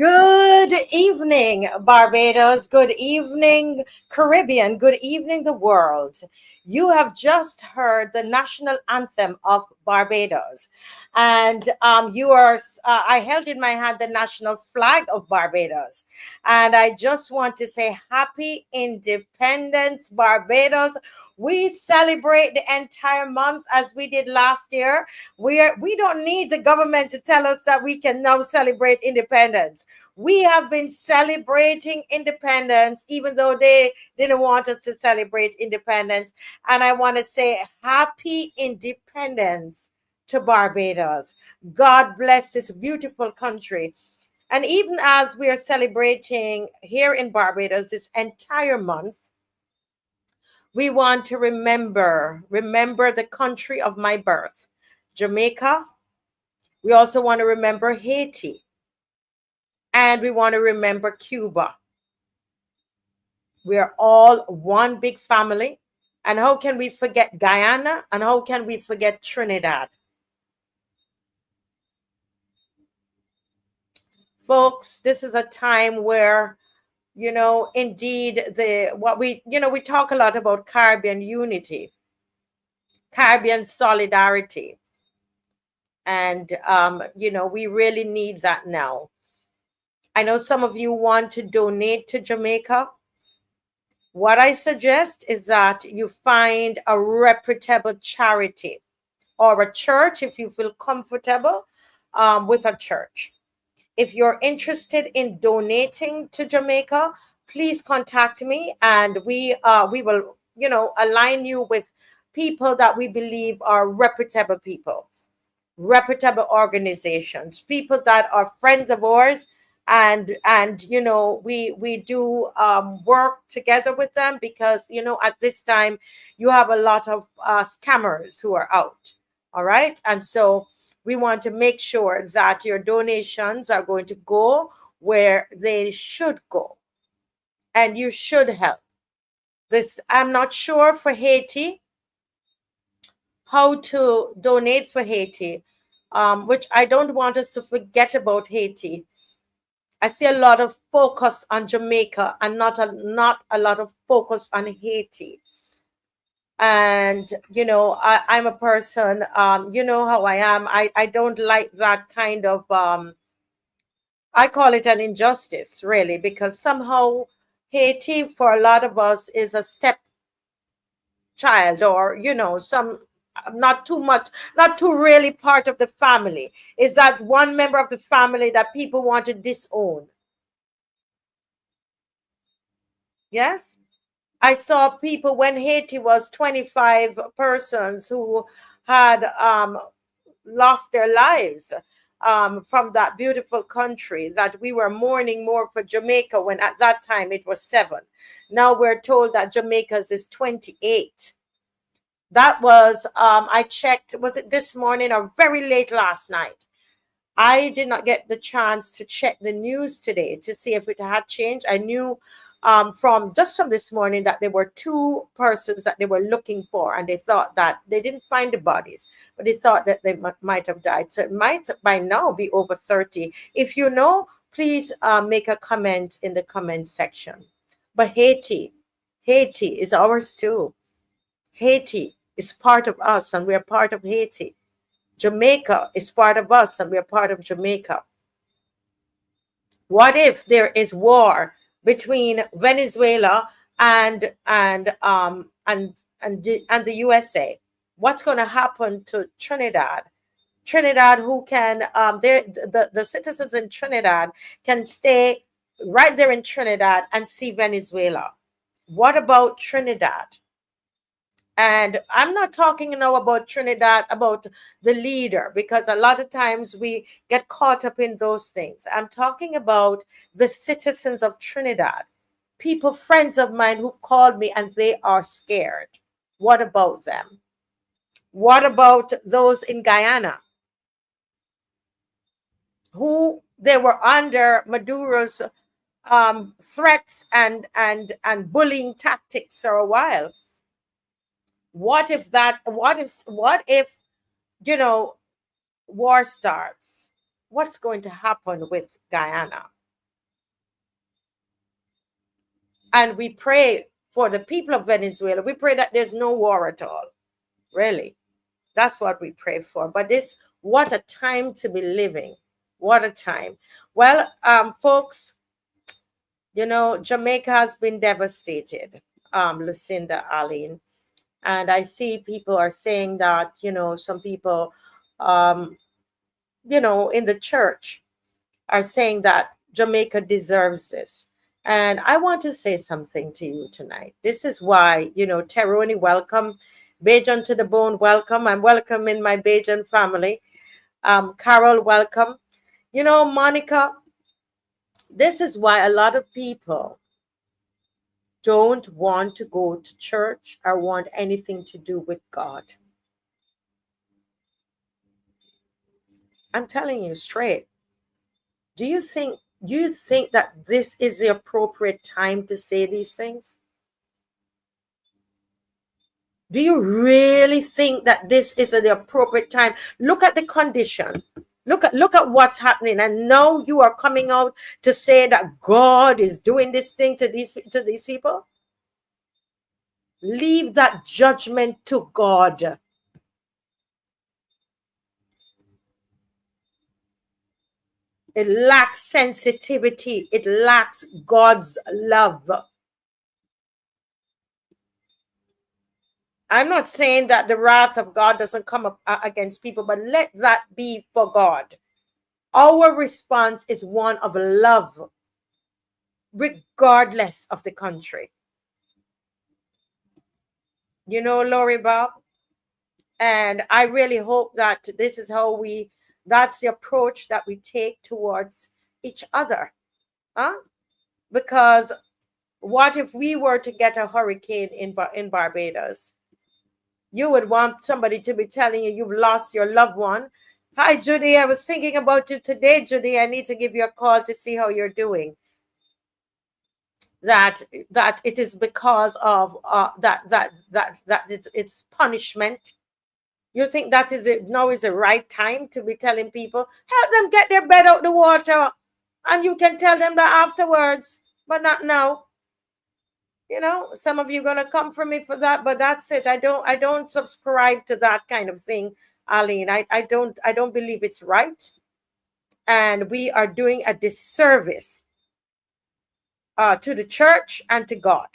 Good evening, Barbados. Good evening, Caribbean. Good evening, the world. You have just heard the national anthem of Barbados. And I held in my hand the national flag of Barbados. And I just want to say happy Independence, Barbados. We celebrate the entire month as we did last year. We don't need the government to tell us that we can now celebrate independence. We have been celebrating independence, even though they didn't want us to celebrate independence. And I want to say happy independence to Barbados. God bless this beautiful country. And even as we are celebrating here in Barbados this entire month, we want to remember the country of my birth, Jamaica. We also want to remember Haiti. And we want to remember Cuba. We are all one big family. And how can we forget Guyana? And how can we forget Trinidad? Folks, this is a time where, indeed, we talk a lot about Caribbean unity, Caribbean solidarity. And, we really need that now. I know some of you want to donate to Jamaica. What I suggest is that you find a reputable charity or a church if you feel comfortable with a church. If you're interested in donating to Jamaica, please contact me and we will, align you with people that we believe are reputable people, reputable organizations, people that are friends of ours. And we do work together with them because at this time you have a lot of scammers who are out. All right. And so we want to make sure that your donations are going to go where they should go, and you should help. This, I'm not sure for Haiti how to donate for Haiti, which I don't want us to forget about Haiti. I see a lot of focus on Jamaica and not a lot of focus on Haiti. And, I'm a person, you know how I am. I don't like that kind of, I call it an injustice, really, because somehow Haiti, for a lot of us, is a step child or, not too really part of the family. Is that one member of the family that people want to disown? Yes. I saw people when Haiti was 25 persons who had lost their lives from that beautiful country, that we were mourning more for Jamaica when at that time it was 7. Now we're told that Jamaica's is 28. That was, I checked, was it this morning or very late last night? I did not get the chance to check the news today to see if it had changed. I knew from this morning that there were 2 persons that they were looking for, and they thought that they didn't find the bodies, but they thought that they might have died. So it might by now be over 30. If you know, please make a comment in the comment section. But Haiti is ours too. Haiti is part of us, and we're part of Haiti. Jamaica is part of us, and we're part of Jamaica. What if there is war between Venezuela and the USA? What's going to happen to Trinidad? Trinidad, who can the citizens in Trinidad can stay right there in Trinidad and see Venezuela. What about Trinidad? And I'm not talking now about Trinidad, about the leader, because a lot of times we get caught up in those things. I'm talking about the citizens of Trinidad, people, friends of mine who've called me and they are scared. What about them? What about those in Guyana who they were under Maduro's threats and bullying tactics for a while? What if war starts? What's going to happen with Guyana? And we pray for the people of Venezuela. We pray that there's no war at all. Really. That's what we pray for. But this, what a time to be living. What a time. Well, folks, you know, Jamaica has been devastated, Lucinda, Aline. And I see people are saying that, you know, some people, you know, in the church are saying that Jamaica deserves this. And I want to say something to you tonight. This is why, you know, Teroni, welcome. Bajan to the bone, welcome. I'm welcoming my Bajan family. Carol, welcome. You know, Monica, this is why a lot of people don't want to go to church or want anything to do with God. I'm telling you straight. Do you think that this is the appropriate time to say these things? Do you really think that this is the appropriate time? Look at the condition. Look at what's happening. And now you are coming out to say that God is doing this thing to these people. Leave that judgment to God. It lacks sensitivity. It lacks God's love. I'm not saying that the wrath of God doesn't come up against people, but let that be for God. Our response is one of love, regardless of the country. You know, Lori Bob, and I really hope that this is how that's the approach that we take towards each other. Because what if we were to get a hurricane in Barbados? You would want somebody to be telling you you've lost your loved one. Hi, Judy. I was thinking about you today, Judy. I need to give you a call to see how you're doing. That it is because of that it's punishment. You think that is it now is the right time to be telling people, help them get their bed out the water, and you can tell them that afterwards, but not now. You know, some of you are gonna come for me for that, but that's it. I don't subscribe to that kind of thing, Aline. I don't believe it's right. And we are doing a disservice to the church and to God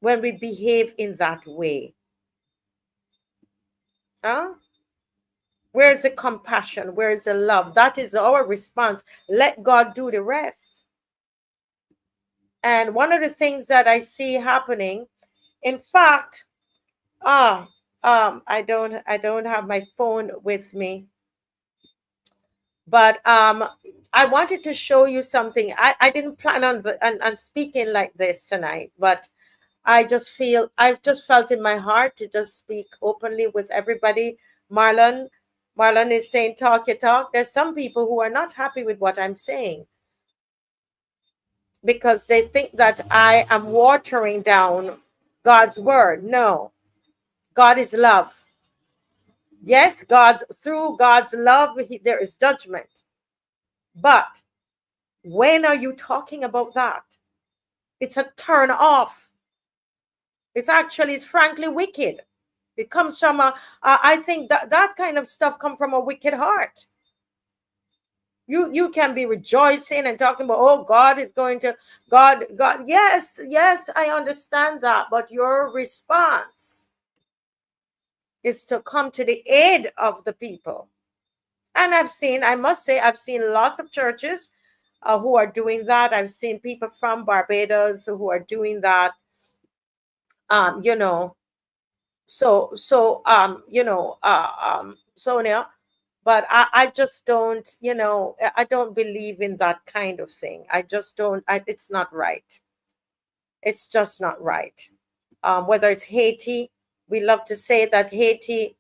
when we behave in that way. Where is the compassion? Where is the love? That is our response. Let God do the rest. And one of the things that I see happening, in fact, I don't have my phone with me, but I wanted to show you something. I didn't plan on speaking like this tonight, but I've just felt in my heart to just speak openly with everybody. Marlon is saying, talk your talk. There's some people who are not happy with what I'm saying because they think that I am watering down God's word. No, God is love. Yes, through God's love, there is judgment. But when are you talking about that? It's a turn off. It's frankly wicked. It comes from I think that kind of stuff come from a wicked heart. You can be rejoicing and talking about, oh, God is going to, God. Yes, I understand that. But your response is to come to the aid of the people. And I must say, I've seen lots of churches who are doing that. I've seen people from Barbados who are doing that. You know, Sonia, but I just don't, you know, I don't believe in that kind of thing. I just don't. It's not right. It's just not right. Whether it's Haiti, we love to say that Haiti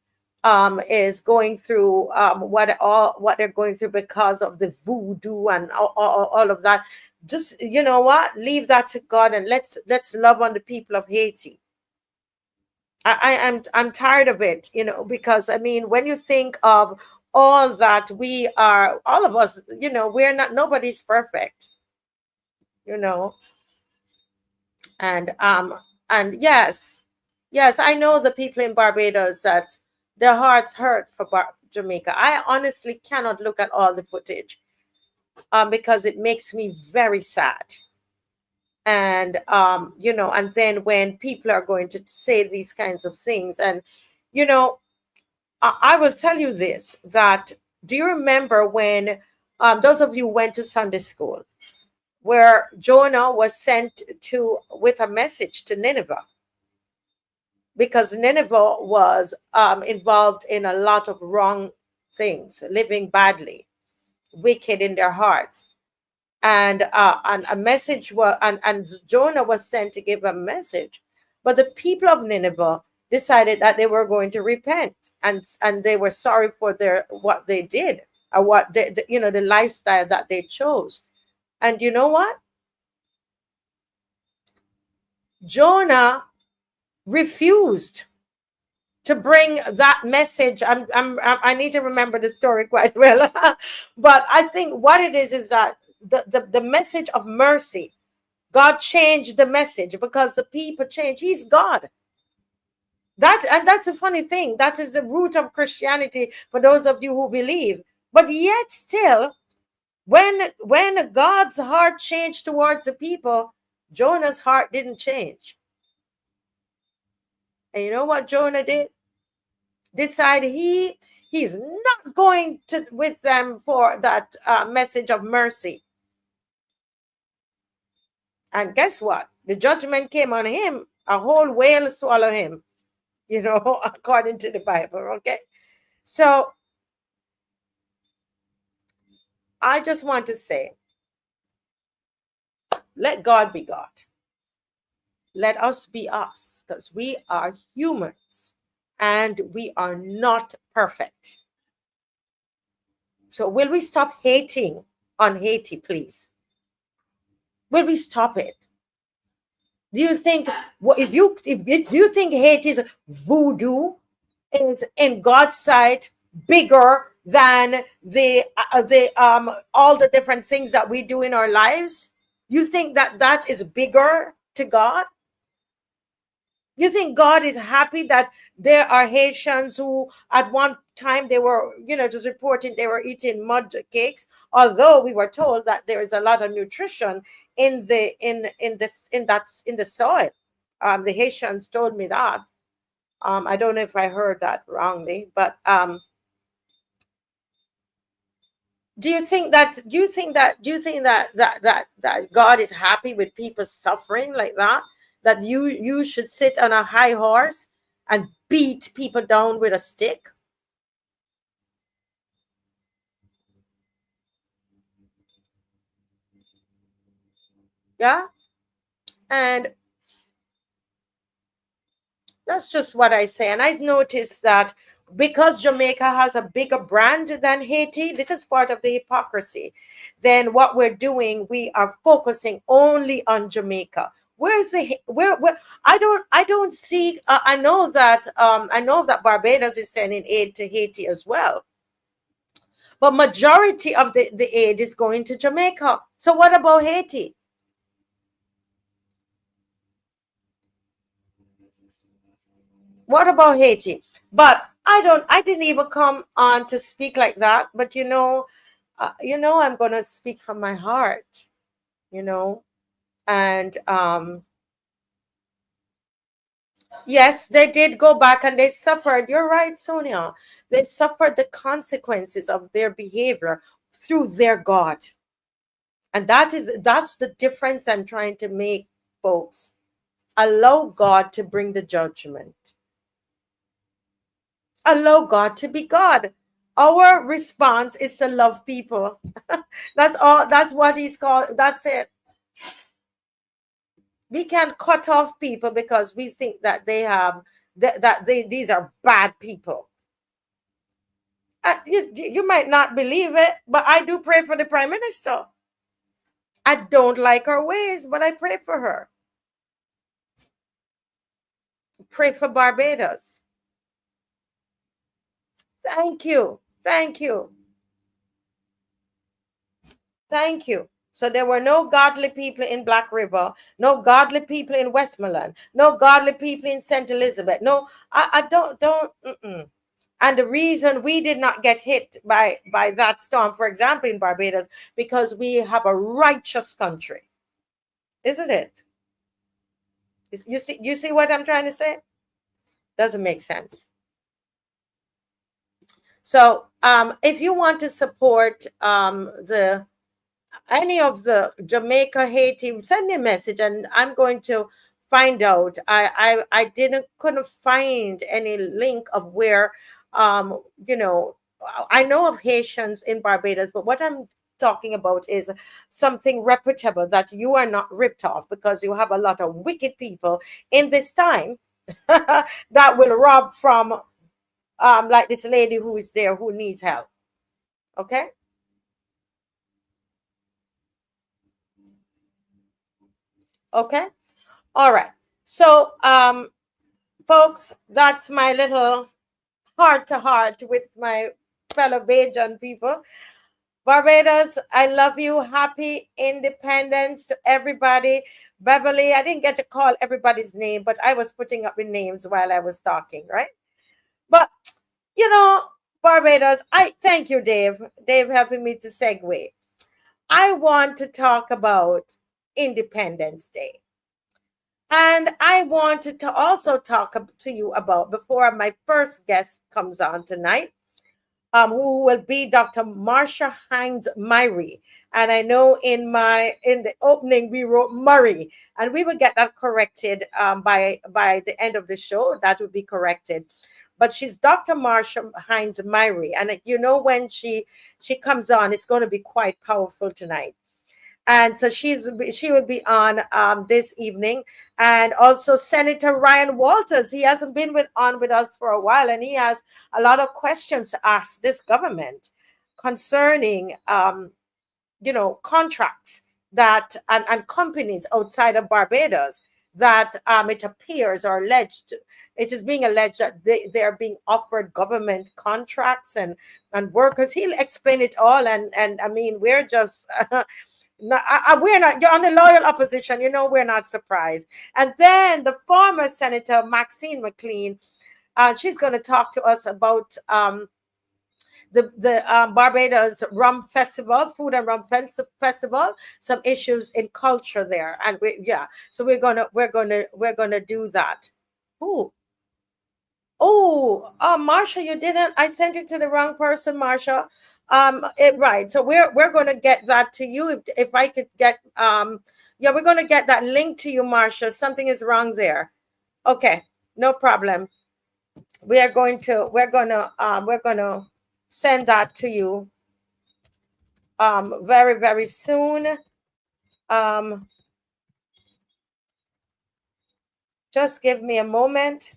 is going through what they're going through because of the voodoo and all of that. Just, you know what? Leave that to God, and let's love on the people of Haiti. I'm tired of it, you know, because I mean, when you think of all that all of us, you know, nobody's perfect, you know. And yes, yes, I know the people in Barbados that their hearts hurt for Jamaica. I honestly cannot look at all the footage because it makes me very sad. And and then when people are going to say these kinds of things, and you know, I will tell you this, that do you remember when those of you who went to Sunday school, where Jonah was sent to with a message to Nineveh, because Nineveh was involved in a lot of wrong things, living badly, wicked in their hearts. And a message was, and Jonah was sent to give a message, but the people of Nineveh decided that they were going to repent, and they were sorry for their what they did, or what the lifestyle that they chose. And you know what? Jonah refused to bring that message. I need to remember the story quite well, but I think what it is that the message of mercy, God changed the message because the people changed. He's God. That's a funny thing. That is the root of Christianity for those of you who believe. But yet still, when God's heart changed towards the people, Jonah's heart didn't change. And you know what Jonah did? Decide he's not going to with them for that message of mercy. And guess what? The judgment came on him. A whole whale swallowed him, according to the Bible. Okay. So I just want to say, let God be God. Let us be us, because we are humans and we are not perfect. So will we stop hating on Haiti, please? Will we stop it? Do you think if you think Haiti's voodoo is in God's sight bigger than the all the different things that we do in our lives? You think that is bigger to God? You think God is happy that there are Haitians who at one time they were, just reporting they were eating mud cakes, although we were told that there is a lot of nutrition in the soil. The Haitians told me that. I don't know if I heard that wrongly, but do you think that God is happy with people suffering like that? That you should sit on a high horse and beat people down with a stick? Yeah. And that's just what I say. And I noticed that because Jamaica has a bigger brand than Haiti, this is part of the hypocrisy. Then what we're doing, we are focusing only on Jamaica. Where's the where I don't see. I know that Barbados is sending aid to Haiti as well, but majority of the aid is going to Jamaica. So what about Haiti? What about Haiti? But I didn't even come on to speak like that. But I'm gonna speak from my heart, you know. And yes, they did go back and they suffered. You're right, Sonia. They suffered the consequences of their behavior through their God. And that's the difference I'm trying to make, folks. Allow God to bring the judgment. Allow God to be God. Our response is to love people. That's all. That's what he's called. That's it. We can't cut off people because we think that they have that they these are bad people. You might not believe it, but I do pray for the prime minister. I don't like her ways, but I pray for her. Pray for Barbados. Thank you. Thank you. Thank you. So there were no godly people in Black River, no godly people in Westmoreland, no godly people in St. Elizabeth. No, I don't. Mm-mm. And the reason we did not get hit by that storm, for example, in Barbados, because we have a righteous country, isn't it? You see what I'm trying to say? Doesn't make sense. So if you want to support the any of the Jamaica, Haiti, send me a message and I'm going to find out. I couldn't find any link of where you know, I know of Haitians in Barbados, but what I'm talking about is something reputable that you are not ripped off, because you have a lot of wicked people in this time that will rob from like this lady who is there who needs help. Okay. Okay. All right. So folks, that's my little heart to heart with my fellow Bajan people. Barbados, I love you. Happy independence to everybody. Beverly, I didn't get to call everybody's name, but I was putting up the names while I was talking, right? But you know, Barbados, I thank you, Dave. Dave helping me to segue. I want to talk about Independence Day. And I wanted to also talk to you about, before my first guest comes on tonight, who will be Dr. MARSHA HINDS Myrie. And I know in the opening we wrote Murray, and we will get that corrected by the end of the show. That will be corrected. But she's Dr. MARSHA HINDS Myrie, and you know when she comes on, it's going to be quite powerful tonight. And so she will be on this evening. And also Senator Ryan Walters. He hasn't been on with us for a while, and he has a lot of questions to ask this government concerning contracts that and companies outside of Barbados that it appears or alleged, it is being alleged that they're being offered government contracts and workers. He'll explain it all, and I mean, we're just no, we're not. You're on the loyal opposition. You know, we're not surprised. And then the former Senator Maxine McCLEAN, she's going to talk to us about the Barbados Rum Festival, Food and Rum Festival, some issues in culture there, and so we're gonna do that. Ooh. Oh, Marsha, you didn't. I sent it to the wrong person, Marsha. Right. So we're going to get that to you. If I could get yeah, we're going to get that link to you, Marsha. Something is wrong there. Okay, no problem. We're gonna send that to you very, very soon. Um, just give me a moment.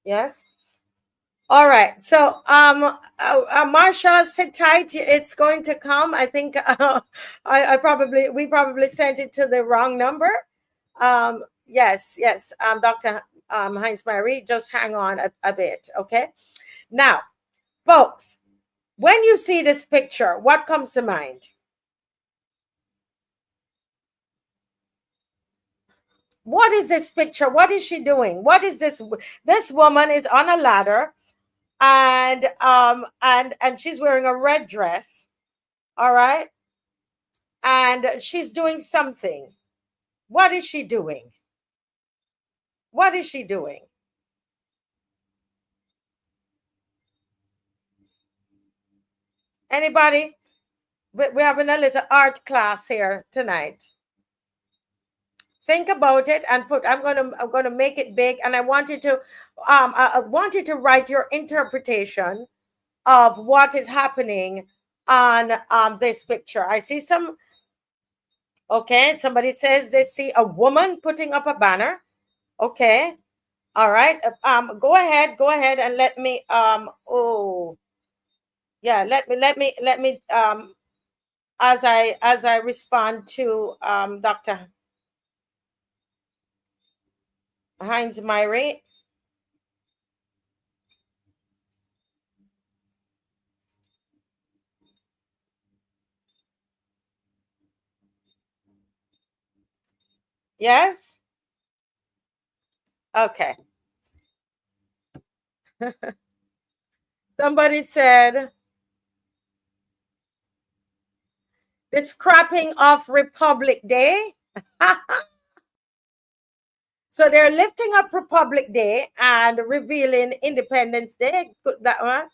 Yes. All right. So, Marsha, sit tight. It's going to come. I think we probably sent it to the wrong number. Yes. Dr. Heinz Marie, just hang on a bit. Okay. Now, folks, when you see this picture, what comes to mind? What is this picture? What is she doing? What is this? This woman is on a ladder, and she's wearing a red dress. All right. And she's doing something. What is she doing? What is she doing? Anybody? We're having a little art class here tonight. Think about it and I'm gonna make it big, and I want you to I want you to write your interpretation of what is happening on this picture. I see some. Okay, somebody says they see a woman putting up a banner. Okay. All right. Go ahead and let me oh yeah, let me as I respond to Dr. Heinz Myrie. Yes? Okay. Somebody said the scrapping of Republic Day. So they're lifting up Republic Day and revealing Independence Day. That one.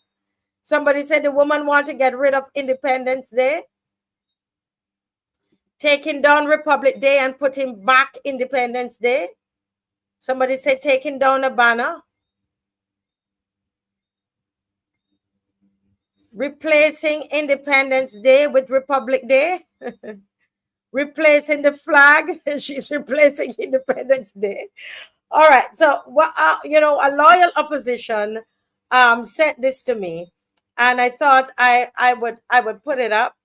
Somebody said the woman want to get rid of Independence Day, taking down Republic Day and putting back Independence Day. Somebody said taking down a banner, replacing Independence Day with Republic Day, replacing the flag. She's replacing Independence Day. All right. So, a loyal opposition sent this to me, and I thought I would put it up,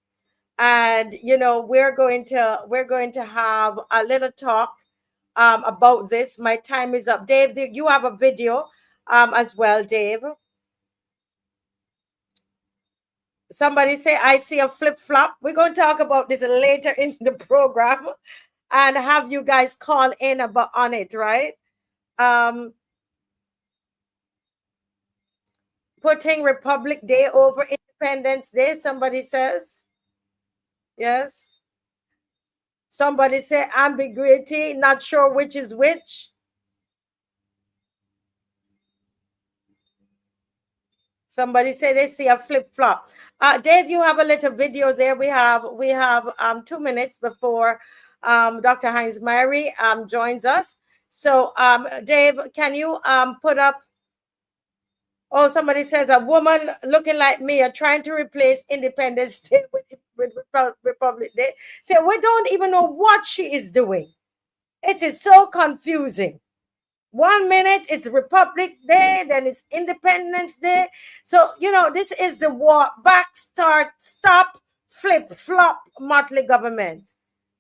and we're going to have a little talk about this. My time is up. Dave, you have a video as well, Dave. Somebody say, I see a flip-flop. We're going to talk about this later in the program and have you guys call in on it, right? Putting Republic Day over Independence Day, somebody says. Yes. Somebody say ambiguity, not sure which is which. Somebody say they see a flip-flop. Dave, you have a little video there. We have 2 minutes before Dr. Hines Mary joins us. So Dave, can you put up? Oh, somebody says a woman looking like me are trying to replace Independence Day with Republic Day. So we don't even know what she is doing. It is so confusing. 1 minute it's Republic Day, then it's Independence Day. So, this is the war, back, start, stop, flip, flop, Mottley government.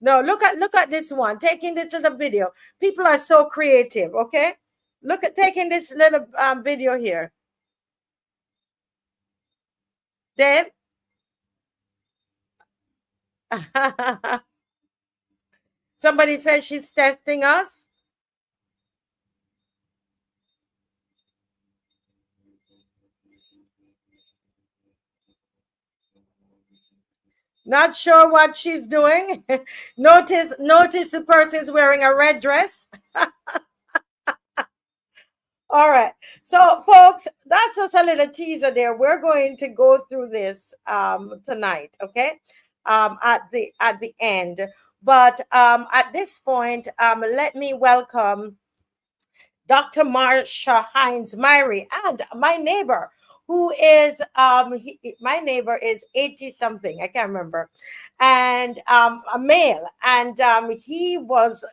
No, look at this one, taking this little video. People are so creative, okay? Look at taking this little video here. Dave? Somebody says she's testing us. Not sure what she's doing. Notice the person's wearing a red dress. All right. So, folks, that's just a little teaser there. We're going to go through this tonight, okay? At the end. But at this point, let me welcome Dr. Marsha Hines Mary and my neighbor, who is my neighbor is 80 something, I can't remember, and a male, and he was,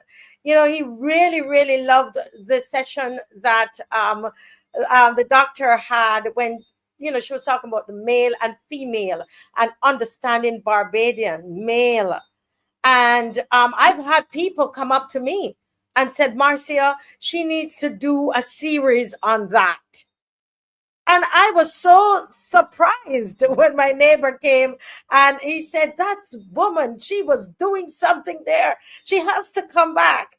he really, really loved the session that the doctor had when she was talking about the male and female and understanding Barbadian male. And I've had people come up to me and said, Marcia, she needs to do a series on that. And I was so surprised when my neighbor came and he said, that woman, she was doing something there. She has to come back.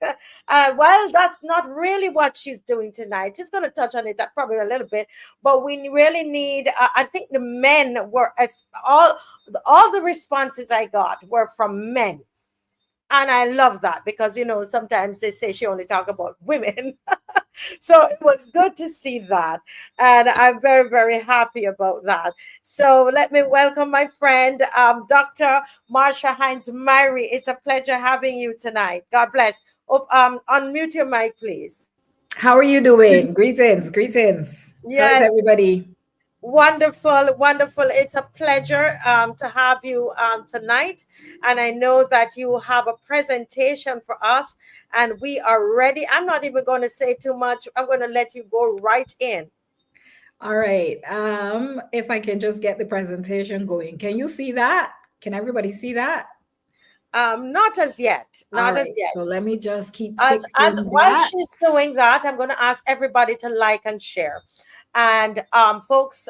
Well, that's not really what she's doing tonight. She's going to touch on it probably a little bit, but we really need, I think the men were, all the responses I got were from men. And I love that because, sometimes they say she only talk about women. So it was good to see that. And I'm very, very happy about that. So let me welcome my friend, Dr. Marsha Hines Mary. It's a pleasure having you tonight. God bless. Unmute your mic, please. How are you doing? Greetings. Yes. How's everybody? Wonderful, wonderful. It's a pleasure to have you tonight. And I know that you have a presentation for us and we are ready. I'm not even going to say too much. I'm going to let you go right in. All right. If I can just get the presentation going. Can you see that? Can everybody see that? Not as yet. Not as yet. So let me just keep while she's doing that, I'm going to ask everybody to like and share. And folks,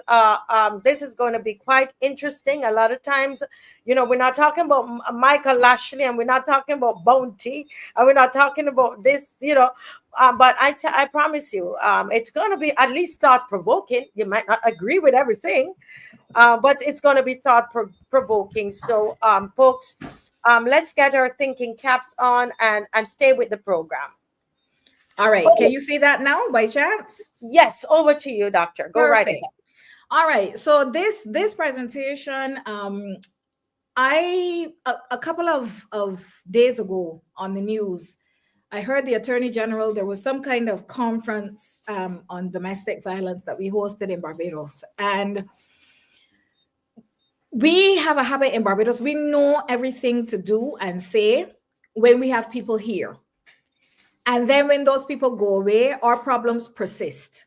this is going to be quite interesting. A lot of times, we're not talking about Michael Lashley, and we're not talking about Bounty, and we're not talking about this, but I promise you, it's going to be at least thought provoking. You might not agree with everything, but it's going to be thought provoking. So, folks, let's get our thinking caps on and stay with the program. All right. Can you see that now by chance? Yes. Over to you, Doctor. Go right ahead. All right. So this presentation, a couple of days ago on the news, I heard the Attorney General, there was some kind of conference on domestic violence that we hosted in Barbados. And we have a habit in Barbados. We know everything to do and say when we have people here. And then when those people go away, our problems persist.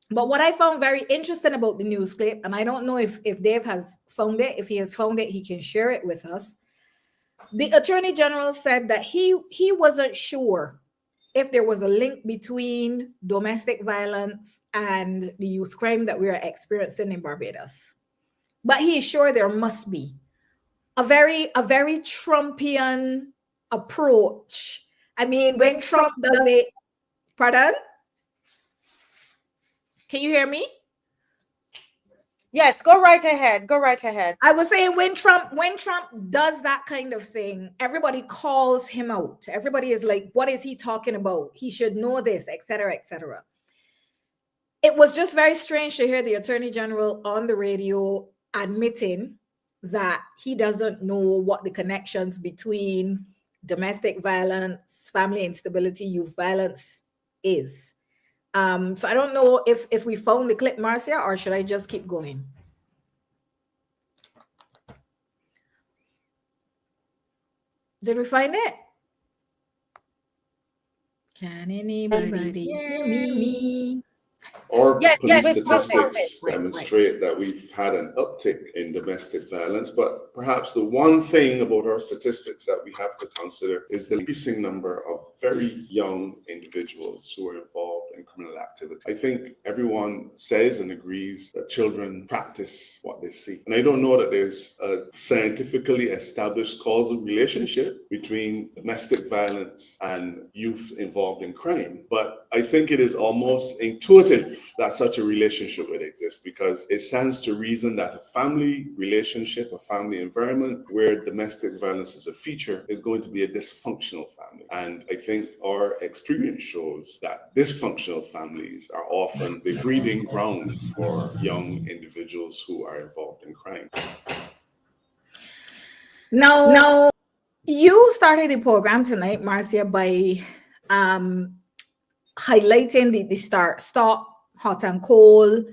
But what I found very interesting about the news clip, and I don't know if Dave has found it, if he has found it, he can share it with us. The Attorney General said that he wasn't sure if there was a link between domestic violence and the youth crime that we are experiencing in Barbados. But he is sure there must be a very Trumpian approach. I mean, when Trump does it, pardon? Can you hear me? Yes, go right ahead. Go right ahead. I was saying when Trump does that kind of thing, everybody calls him out. Everybody is like, what is he talking about? He should know this, etc., etc. It was just very strange to hear the Attorney General on the radio admitting that he doesn't know what the connections between domestic violence, family instability, youth violence is. So I don't know if we found the clip, Marcia, or should I just keep going? Did we find it? Can anybody hear me? Our yes, police statistics demonstrate that we've had an uptick in domestic violence, but perhaps the one thing about our statistics that we have to consider is the increasing number of very young individuals who are involved in criminal activity. I think everyone says and agrees that children practice what they see. And I don't know that there's a scientifically established causal relationship between domestic violence and youth involved in crime, but I think it is almost intuitive that such a relationship would exist, because it stands to reason that a family relationship, a family environment where domestic violence is a feature, is going to be a dysfunctional family. And I think our experience shows that dysfunctional families are often the breeding ground for young individuals who are involved in crime. Now, you started the program tonight, Marcia, by highlighting the stop, hot and cold,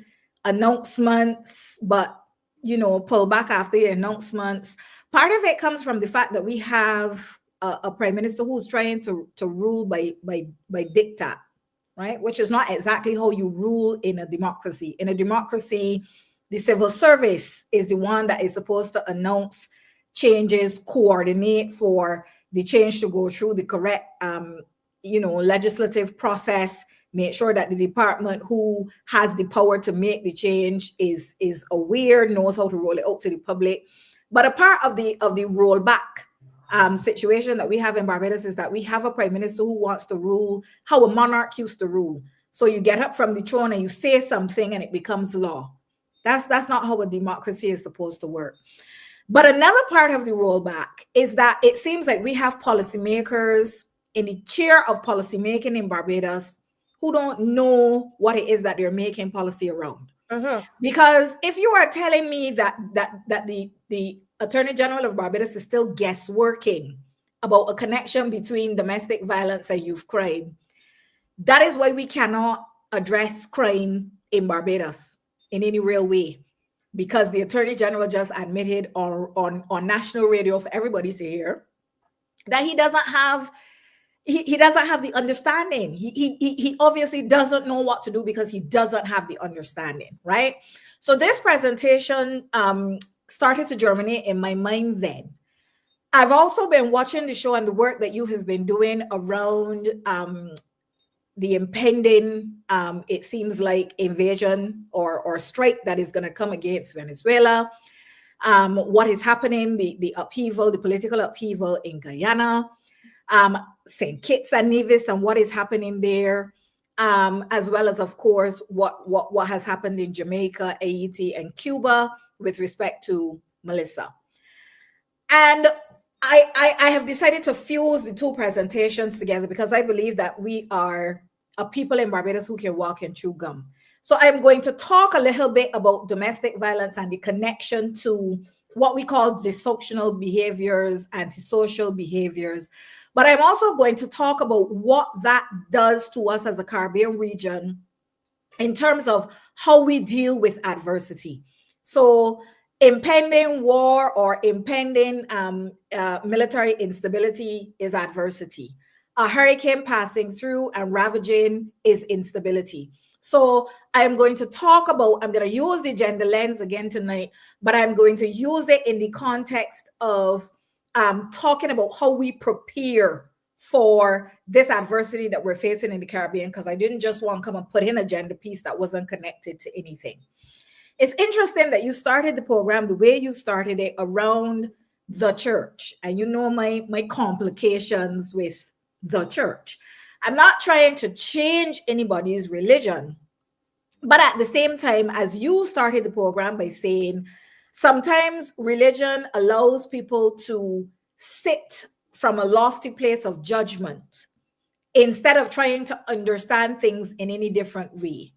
announcements, but pull back after the announcements. Part of it comes from the fact that we have a prime minister who's trying to rule by diktat, right? Which is not exactly how you rule in a democracy. In a democracy, the civil service is the one that is supposed to announce changes, coordinate for the change to go through the correct legislative process, make sure that the department who has the power to make the change is aware, knows how to roll it out to the public. But a part of the rollback situation that we have in Barbados is that we have a prime minister who wants to rule how a monarch used to rule. So you get up from the throne and you say something and it becomes law. That's not how a democracy is supposed to work. But another part of the rollback is that it seems like we have policymakers in the chair of policymaking in Barbados who don't know what it is that they're making policy around. Because if you are telling me that the Attorney General of Barbados is still guessworking about a connection between domestic violence and youth crime, that is why we cannot address crime in Barbados in any real way. Because the Attorney General just admitted on national radio for everybody to hear that he doesn't have the understanding. He obviously doesn't know what to do because he doesn't have the understanding, right? So this presentation started to germinate in my mind then. I've also been watching the show and the work that you have been doing around the impending, it seems like, invasion or strike that is going to come against Venezuela, what is happening, the upheaval, the political upheaval in Guyana, St. Kitts and Nevis and what is happening there, as well as, of course, what has happened in Jamaica, Haiti, and Cuba with respect to Melissa. And I have decided to fuse the two presentations together because I believe that we are a people in Barbados who can walk and chew gum. So I'm going to talk a little bit about domestic violence and the connection to what we call dysfunctional behaviors, antisocial behaviors. But I'm also going to talk about what that does to us as a Caribbean region in terms of how we deal with adversity. So impending war or impending military instability is adversity. A hurricane passing through and ravaging is instability. So I'm going to talk about, I'm going to use the gender lens again tonight, but I'm going to use it in the context of talking about how we prepare for this adversity that we're facing in the Caribbean, because I didn't just want to come and put in a gender piece that wasn't connected to anything. It's interesting that you started the program the way you started it around the church. And you know my complications with the church. I'm not trying to change anybody's religion. But at the same time, as you started the program by saying, sometimes religion allows people to sit from a lofty place of judgment instead of trying to understand things in any different way.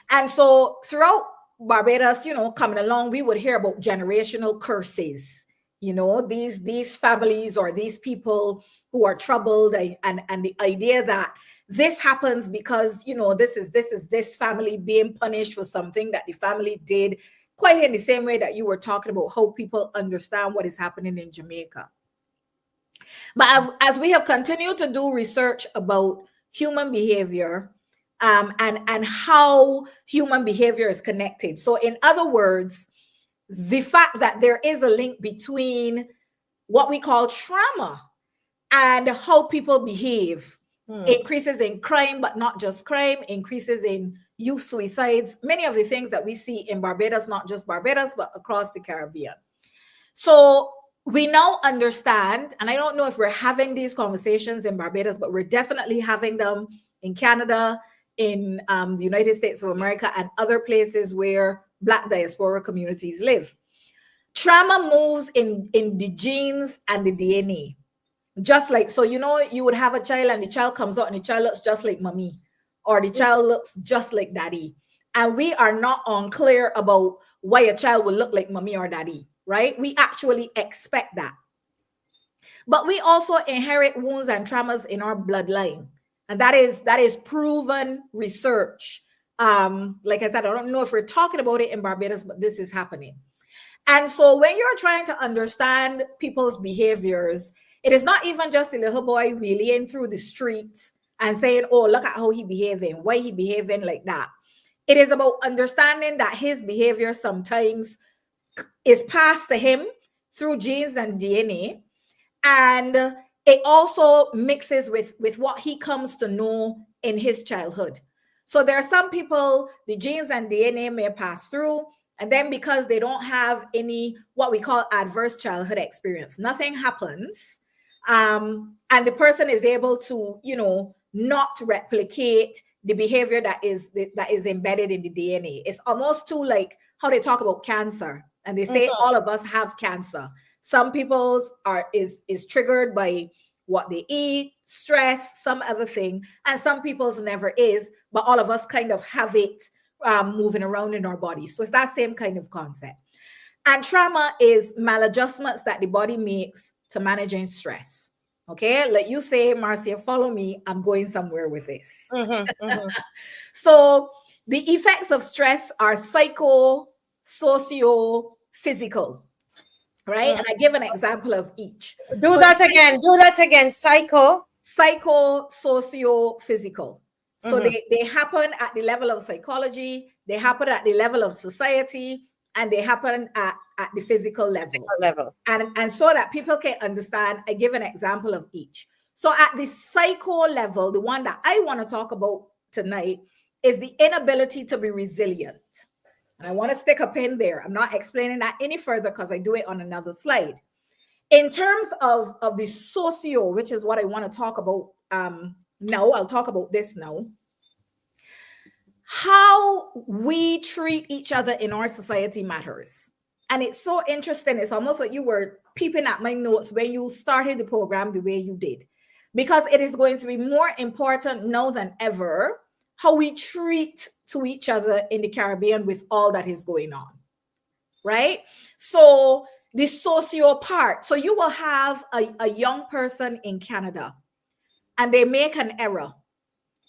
And so throughout Barbados, coming along, we would hear about generational curses, these families or these people who are troubled, and the idea that this happens because, this is this family being punished for something that the family did, quite in the same way that you were talking about how people understand what is happening in Jamaica. But as we have continued to do research about human behavior, and how human behavior is connected. So in other words, the fact that there is a link between what we call trauma and how people behave, increases in crime, but not just crime, increases in youth suicides, many of the things that we see in Barbados, not just Barbados, but across the Caribbean. So we now understand, and I don't know if we're having these conversations in Barbados, but we're definitely having them in Canada, in the United States of America, and other places where Black diaspora communities live. Trauma moves in the genes and the DNA. Just like, so, you would have a child and the child comes out and the child looks just like mommy, or the child looks just like daddy. And we are not unclear about why a child will look like mommy or daddy, right? We actually expect that. But we also inherit wounds and traumas in our bloodline. And that is proven research. Like I said, I don't know if we're talking about it in Barbados, but this is happening. And so when you're trying to understand people's behaviors, it is not even just a little boy wheeling through the streets and saying, oh, look at how he behaving, why he behaving like that. It is about understanding that his behavior sometimes is passed to him through genes and DNA. And it also mixes with what he comes to know in his childhood. So there are some people, the genes and DNA may pass through, and then because they don't have any, what we call adverse childhood experience, nothing happens. And the person is able to, not replicate the behavior that is embedded in the DNA. It's almost too like how they talk about cancer, and they say all of us have cancer. Some people's is triggered by what they eat, stress, some other thing, and some people's never is, but all of us kind of have it moving around in our body. So it's that same kind of concept. And trauma is maladjustments that the body makes to managing stress. Okay, like you say, Marcia, follow me. I'm going somewhere with this. So the effects of stress are psycho, socio, physical. Right. And I give an example of each. Do that again. Psycho, socio, physical. So they happen at the level of psychology, they happen at the level of society, and they happen at the physical level. And so that people can understand, I give an example of each. So at the psycho level, the one that I want to talk about tonight is the inability to be resilient. And I want to stick a pin there. I'm not explaining that any further because I do it on another slide. In terms of the socio, which is what I want to talk about now, I'll talk about this now. How we treat each other in our society matters. And it's so interesting. It's almost like you were peeping at my notes when you started the program the way you did. Because it is going to be more important now than ever how we treat to each other in the Caribbean with all that is going on, right? So the socio part. So you will have a young person in Canada and they make an error,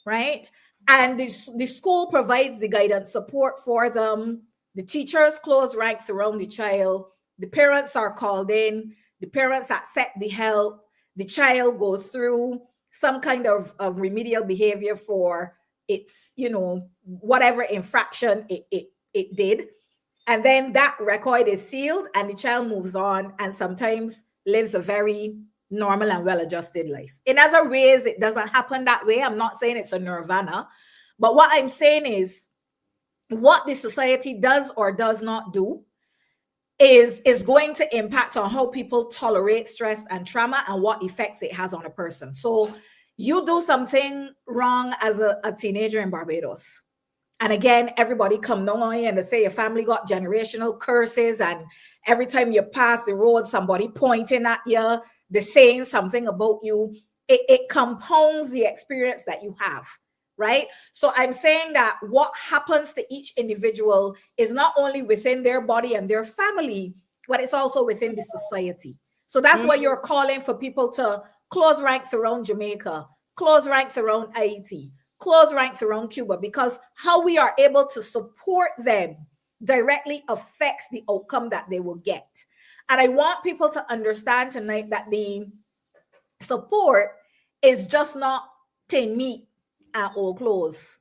right? And the school provides the guidance support for them. The teachers close ranks around the child. The parents are called in. The parents accept the help. The child goes through some kind of remedial behavior for its, whatever infraction it did. And then that record is sealed and the child moves on and sometimes lives a very normal and well-adjusted life. In other ways, it doesn't happen that way. I'm not saying it's a nirvana, but what I'm saying is what the society does or does not do is going to impact on how people tolerate stress and trauma and what effects it has on a person. So you do something wrong as a teenager in Barbados. And again, everybody come down on you and they say your family got generational curses. And every time you pass the road, somebody pointing at you, they're saying something about you. It compounds the experience that you have, right? So I'm saying that what happens to each individual is not only within their body and their family, but it's also within the society. So that's why you're calling for people to close ranks around Jamaica, close ranks around Haiti, close ranks around Cuba, because how we are able to support them directly affects the outcome that they will get. And I want people to understand tonight that the support is just not tin meat and old clothes.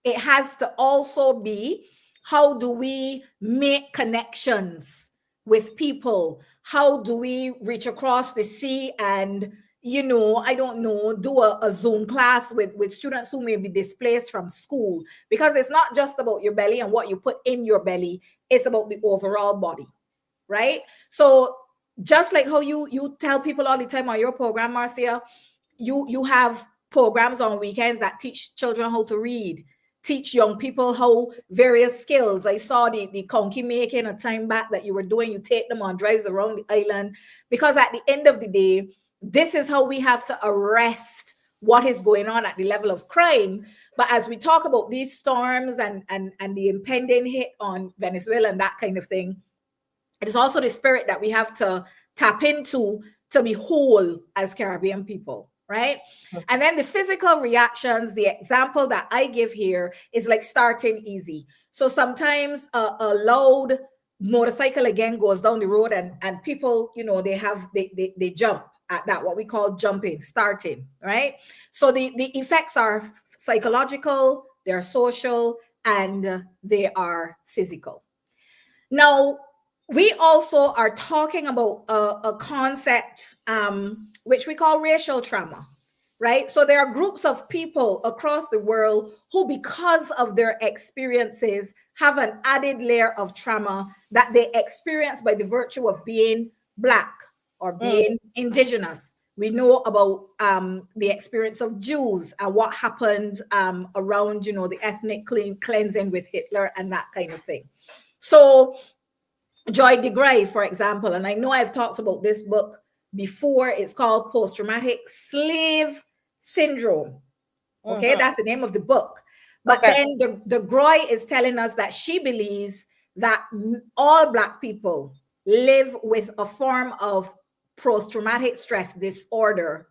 It has to also be, how do we make connections with people? How do we reach across the sea and, I don't know, do a Zoom class with students who may be displaced from school? Because it's not just about your belly and what you put in your belly. It's about the overall body, right? So just like how you tell people all the time on your program, Marcia, you have programs on weekends that teach children how to read, teach young people how various skills. I saw the conky making a time back that you were doing. You take them on drives around the island, because at the end of the day, this is how we have to arrest what is going on at the level of crime. But as we talk about these storms and the impending hit on Venezuela and that kind of thing, it is also the spirit that we have to tap into to be whole as Caribbean people, right? Okay. And then the physical reactions, the example that I give here is like starting easy. So sometimes a loud motorcycle again goes down the road and people, they jump at that, what we call jumping, starting, right? So the effects are psychological, they're social, and they are physical. Now, we also are talking about a concept which we call racial trauma, right? So there are groups of people across the world who, because of their experiences, have an added layer of trauma that they experience by the virtue of being Black or being indigenous. We know about the experience of Jews and what happened around, the ethnic cleansing with Hitler and that kind of thing. So Joy DeGray, for example, and I know I've talked about this book before. It's called Post-Traumatic Slave Syndrome. Okay, that's the name of the book. But then DeGray is telling us that she believes that all Black people live with a form of post-traumatic stress disorder,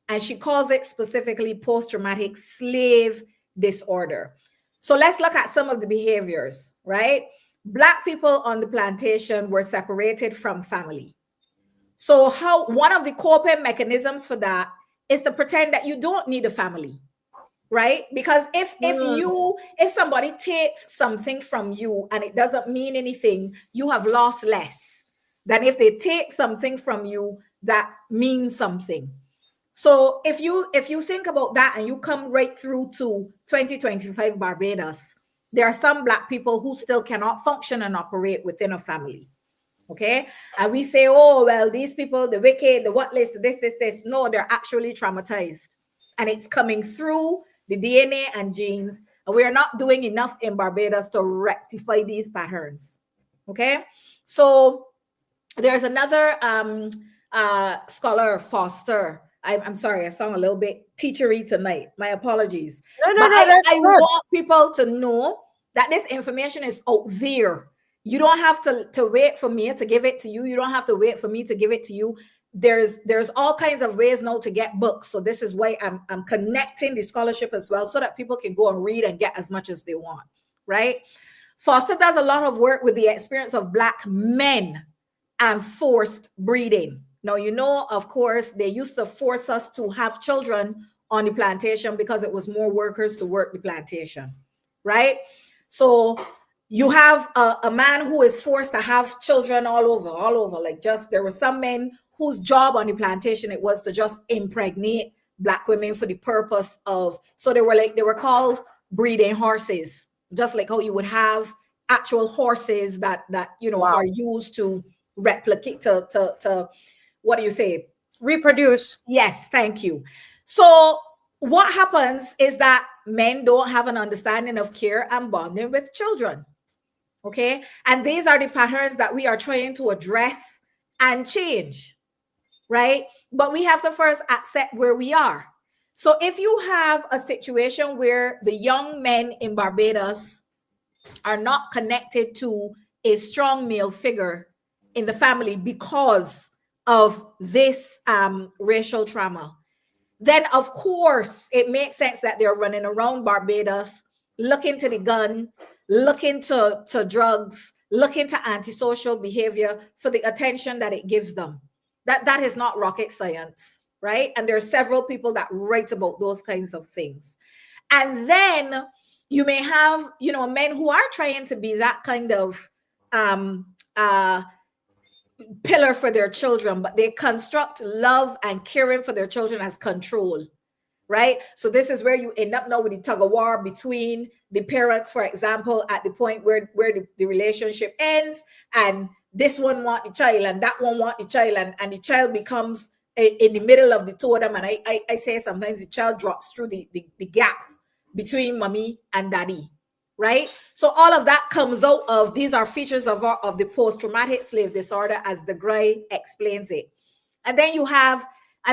and she calls it specifically post-traumatic slave disorder. So let's look at some of the behaviors, right? Black people on the plantation were separated from family. So one of the coping mechanisms for that is to pretend that you don't need a family, right? Because if somebody takes something from you and it doesn't mean anything, you have lost less than if they take something from you that means something. So if you think about that and you come right through to 2025 Barbados, there are some Black people who still cannot function and operate within a family. Okay. And we say, oh, well, these people, the wicked, the what list, this. No, they're actually traumatized. And it's coming through the DNA and genes. And we are not doing enough in Barbados to rectify these patterns. Okay. So there's another scholar, Foster. I'm sorry, I sound a little bit teachery tonight. My apologies. No, But that's I good. want people to know that this information is out there. You don't have to wait for me to give it to you. You don't have to wait for me to give it to you. There's all kinds of ways now to get books. So this is why I'm connecting the scholarship as well, so that people can go and read and get as much as they want, right? Foster does a lot of work with the experience of Black men and forced breeding. Now, you know, of course, they used to force us to have children on the plantation because it was more workers to work the plantation, right? So you have a man who is forced to have children all over. Like, just there were some men whose job on the plantation it was to just impregnate Black women for the purpose of, so they were called breeding horses, just like how you would have actual horses that you know Wow. are used to replicate to what do you say? Reproduce. Yes, thank you. So what happens is that men don't have an understanding of care and bonding with children. Okay. And these are the patterns that we are trying to address and change, right? But we have to first accept where we are. So if you have a situation where the young men in Barbados are not connected to a strong male figure in the family because of this racial trauma, then of course it makes sense that they're running around Barbados, looking to the gun, looking to drugs, looking to antisocial behavior for the attention that it gives them. That is not rocket science, right? And there are several people that write about those kinds of things. And then you may have, you know, men who are trying to be that kind of pillar for their children, but they construct love and caring for their children as control, right? So this is where you end up now with the tug of war between the parents, for example, at the point where the relationship ends, and this one want the child and that one want the child, and the child becomes in the middle of the two of them. And I say sometimes the child drops through the gap between mommy and daddy, right? So all of that comes out of, these are features of the post-traumatic slave disorder as the Gray explains it. And then you have,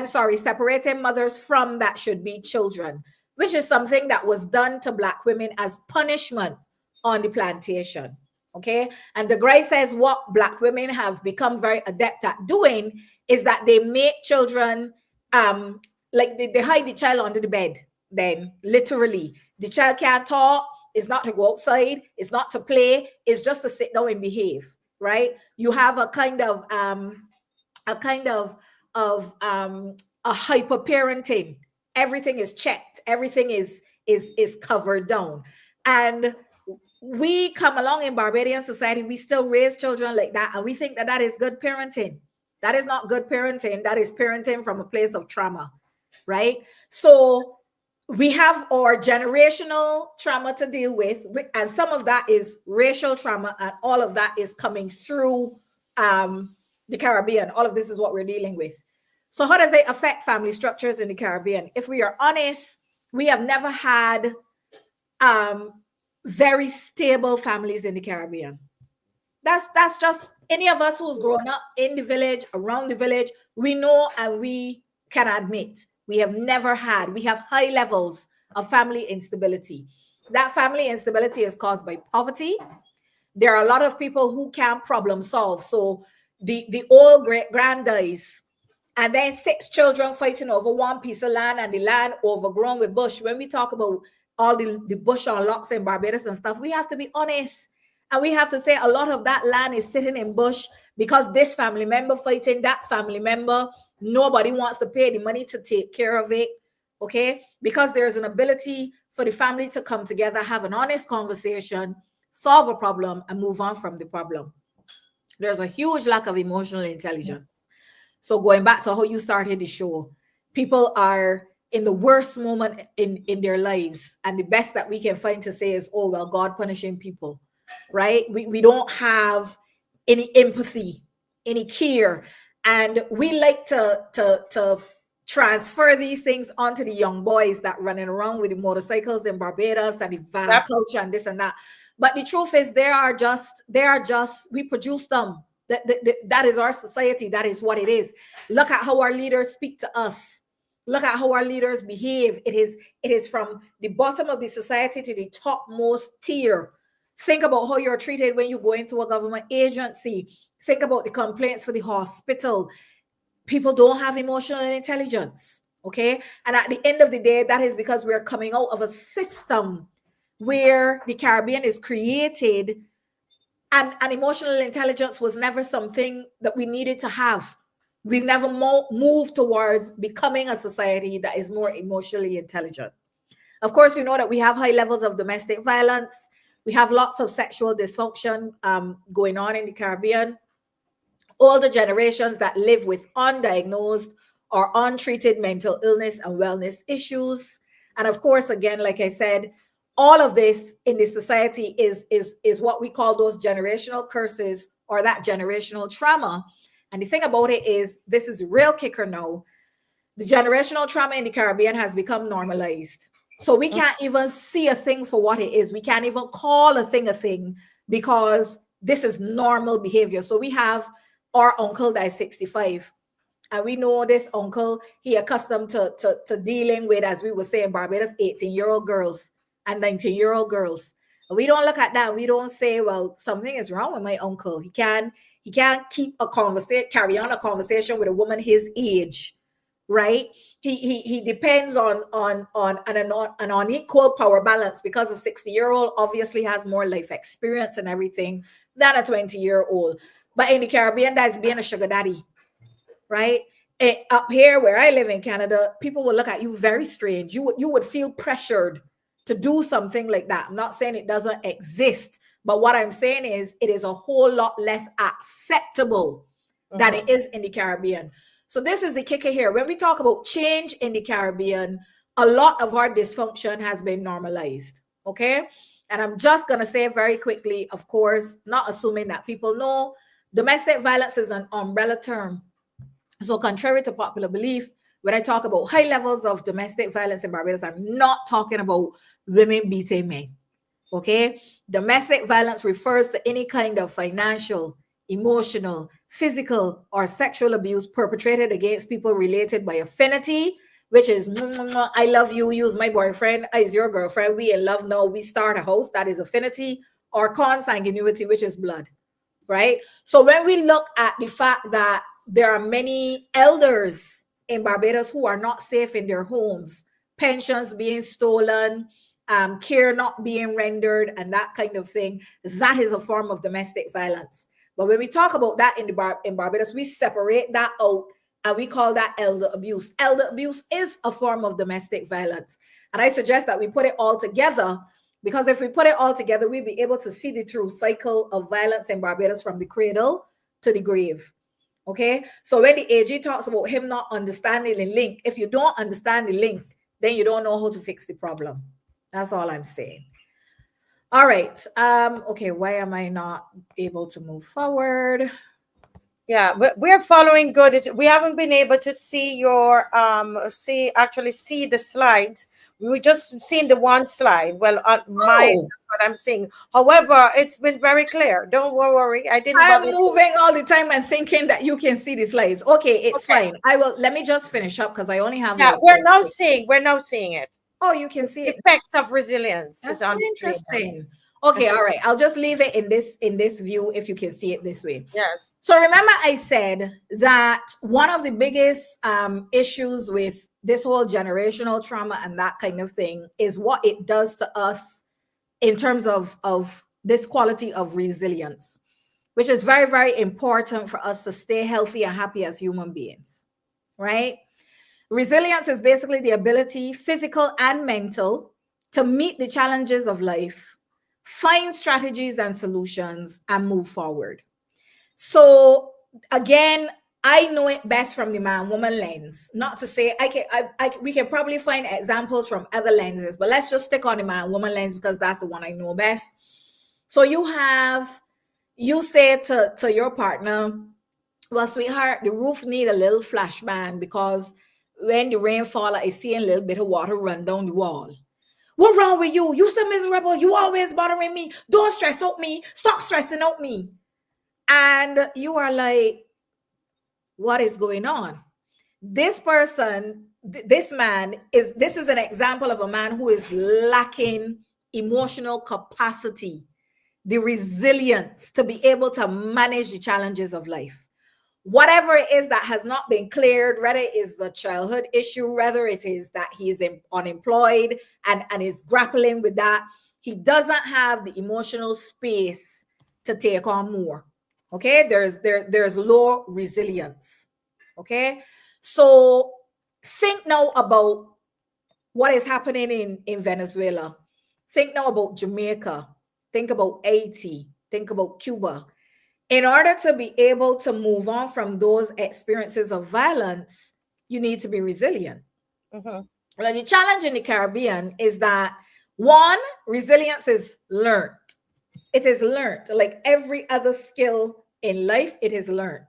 separating mothers from that should be children, which is something that was done to Black women as punishment on the plantation, okay? And the Gray says what Black women have become very adept at doing is that they make children, like they hide the child under the bed, then literally. The child can't talk, it's not to go outside, it's not to play, it's just to sit down and behave, right? You have a kind of a hyper parenting. Everything is checked, everything is covered down. And we come along in Barbadian society, we still raise children like that, and we think that is good parenting. That is not good parenting. That is parenting from a place of trauma, right? So we have our generational trauma to deal with, and some of that is racial trauma, and all of that is coming through the Caribbean. All of this is what we're dealing with. So how does it affect family structures in the Caribbean? If we are honest, we have never had very stable families in the Caribbean. That's just any of us who's grown up in the village, around the village, we know and we can admit we have never had, we have high levels of family instability. That family instability is caused by poverty. There are a lot of people who can't problem solve. So the old great-grand dies, and then 6 children fighting over one piece of land, and the land overgrown with bush. When we talk about all the bush unlocks in Barbados and stuff, we have to be honest. And we have to say a lot of that land is sitting in bush because this family member fighting that family member. Nobody wants to pay the money to take care of it, okay? Because there's an ability for the family to come together, have an honest conversation, solve a problem, and move on from the problem. There's a huge lack of emotional intelligence. So going back to how you started the show, people are in the worst moment in their lives, and the best that we can find to say is, oh well, God punishing people, right? We don't have any empathy, any care, and we like to transfer these things onto the young boys that running around with the motorcycles in Barbados and the van culture and this and that. But the truth is, they are just we produce them. That is our society. That is what it is. Look at how our leaders speak to us. Look at how our leaders behave. It is from the bottom of the society to the topmost tier. Think about how you're treated when you go into a government agency. Think about the complaints for the hospital. People don't have emotional intelligence, okay? And at the end of the day, that is because we're coming out of a system where the Caribbean is created, and emotional intelligence was never something that we needed to have. We've never moved towards becoming a society that is more emotionally intelligent. Of course, you know that we have high levels of domestic violence. We have lots of sexual dysfunction going on in the Caribbean. All the generations that live with undiagnosed or untreated mental illness and wellness issues. And of course, again, like I said, all of this in this society is what we call those generational curses or that generational trauma. And the thing about it is, this is a real kicker now. The generational trauma in the Caribbean has become normalized. So we can't even see a thing for what it is. We can't even call a thing because this is normal behavior. So we have our uncle that is 65. And we know this uncle, he accustomed to dealing with, as we were saying, Barbados, 18-year-old girls and 19-year-old girls. And we don't look at that. We don't say, well, something is wrong with my uncle. He can't keep a conversation, carry on a conversation with a woman his age, right? He depends on an unequal power balance, because a 60-year-old obviously has more life experience and everything than a 20-year-old. But in the Caribbean, that's being a sugar daddy, right? And up here where I live in Canada, people will look at you very strange. You would feel pressured to do something like that. I'm not saying it doesn't exist, but what I'm saying is it is a whole lot less acceptable than it is in the Caribbean. So this is the kicker here. When we talk about change in the Caribbean, a lot of our dysfunction has been normalized, okay? And I'm just going to say very quickly, of course, not assuming that people know, domestic violence is an umbrella term. So contrary to popular belief, when I talk about high levels of domestic violence in Barbados, I'm not talking about women beating men, okay? Domestic violence refers to any kind of financial, emotional, physical, or sexual abuse perpetrated against people related by affinity, which is, I love you, use my boyfriend, is your girlfriend, we in love now, we start a house, that is affinity, or consanguinity, which is blood, right? So when we look at the fact that there are many elders in Barbados who are not safe in their homes, pensions being stolen, care not being rendered, and that kind of thing, that is a form of domestic violence. But when we talk about that in Barbados, we separate that out and we call that elder abuse. Elder abuse is a form of domestic violence. And I suggest that we put it all together, because if we put it all together, we'll be able to see the true cycle of violence in Barbados from the cradle to the grave. Okay, so when the AG talks about him not understanding the link, if you don't understand the link, then you don't know how to fix the problem. That's all I'm saying. All right. Okay, why am I not able to move forward? Yeah, we're following good. We haven't been able to see your see the slides. We just seen the one slide. Well, on my what I'm seeing. However, it's been very clear. Don't worry. I'm moving all the time and thinking that you can see the slides. Okay, it's fine. Let me just finish up because I only have. Yeah, we're now seeing it. Oh, you can see it. Effects of resilience. That's interesting. Okay, all right. I'll just leave it in this view if you can see it this way. Yes. So remember I said that one of the biggest issues with this whole generational trauma and that kind of thing is what it does to us in terms of this quality of resilience, which is very, very important for us to stay healthy and happy as human beings, right? Resilience is basically the ability, physical and mental, to meet the challenges of life, find strategies and solutions, and move forward. So again, I know it best from the man-woman lens. Not to say we can probably find examples from other lenses, but let's just stick on the man-woman lens because that's the one I know best. So you say to your partner, well, sweetheart, the roof need a little flashbang because when the rain fall, I see a little bit of water run down the wall. What's wrong with you? You so miserable. You always bothering me. Don't stress out me. Stop stressing out me. And you are like, what is going on? This person, this man this is an example of a man who is lacking emotional capacity, the resilience to be able to manage the challenges of life. Whatever it is that has not been cleared, whether it is a childhood issue, whether it is that he is unemployed and is grappling with that, he doesn't have the emotional space to take on more. Okay, there's low resilience. Okay, so think now about what is happening in Venezuela. Think now about Jamaica. Think about Haiti. Think about Cuba. In order to be able to move on from those experiences of violence, you need to be resilient. Well, the challenge in the Caribbean is that, one, resilience is learned. It is learned. Like every other skill in life, it is learned.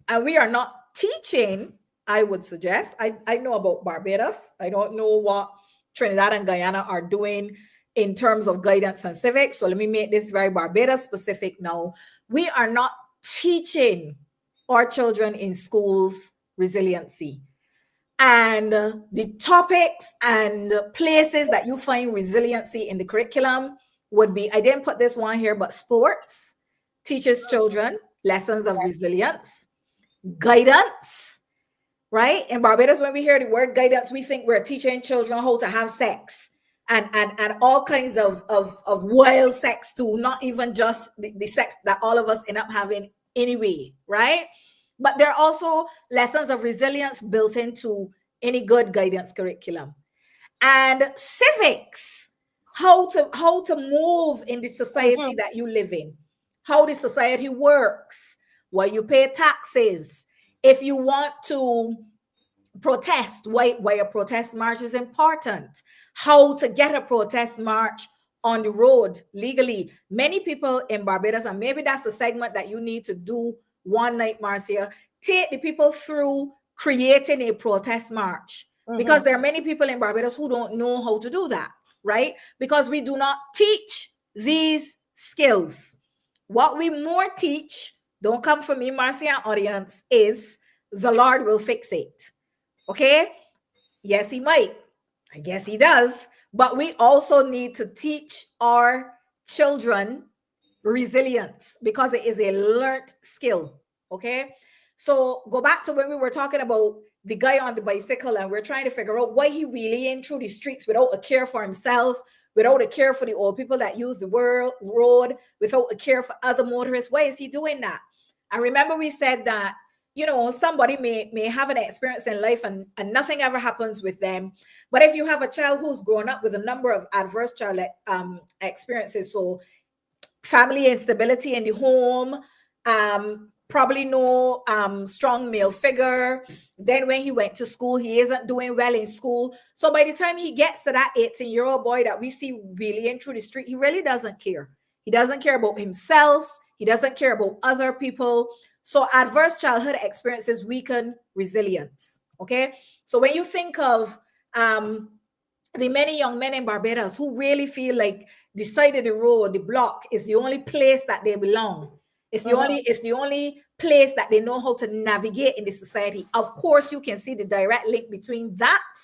And we are not teaching, I would suggest. I know about Barbados. I don't know what Trinidad and Guyana are doing in terms of guidance and civics. So let me make this very Barbados specific now. We are not teaching our children in schools resiliency. And the topics and places that you find resiliency in the curriculum would be, I didn't put this one here, but sports teaches children lessons of resilience, guidance, right? In Barbados, when we hear the word guidance, we think we're teaching children how to have sex and all kinds of wild sex too, not even just the sex that all of us end up having anyway, right? But there are also lessons of resilience built into any good guidance curriculum. And civics, how to move in the society that you live in, how the society works, why you pay taxes, if you want to protest, why a protest march is important, how to get a protest march on the road legally. Many people in Barbados, and maybe that's a segment that you need to do one night, Marcia, take the people through creating a protest march, because there are many people in Barbados who don't know how to do that, right? Because we do not teach these skills. What we more teach, don't come for me, Marcia audience, is the Lord will fix it. Okay? Yes, he might. I guess he does. But we also need to teach our children resilience because it is a learned skill. Okay? So go back to when we were talking about the guy on the bicycle and we're trying to figure out why he really in through the streets without a care for himself, without a care for the old people that use the road, without a care for other motorists. Why is he doing that? And remember we said that, you know, somebody may have an experience in life and nothing ever happens with them. But if you have a child who's grown up with a number of adverse child experiences, so family instability in the home, probably no strong male figure. Then when he went to school, he isn't doing well in school. So by the time he gets to that 18-year-old boy that we see really in through the street, he really doesn't care. He doesn't care about himself. He doesn't care about other people. So adverse childhood experiences weaken resilience. Okay. So when you think of the many young men in Barbados who really feel like the side of the road, the block is the only place that they belong. It's the only place that they know how to navigate in the society. Of course, you can see the direct link between that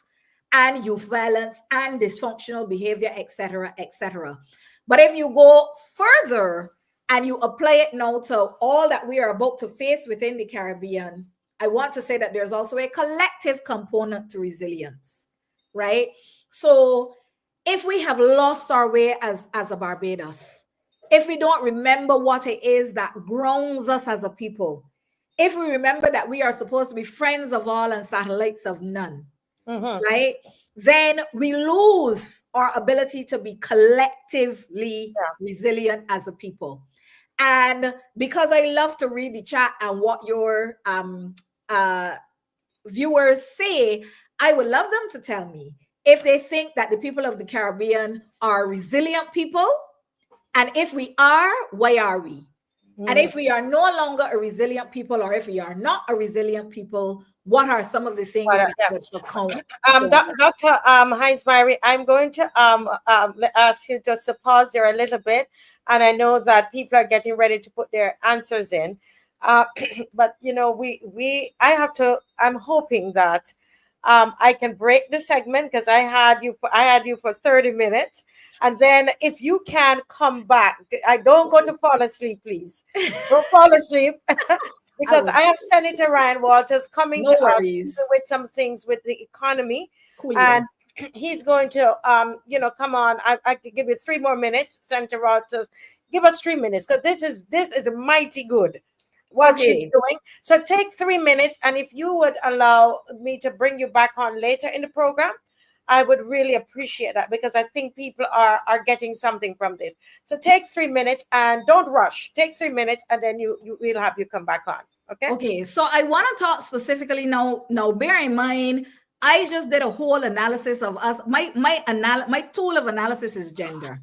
and youth violence and dysfunctional behavior, etc., etc. But if you go further and you apply it now to all that we are about to face within the Caribbean, I want to say that there's also a collective component to resilience, right? So if we have lost our way as a Barbados, if we don't remember what it is that grounds us as a people, if we remember that we are supposed to be friends of all and satellites of none, right? Then we lose our ability to be collectively resilient as a people. And because I love to read the chat and what your viewers say, I would love them to tell me if they think that the people of the Caribbean are resilient people. And if we are, why are we? And if we are no longer a resilient people, or if we are not a resilient people, what are some of the things that account? Dr. Heinz Mary, I'm going to ask you just to pause there a little bit. And I know that people are getting ready to put their answers in. But you know, I'm hoping that I can break the segment, because I had you for 30 minutes. And then if you can come back, I don't go to fall asleep, please. Don't fall asleep. Because I have Senator Ryan Walters coming to us with some things with the economy. Cool. And he's going to, come on. I could give you 3 more minutes, Senator Walters. Give us 3 minutes, because this is mighty good what she's doing. So take 3 minutes, and if you would allow me to bring you back on later in the program, I would really appreciate that, because I think people are getting something from this. So take 3 minutes and don't rush. Take 3 minutes, and then we'll have you come back on. Okay. Okay. So I want to talk specifically now. Now, bear in mind, I just did a whole analysis of us. My tool of analysis is gender.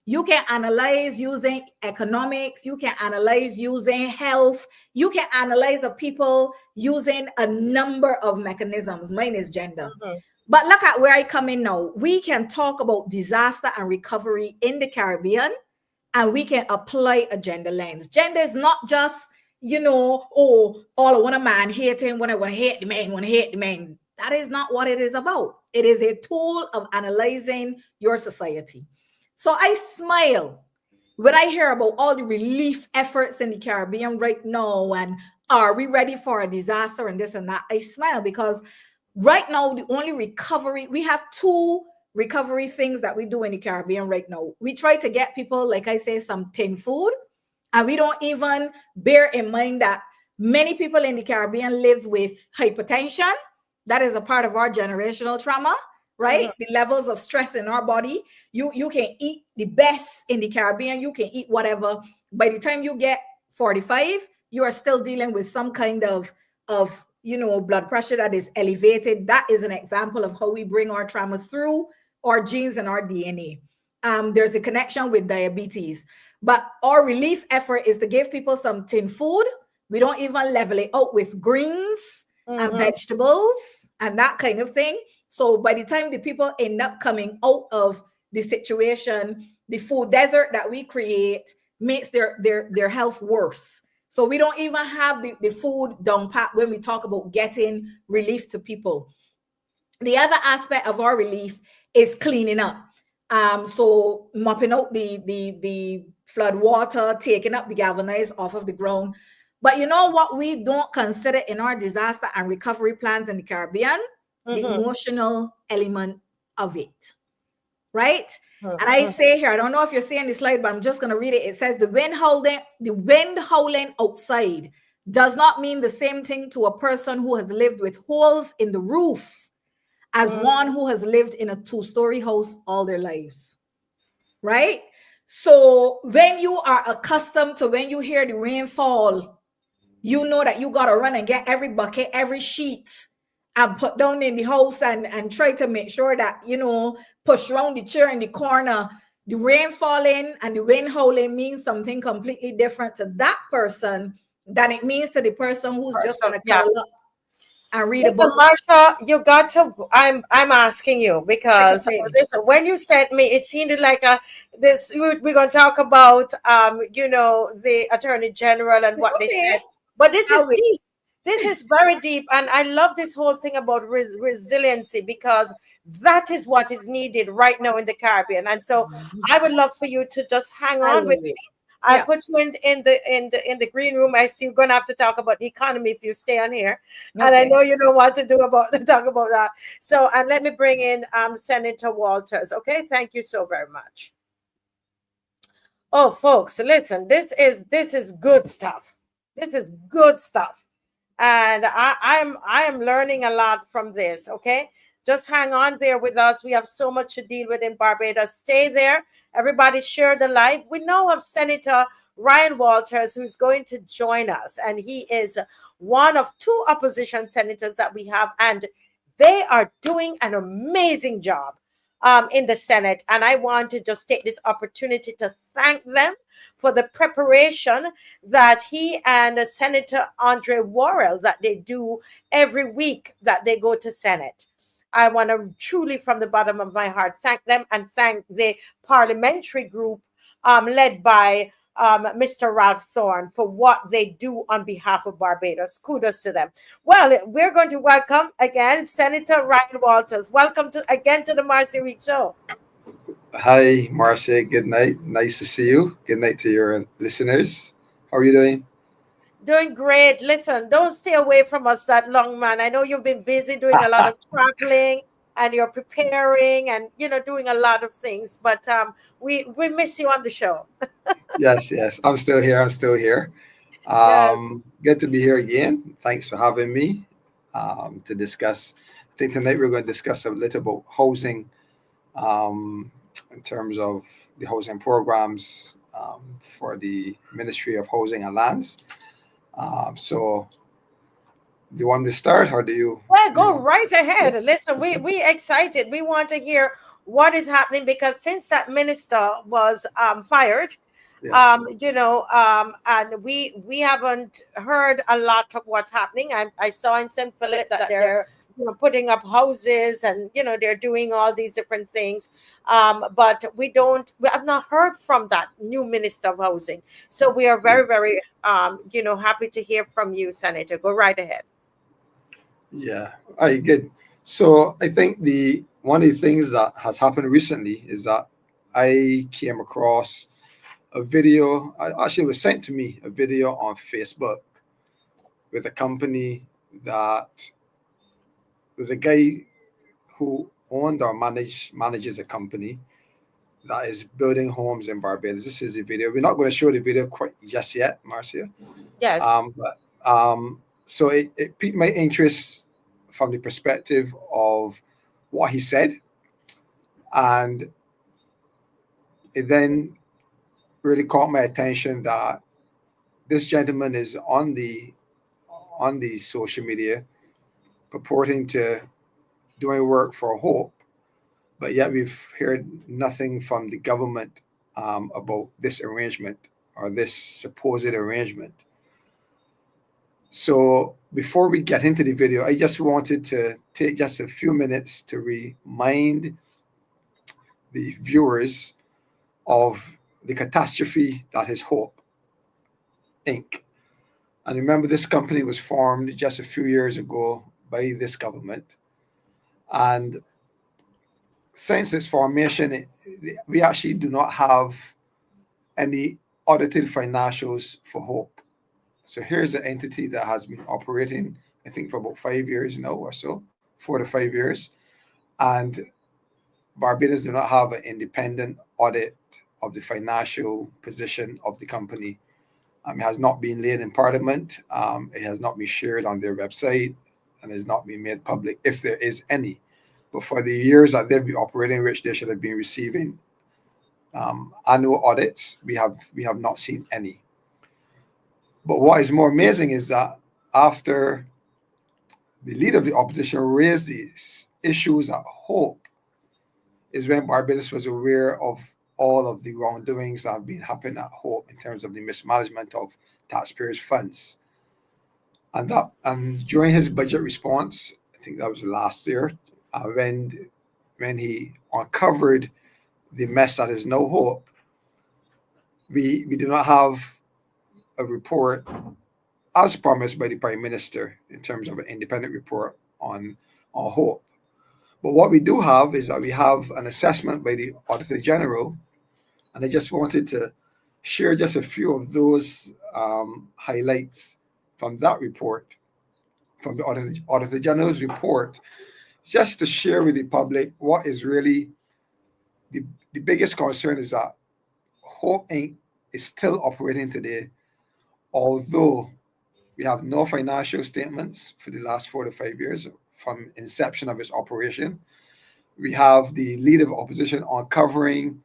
You can analyze using economics. You can analyze using health. You can analyze the people using a number of mechanisms. Mine is gender. Mm-hmm. But look at where I come in now. We can talk about disaster and recovery in the Caribbean, and we can apply a gender lens. Gender is not just, all I want a man hating, when I want to hate the man, That is not what it is about. It is a tool of analyzing your society. So I smile when I hear about all the relief efforts in the Caribbean right now, and are we ready for a disaster and this and that. I smile because right now, the only recovery, we have 2 recovery things that we do in the Caribbean right now. We try to get people, like I say, some tin food, and we don't even bear in mind that many people in the Caribbean live with hypertension. That is a part of our generational trauma, right? Mm-hmm. The levels of stress in our body. You can eat the best in the Caribbean. You can eat whatever. By the time you get 45, you are still dealing with some kind of blood pressure that is elevated. That is an example of how we bring our trauma through our genes and our DNA. There's a connection with diabetes. But our relief effort is to give people some tin food. We don't even level it out with greens and vegetables and that kind of thing. So by the time the people end up coming out of the situation, the food desert that we create makes their health worse. So we don't even have the food down pat when we talk about getting relief to people. The other aspect of our relief is cleaning up. So mopping out the flood water, taking up the galvanized off of the ground. But you know what we don't consider in our disaster and recovery plans in the Caribbean? The emotional element of it, right? And I say here, I don't know if you're seeing the slide, but I'm just going to read it. It says the wind howling outside does not mean the same thing to a person who has lived with holes in the roof as one who has lived in a 2-story house all their lives, right? So when you are accustomed to, when you hear the rainfall, you know that you got to run and get every bucket, every sheet, and put down in the house and try to make sure that, push around the chair in the corner. The rain falling and the wind howling means something completely different to that person than it means to the person who's just going to curl up and read a book. MARSHA, you got to, I'm asking you, because when you sent me, it seemed like we're going to talk about, the Attorney General and what they said. But this is deep. This is very deep. And I love this whole thing about resiliency, because that is what is needed right now in the Caribbean. And so I would love for you to just hang on with me. I'll put you in the green room. I see you're going to have to talk about the economy if you stay on here. Okay. And I know you know what to talk about that. So, and let me bring in Senator Walters. Okay. Thank you so very much. Oh, folks, listen, this is good stuff. This is good stuff. And I am learning a lot from this. Okay. Just hang on there with us. We have so much to deal with in Barbados. Stay there. Everybody share the live. We now have Senator Ryan Walters, who's going to join us. And he is one of two opposition senators that we have, and they are doing an amazing job in the Senate. And I want to just take this opportunity to thank them for the preparation that he and Senator Andre Worrell that they do every week that they go to Senate. I want to truly, from the bottom of my heart, thank them and thank the parliamentary group led by Mr. Ralph Thorne for what they do on behalf of Barbados. Kudos to them. Well, we're going to welcome again Senator Ryan Walters. Welcome again to the Marcia Week Show. Hi, Marcia. Good night. Nice to see you. Good night to your listeners. How are you doing? Doing great. Listen, don't stay away from us that long, man. I know you've been busy doing a lot of traveling and you're preparing and, you know, doing a lot of things, but we miss you on the show. Yes. I'm still here. Yes. Good to be here again. Thanks for having me to discuss. I think tonight we're going to discuss a little about housing in terms of the housing programs for the Ministry of Housing and Lands. So do you want me to start or do you? Well, go right ahead. Listen, we excited. We want to hear what is happening because since that minister was fired, Yes. and we haven't heard a lot of what's happening. I saw in St. Philip that they're putting up houses and they're doing all these different things, but we have not heard from that new minister of housing. So we are very, very happy to hear from you, Senator. Go right ahead. Yeah, all right, good. So I think one of the things that has happened recently is that I came across a video. Actually, it was sent to me a video on Facebook with a company with a guy who owned or manages a company that is building homes in Barbados. This is the video. We're not going to show the video quite just yet, Marcia. Yes. So it piqued my interest from the perspective of what he said, and it then really caught my attention that this gentleman is on the social media purporting to doing work for Hope, but yet we've heard nothing from the government about this arrangement or this supposed arrangement. So before we get into the video, I just wanted to take just a few minutes to remind the viewers of the catastrophe that is Hope, Inc. And remember, this company was formed just a few years ago by this government. And since its formation, we actually do not have any audited financials for Hope. So here's an entity that has been operating, I think, for about 5 years now or so, 4 to 5 years. And Barbados do not have an independent audit of the financial position of the company. It has not been laid in Parliament. It has not been shared on their website and has not been made public, if there is any. But for the years that they've been operating, which they should have been receiving annual audits, we have not seen any. But what is more amazing is that after the leader of the opposition raised these issues at Hope, is when Barbados was aware of all of the wrongdoings that have been happening at Hope in terms of the mismanagement of taxpayers' funds. And during his budget response, I think that was last year, when he uncovered the mess that is now Hope, we do not have a report as promised by the Prime Minister in terms of an independent report on Hope. But what we do have is that we have an assessment by the Auditor General, and I just wanted to share just a few of those highlights from that report, from the Auditor General's report, just to share with the public what is really the biggest concern is that Hope Inc. is still operating today, although we have no financial statements for the last 4 to 5 years from inception of its operation. We have the leader of opposition uncovering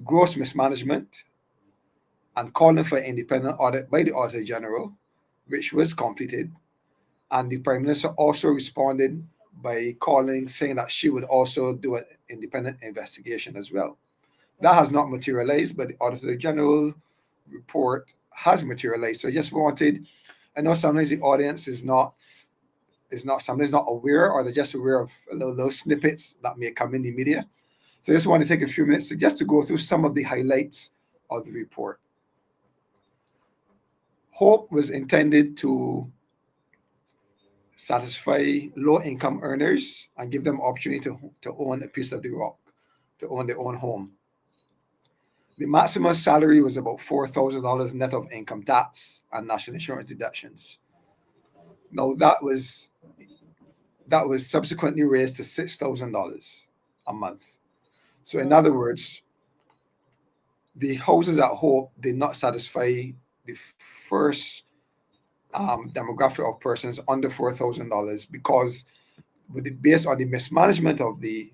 gross mismanagement and calling for independent audit by the Auditor General, which was completed. And the Prime Minister also responded by saying that she would also do an independent investigation as well. That has not materialized, but the Auditor General report has materialized. So I just wanted, I know sometimes the audience is not sometimes not aware, or they're just aware of little snippets that may come in the media. So I just want to take a few minutes to go through some of the highlights of the report. HOPE was intended to satisfy low-income earners and give them opportunity to own a piece of the rock, to own their own home. The maximum salary was about $4,000 net of income tax and national insurance deductions. Now that was subsequently raised to $6,000 a month. So in other words, the houses at Hope did not satisfy the first demographic of persons under $4,000 because, based on the mismanagement of the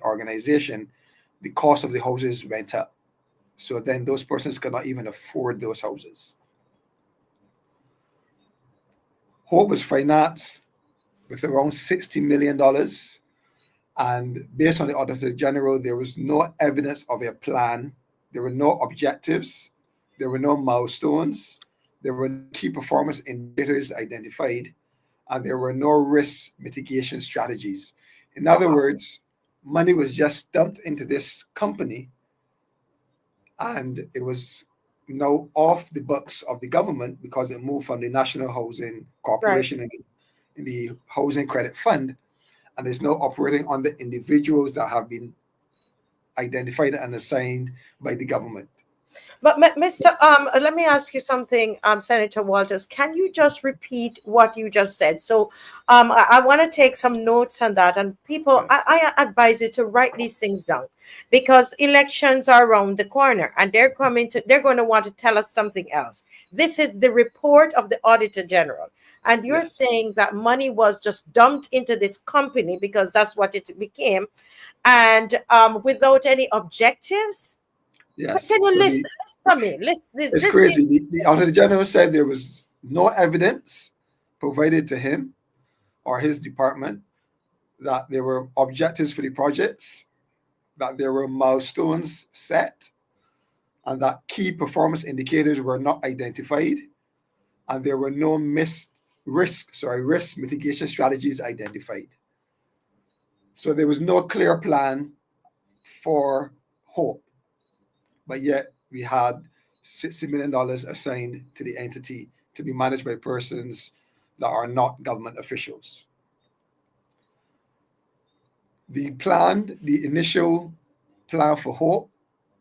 organization, the cost of the houses went up. So then those persons could not even afford those houses. Hope was financed with around $60 million. And based on the Auditor General, there was no evidence of a plan. There were no objectives. There were no milestones. There were key performance indicators identified. And there were no risk mitigation strategies. In other words, money was just dumped into this company, and it was now off the books of the government because it moved from the National Housing Corporation in the Housing Credit Fund, and is now operating on the individuals that have been identified and assigned by the government. But Mr. Let me ask you something, Senator Walters. Can you just repeat what you just said? So I want to take some notes on that. And people, I advise you to write these things down, because elections are around the corner and they're going to want to tell us something else. This is the report of the Auditor General. And you're saying that money was just dumped into this company because that's what it became, and without any objectives. Yes. Can you listen to me? It's crazy. The Auditor General said there was no evidence provided to him or his department that there were objectives for the projects, that there were milestones set, and that key performance indicators were not identified, and there were no risk mitigation strategies identified. So there was no clear plan for HOPE. But yet we had $60 million assigned to the entity to be managed by persons that are not government officials. The initial plan for HOPE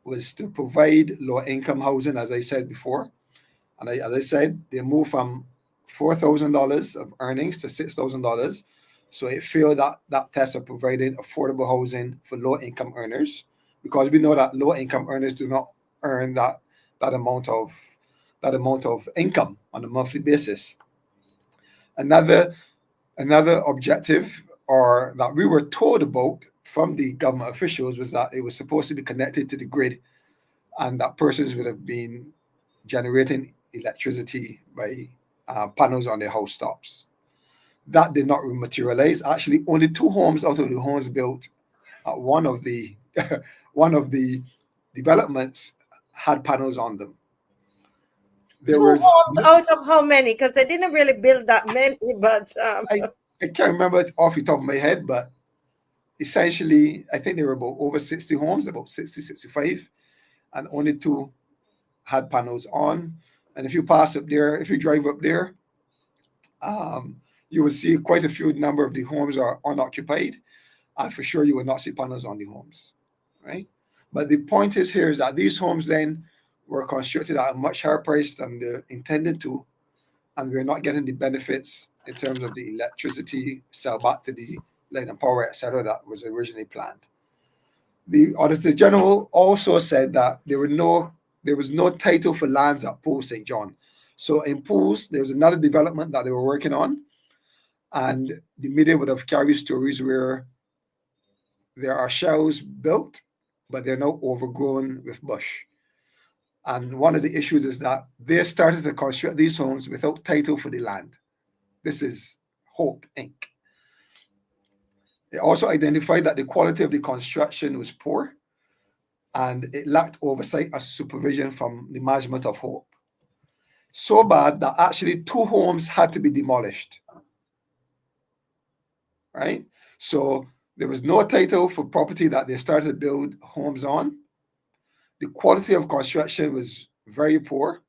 was to provide low-income housing, as I said before. And as I said, they moved from $4,000 of earnings to $6,000. So it failed that test of providing affordable housing for low-income earners, because we know that low-income earners do not earn that amount of income on a monthly basis. Another objective, or that we were told about from the government officials, was that it was supposed to be connected to the grid, and that persons would have been generating electricity by panels on their house tops. That did not materialize. Actually, only 2 homes out of the homes built at one of the developments had panels on them. There 2 homes out of how many? Because they didn't really build that many, but I can't remember it off the top of my head, but essentially I think there were about over 60 homes, about 60, 65, and only 2 had panels on. And if you drive up there, you will see quite a few number of the homes are unoccupied, and for sure you will not see panels on the homes, right? But the point is that these homes then were constructed at a much higher price than they're intended to, and we're not getting the benefits in terms of the electricity sell back to the light and power, etc., that was originally planned. The Auditor General also said that there was no title for lands at Poole St. John. So in Pools, there was another development that they were working on, and the media would have carried stories where there are shells built, but they're now overgrown with bush. And one of the issues is that they started to construct these homes without title for the land. This is Hope Inc. It also identified that the quality of the construction was poor and it lacked oversight and supervision from the management of Hope. So bad that actually 2 homes had to be demolished. Right? So there was no title for property that they started to build homes on. The quality of construction was very poor,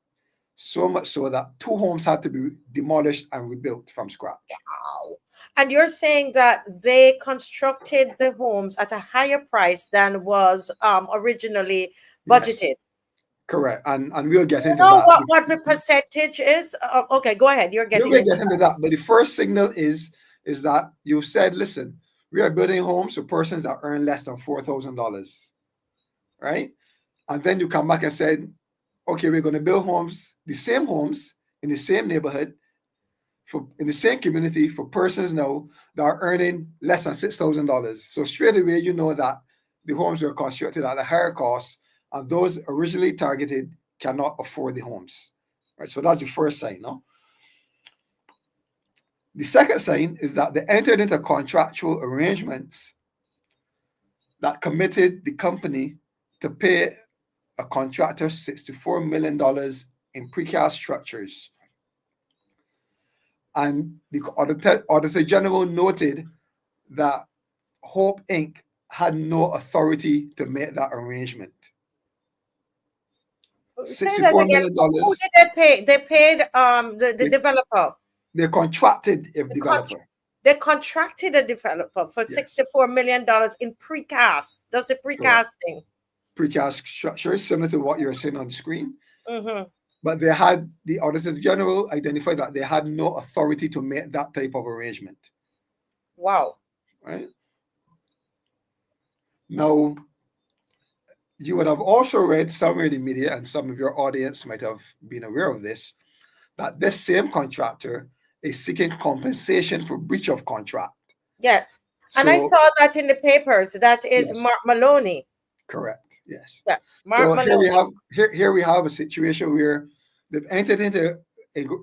so much so that 2 homes had to be demolished and rebuilt from scratch. Wow. And you're saying that they constructed the homes at a higher price than was originally budgeted. Yes, correct. And we'll get You into know that. what the percentage is? Okay, go ahead. You're We getting will into get into that. But the first signal is that you said, listen, we are building homes for persons that earn less than $4,000, right? And then you come back and said, okay, we're going to build homes, the same homes in the same neighborhood, in the same community for persons now that are earning less than $6,000. So straight away, you know that the homes were constructed at a higher cost, and those originally targeted cannot afford the homes. Right? So that's the first sign. No? The second sign is that they entered into contractual arrangements that committed the company to pay a contractor $64 million in precast structures. And the Auditor General noted that Hope Inc. had no authority to make that arrangement. Say that $64 again. million. Who did they pay? They paid the developer. They contracted a developer. They contracted a developer for $64 million in precast. Does the precasting? Precast structures, similar to what you're seeing on the screen. Mm-hmm. But the Auditor General identified that they had no authority to make that type of arrangement. Wow. Right? Now, you would have also read somewhere in the media, and some of your audience might have been aware of this, that this same contractor is seeking compensation for breach of contract. Yes. And I saw that in the papers. That is Mark Maloney. Correct. Yes. Yeah. Mark Maloney. Here we have a situation where they've entered into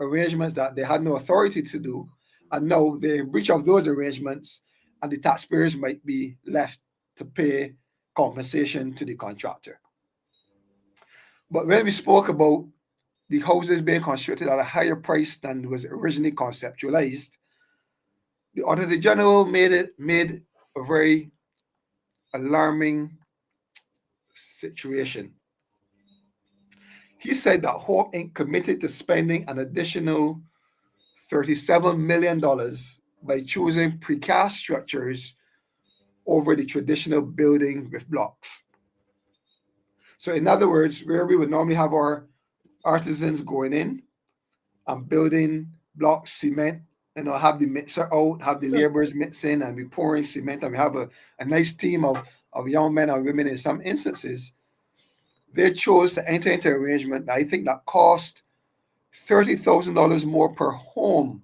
arrangements that they had no authority to do, and now they're in breach of those arrangements, and the taxpayers might be left to pay compensation to the contractor. But when we spoke about the houses being constructed at a higher price than was originally conceptualized, the Auditor General made a very alarming situation. He said that Hope Inc. committed to spending an additional $37 million by choosing precast structures over the traditional building with blocks. So in other words, where we would normally have our artisans going in and building blocks, cement, have the mixer out, have the laborers mixing and be pouring cement, and we have a nice team of young men and women in some instances, they chose to enter into an arrangement that I think that cost $30,000 more per home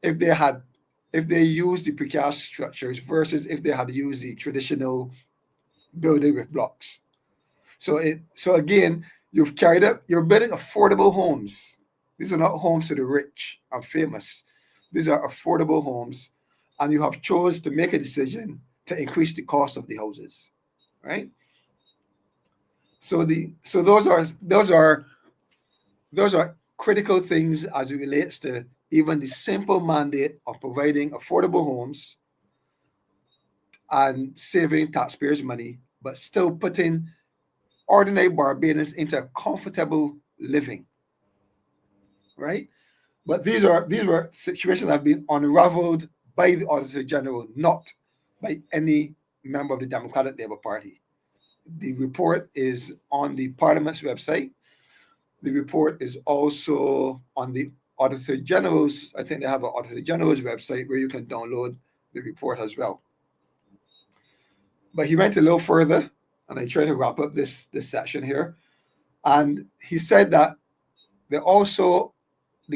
if they used the precast structures versus if they had used the traditional building with blocks. So again, you've carried up, you're building affordable homes. These are not homes to the rich and famous. These are affordable homes, and you have chose to make a decision to increase the cost of the houses, right? So those are critical things as it relates to even the simple mandate of providing affordable homes and saving taxpayers' money, but still putting ordinary Barbadians into comfortable living, right? But these were situations that have been unraveled by the Auditor General, not by any member of the Democratic Labour Party. The report is on the Parliament's website. The report is also on the Auditor General's, I think they have an Auditor General's website where you can download the report as well. But he went a little further, and I try to wrap up this section here. And he said that the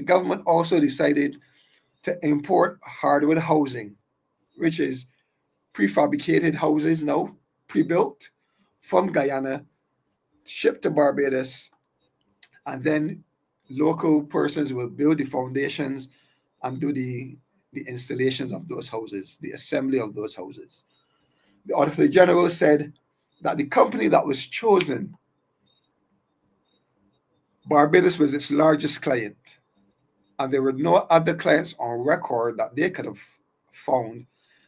government also decided to import hardwood housing, which is prefabricated houses now, pre-built, from Guyana, shipped to Barbados, and then local persons will build the foundations and do the installations of those houses, the assembly of those houses. The Auditor General said that the company that was chosen, Barbados was its largest client, and there were no other clients on record that they could have found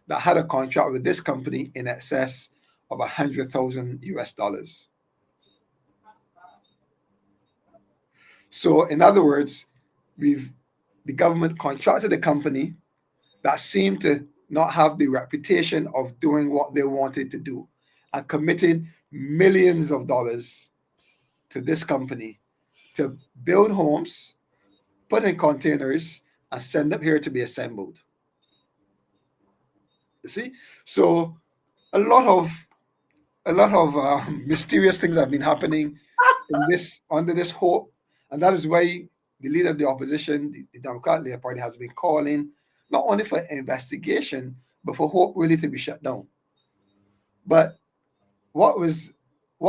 that had a contract with this company in excess of $100,000 US. So in other words, the government contracted a company that seemed to not have the reputation of doing what they wanted to do, and committed millions of dollars to this company to build homes, put in containers, and send them here to be assembled. You see, so a lot of mysterious things have been happening under this hope, and that is why the leader of the opposition, the Democratic Labour Party, has been calling not only for investigation but for hope really to be shut down. But what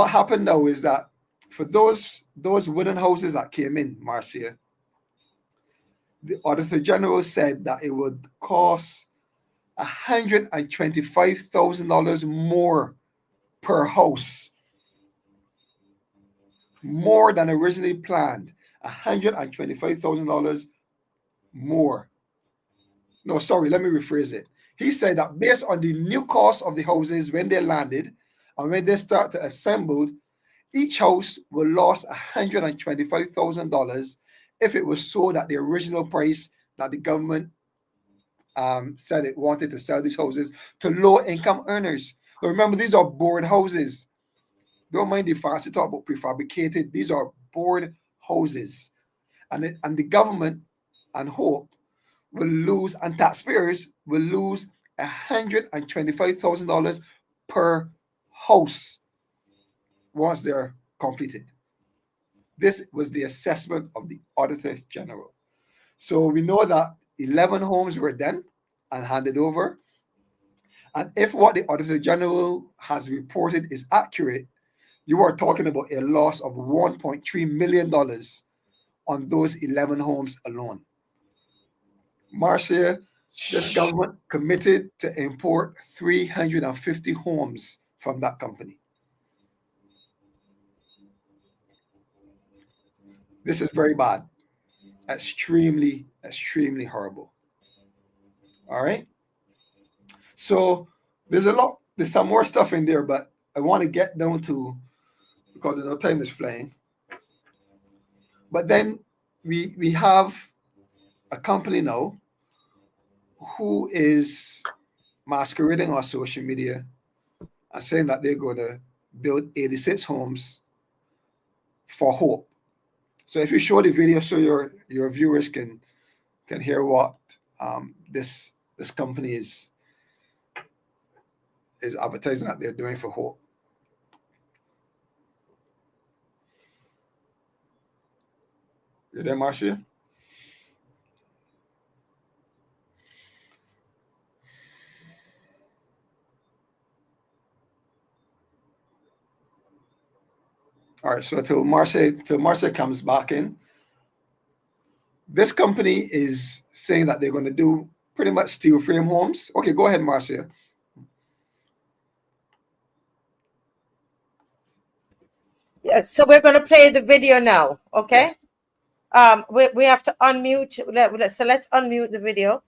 happened now is that for those wooden houses that came in, Marcia, the Auditor General said that it would cost $125,000 more per house, more than originally planned. $125,000 more. No, sorry, let me rephrase it. He said that based on the new cost of the houses when they landed and when they start to assemble, each house will lose $125,000 if it was sold at the original price that the government said it wanted to sell these houses to low-income earners. But remember, these are board houses. Don't mind the fancy talk about prefabricated. These are board houses. And the government and Hope will lose, and taxpayers will lose $125,000 per house once they're completed. This was the assessment of the Auditor General. So we know that 11 homes were done and handed over. And if what the Auditor General has reported is accurate, you are talking about a loss of $1.3 million on those 11 homes alone. Marcia, this government committed to import 350 homes from that company. This is very bad. Extremely, extremely horrible. All right. So there's some more stuff in there, but I want to get down to, because I know time is flying. But then we have a company now who is masquerading on social media and saying that they're going to build 86 homes for Hope. So if you show the video so your viewers can hear what this company is advertising that they're doing for Hope. You there, Marcia? All right, so till Marcia comes back in, this company is saying that they're going to do pretty much steel frame homes. Okay, go ahead, Marcia. Yeah, so we're going to play the video now, okay? Yes. We have to unmute. So let's unmute the video.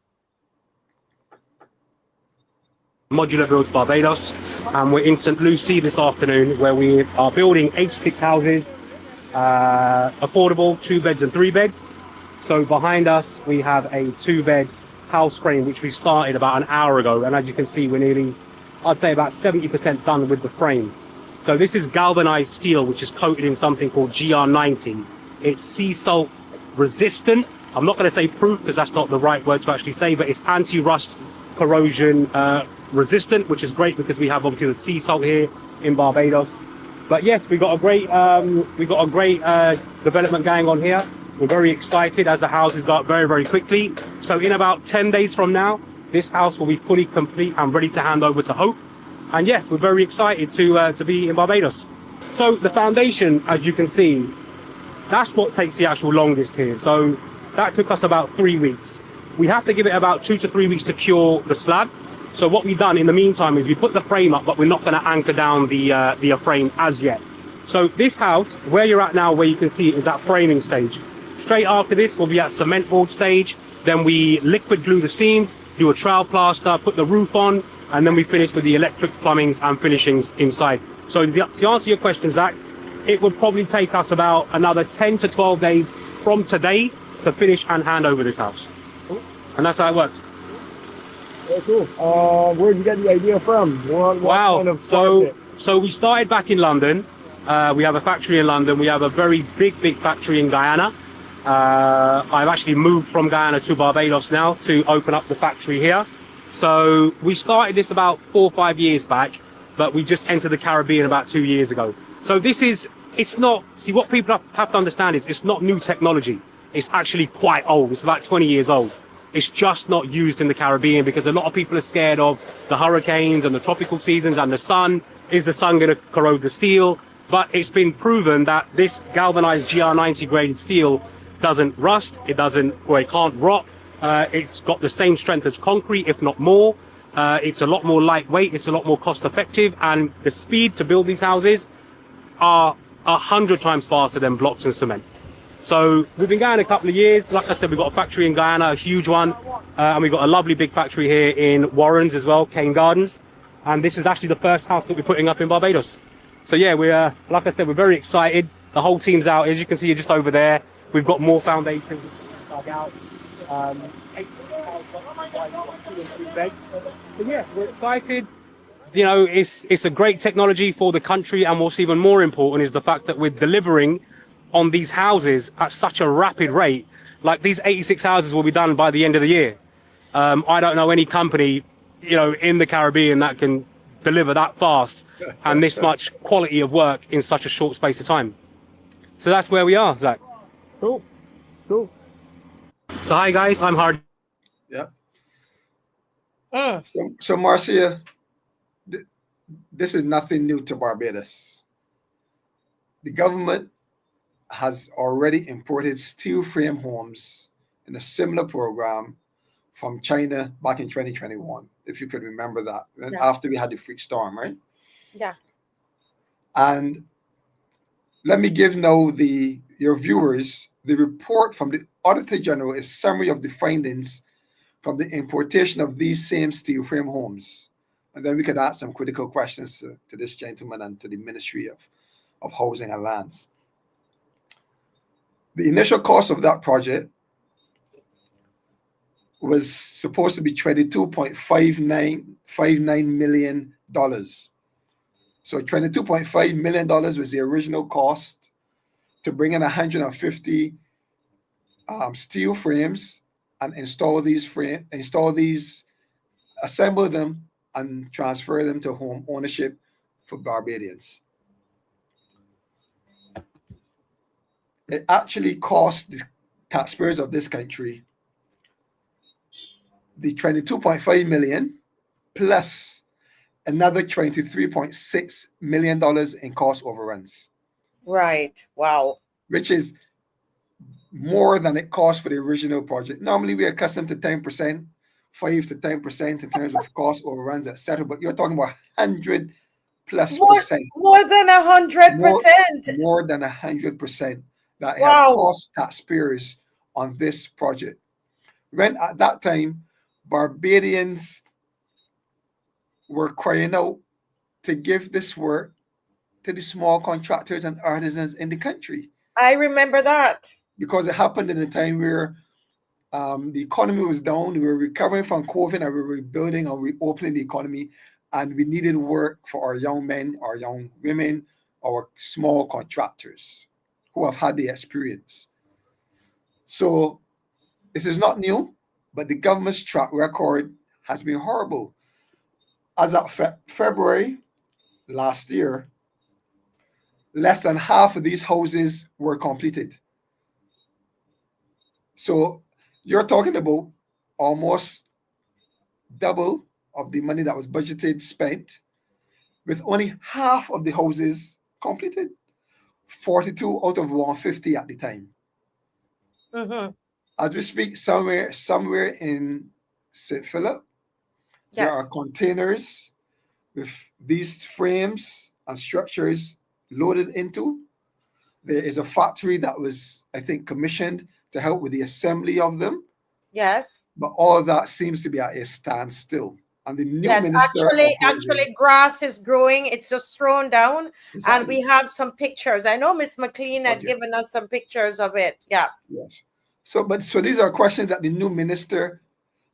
Modular Builds Barbados, and we're in St. Lucie this afternoon, where we are building 86 houses, affordable 2 beds and 3 beds. So behind us we have a 2-bed house frame which we started about an hour ago, and as you can see we're nearly, I'd say about 70% done with the frame. So this is galvanized steel which is coated in something called GR90. It's sea salt resistant. I'm not going to say proof because that's not the right word to actually say, but it's anti-rust corrosion resistant, which is great because we have obviously the sea salt here in Barbados. But yes, we got a great development going on here. We're very excited as the houses go up very, very quickly. So in about 10 days from now, this house will be fully complete and ready to hand over to Hope. And yeah, we're very excited to be in Barbados. So the foundation, as you can see, that's what takes the actual longest here. So that took us about 3 weeks. We have to give it about 2 to 3 weeks to cure the slab. So what we've done in the meantime is we put the frame up, but we're not going to anchor down the frame as yet. So this house, where you're at now, where you can see it, is at framing stage. Straight after this, we'll be at cement board stage. Then we liquid glue the seams, do a trowel plaster, put the roof on, and then we finish with the electrics, plumbings, and finishings inside. So to answer your question, Zach, it would probably take us about another 10 to 12 days from today to finish and hand over this house. And that's how it works. Very cool. Where did you get the idea from? Wow. So we started back in London. We have a factory in London. We have a very big factory in Guyana. I've actually moved from Guyana to Barbados now to open up the factory here. So we started this about 4 or 5 years back, but we just entered the Caribbean about 2 years ago. So it's not, see, what people have to understand is it's not new technology. It's actually quite old. It's about 20 years old. It's just not used in the Caribbean because a lot of people are scared of the hurricanes and the tropical seasons and the sun. Is the sun going to corrode the steel? But it's been proven that this galvanized GR90 graded steel doesn't rust. It can't rot. It's got the same strength as concrete, if not more. It's a lot more lightweight. It's a lot more cost effective. And the speed to build these houses are 100 times faster than blocks and cement. So we've been going a couple of years. Like I said, we've got a factory in Guyana, a huge one. And we've got a lovely big factory here in Warrens as well, Cane Gardens. And this is actually the first house that we're putting up in Barbados. So yeah, we're, like I said, we're very excited. The whole team's out. As you can see, just over there, we've got more foundations dug out. 8 beds. So yeah, we're excited. You know, it's a great technology for the country, and what's even more important is the fact that we're delivering on these houses at such a rapid rate. Like these 86 houses will be done by the end of the year. I don't know any company, you know, in the Caribbean that can deliver that fast and this much quality of work in such a short space of time. So that's where we are, Zach. Cool. So hi guys, I'm Hardy. Yeah. So Marcia, this is nothing new to Barbados. The government has already imported steel frame homes in a similar program from China back in 2021, if you could remember that, Yeah. after we had the freak storm, right? Yeah. And let me give now your viewers the report from the Auditor General, a summary of the findings from the importation of these same steel frame homes. And then we can ask some critical questions to this gentleman and to the Ministry of Housing and Lands. The initial cost of that project was supposed to be $22.59 million. So $22.5 million was the original cost to bring in 150 steel frames and assemble them and transfer them to home ownership for Barbadians. It actually cost the taxpayers of this country the $22.5 million plus another $23.6 million in cost overruns. Right. Wow. Which is more than it cost for the original project. Normally we're accustomed to 10%, 5 to 10% in terms of cost overruns, etc. But you're talking about 100+%. More than 100%. More than 100% that Wow. have cost taxpayers on this project. When at that time, Barbadians were crying out to give this work to the small contractors and artisans in the country. I remember that. Because it happened in a time where the economy was down, we were recovering from COVID, and we were rebuilding and reopening the economy, and we needed work for our young men, our young women, our small contractors who have had the experience. So this is not new, but the government's track record has been horrible. As of February last year, less than half of these houses were completed. So you're talking about almost double of the money that was budgeted spent with only half of the houses completed. 42 out of 150 at the time. Mm-hmm. As we speak, somewhere in St. Philip, there Yes. are containers with these frames and structures loaded into. There is a factory that was, I think, commissioned to help with the assembly of them. Yes. But all that seems to be at a standstill. And the new Yes. minister of housing, Actually, grass is growing. It's just thrown down, and we exactly. have some pictures. I know Miss McCLEAN had Okay. given us some pictures of it. Yeah. Yes. So these are questions that the new minister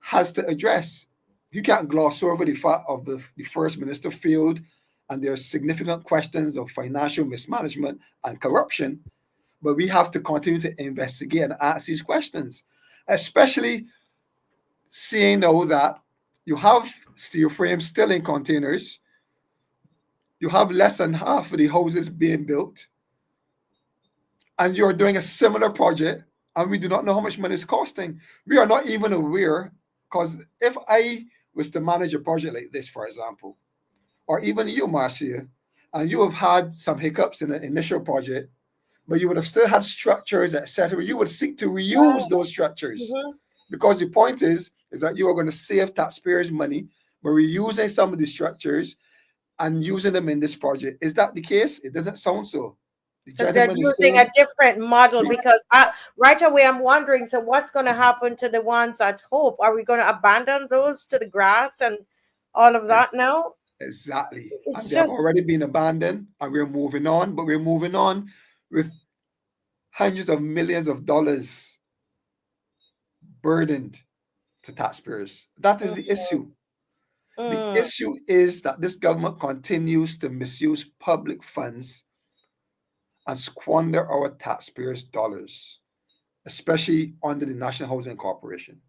has to address. You can't gloss over the fact of the first minister failed, and there are significant questions of financial mismanagement and corruption. But we have to continue to investigate and ask these questions, especially seeing now that you have steel frames still in containers. You have less than half of the houses being built, and you're doing a similar project, and we do not know how much money it's costing. We are not even aware, because if I was to manage a project like this, for example, or even you, Marcia, and you have had some hiccups in the initial project, but you would have still had structures, etc., you would seek to reuse those structures. Mm-hmm. Because the point is that you are going to save taxpayers' money by reusing some of the structures and using them in this project. Is that the case? It doesn't sound so. The Because they're gentleman is using saying, a different model. Because right away I'm wondering, so what's going to happen to the ones at Hope? Are we going to abandon those to the grass and all of that now? exactly. It's And they have just, already been abandoned, and we're moving on, but we're moving on with hundreds of millions of dollars burdened to taxpayers. That is the issue. The mm, issue is that this government continues to misuse public funds and squander our taxpayers' dollars, especially under the National Housing Corporation,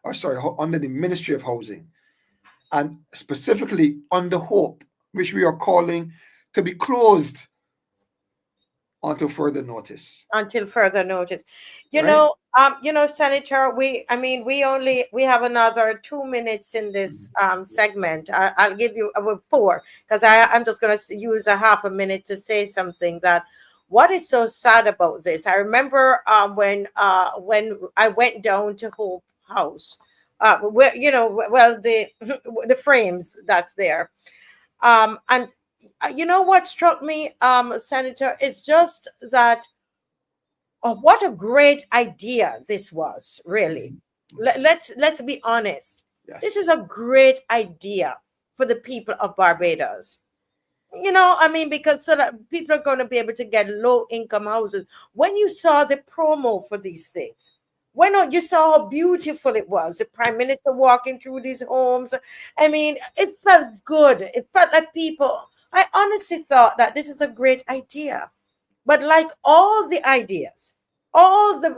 or sorry, under the Ministry of Housing, and specifically under Hope, which we are calling to be closed until further notice. until further notice. Right? Senator, we have another 2 minutes in this segment. I'll give you 4, because I'm just going to use a half a minute to say something. That what is so sad about this? I remember when I went down to Hope House, where the the frames that's there, and you know what struck me, Senator? It's just that, oh, what a great idea this was, really. Let's be honest. Yes. This is a great idea for the people of Barbados. Because so that people are going to be able to get low income houses. When you saw the promo for these things, when you saw how beautiful it was, the Prime Minister walking through these homes, it felt good. It felt like people. I honestly thought that this is a great idea. But like all the ideas, all of the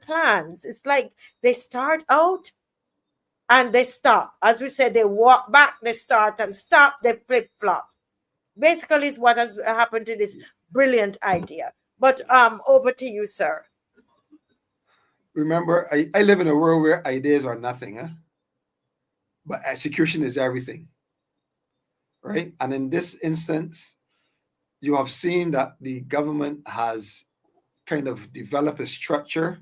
plans, it's like they start out and they stop. As we said, they walk back, they start and stop, they flip flop. Basically, is what has happened to this brilliant idea. But over to you, sir. Remember, I live in a world where ideas are nothing, huh? But execution is everything. Right? And in this instance, you have seen that the government has kind of developed a structure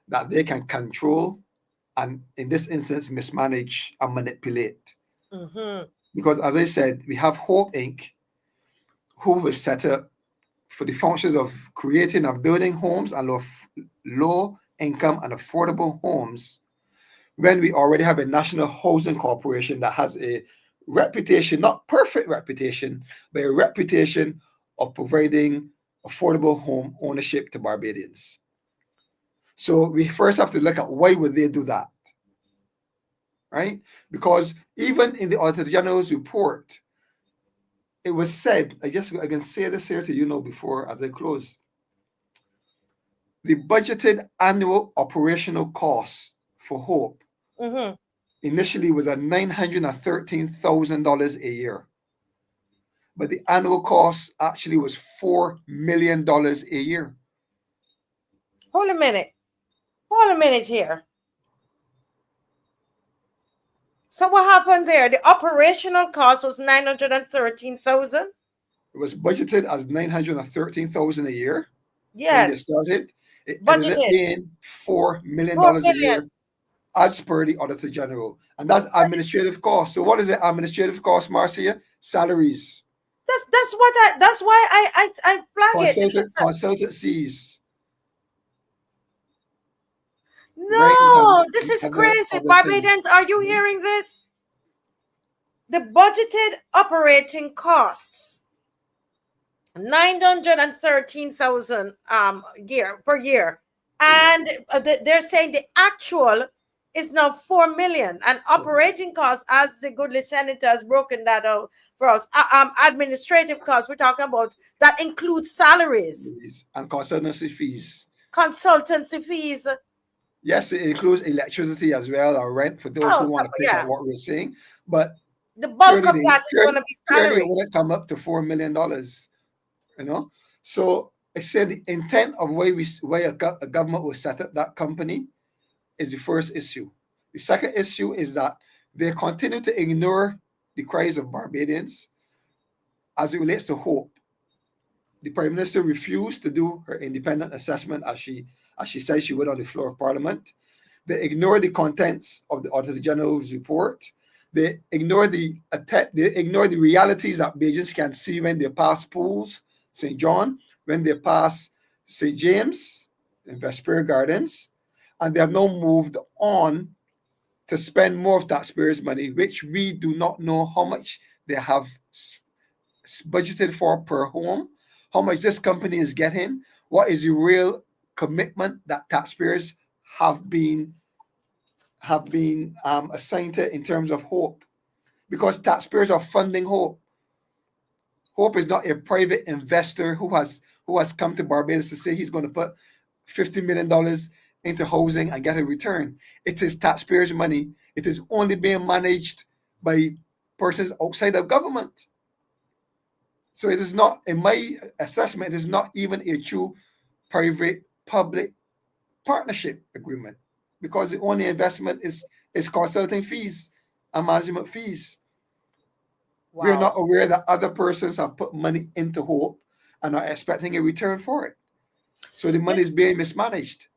that they can control, and in this instance, mismanage and manipulate. Mm-hmm. Because as I said, we have Hope Inc., who was set up for the functions of creating and building homes and low income and affordable homes, when we already have a National Housing Corporation that has a reputation, not perfect reputation, but a reputation of providing affordable home ownership to Barbadians. So we first have to look at why would they do that, right? Because even in the Auditor General's report, it was said, I can say this here to you now before as I close. The budgeted annual operational costs for Hope initially was at $913,000 a year. But the annual cost actually was $4 million a year. Hold a minute here. So what happened there? The operational cost was 913,000. It was budgeted as 913,000 a year when they Yes, started. It ended up budgeted being $4 million 4 a million. year as per the Auditor General. And that's administrative cost. So what is the administrative cost, Marcia? Salaries, That's why I flag it. consultancies, writing No, this is and the crazy. other things. Barbadians, are you hearing this? The budgeted operating costs 913,000 year per year, and they're saying the actual is now 4 million, and operating costs, as the goodly senator has broken that out for us, administrative costs we're talking about, that includes salaries, And consultancy fees. consultancy fees. Yes, it includes electricity as well, or rent for those who want to pick up what we're saying. But The bulk clearly, of that is going to be clearly salary. it wouldn't come up to $4 million, you know. So I said the intent of why a government will set up that company is the first issue. The second issue is that they continue to ignore the cries of Barbadians as it relates to hope. The Prime Minister refused to do her independent assessment as she said she would on the floor of Parliament. They ignore the contents of the Auditor General's report. They ignore the realities that Bajans can see when they pass pools, St. John, when they pass St. James and Vesper Gardens, and they have now moved on to spend more of taxpayers' money, which we do not know how much they have budgeted for per home, how much this company is getting, what is the real commitment that taxpayers have been assigned to in terms of hope, because taxpayers are funding hope. Hope is not a private investor who has come to Barbados to say he's going to put $50 million into housing and get a return. It is taxpayers' money. It is only being managed by persons outside of government. So it is not, in my assessment, it is not even a true private-public partnership agreement, because the only investment is consulting fees and management fees. Wow. We're not aware that other persons have put money into Hope and are expecting a return for it. So the money is being mismanaged.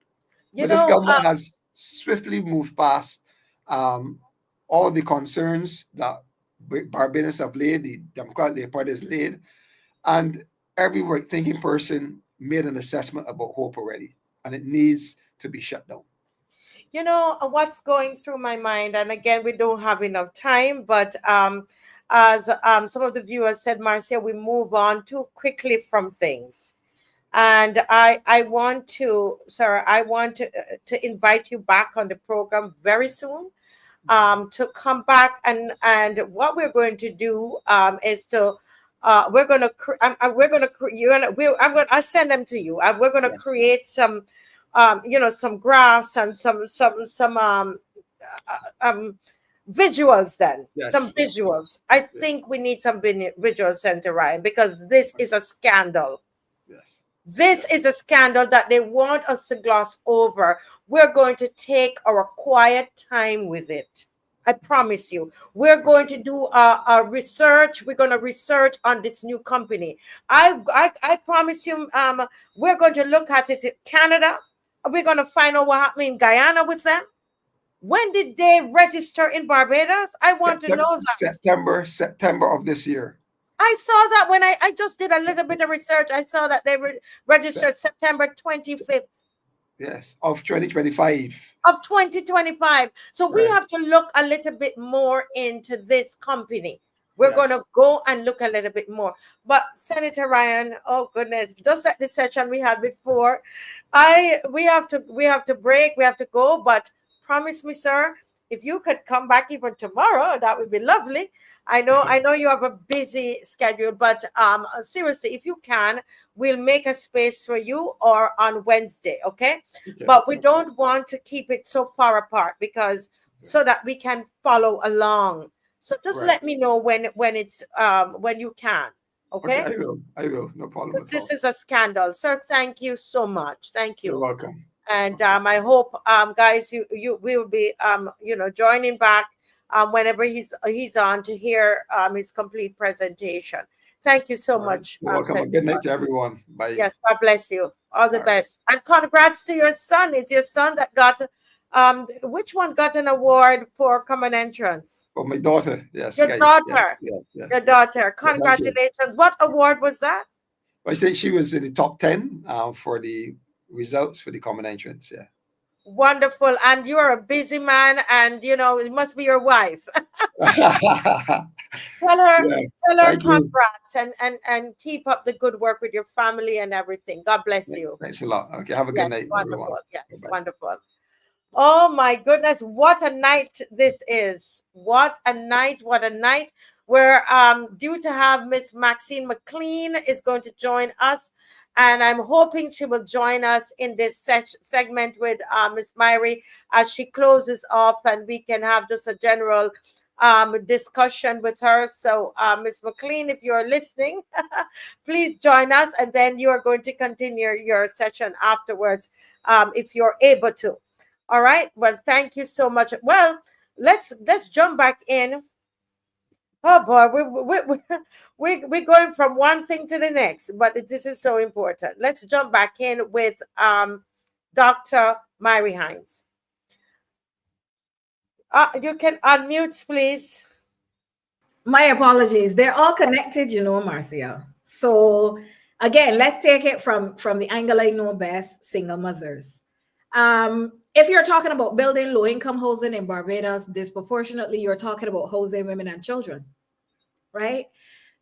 But this government has swiftly moved past all the concerns that Barbadians have laid, the Democratic Party has laid, and every right-thinking person made an assessment about Hope already, and it needs to be shut down. You know, what's going through my mind, and again, we don't have enough time, but as some of the viewers said, Marcia, we move on too quickly from things. And I want to, Sarah, I want to invite you back on the program very soon, to come back, and what we're going to do is to I'll send them to you, and we're going to create some some graphs and some visuals then. Some visuals. I think we need some visuals, Senator Ryan, because this is a scandal. This is a scandal that they want us to gloss over. We're going to take our quiet time with it. I promise you. We're going to do a research. We're going to research on this new company. I promise you, we're going to look at it in Canada. We're going to find out what happened in Guyana with them. When did they register in Barbados? I want to know that. September of this year. I saw that when I just did a little bit of research. I saw that they registered September 25th. Yes, of 2025. Of 2025. So we have to look a little bit more into this company. We're going to go and look a little bit more. But Senator Ryan, oh goodness, just like the session we had before, we have to break, we have to go. But promise me, sir, if you could come back even tomorrow, that would be lovely. I know you have a busy schedule, but seriously, if you can, we'll make a space for you, or on Wednesday, okay? But we don't want to keep it so far apart, because so that we can follow along. So just let me know when it's when you can, okay? I will, no problem. This is a scandal, sir. Thank you so much. Thank you. You're welcome. And I hope, guys, you will be, joining back whenever he's on to hear his complete presentation. Thank you so All right. much. You're welcome. And good night to everyone. Bye. Yes, God bless you. All the All right. best. And congrats to your son. It's your son that got, which one got an award for common entrance? For my daughter, yes. Your Yes, daughter. yes, yes, Your yes. daughter. Yeah, thank you. Congratulations. What award was that? I think she was in the top 10 for the results for the common entrance. Yeah. Wonderful. And you're a busy man, and it must be your wife. Tell her, Yeah, tell her thank you. congrats, and keep up the good work with your family and everything. God bless you. Thanks a lot. Okay, have a good Yes, night, wonderful. everyone. Yes, Bye-bye. wonderful. Oh my goodness, what a night this is. What a night, what a night. We're due to have Miss Maxine McCLEAN is going to join us, and I'm hoping she will join us in this segment with Miss Myrie as she closes off, and we can have just a general discussion with her. So Miss McCLEAN, if you're listening, please join us, and then you are going to continue your session afterwards, if you're able to. All right. Well, thank you so much. Well, let's jump back in. Oh boy, we're going from one thing to the next, but this is so important. Let's jump back in with Dr. Myrie Hinds. You can unmute, please. My apologies. They're all connected, Marcia. So again, let's take it from the angle I know best, single mothers. If you're talking about building low-income housing in Barbados, disproportionately, you're talking about housing women and children, right?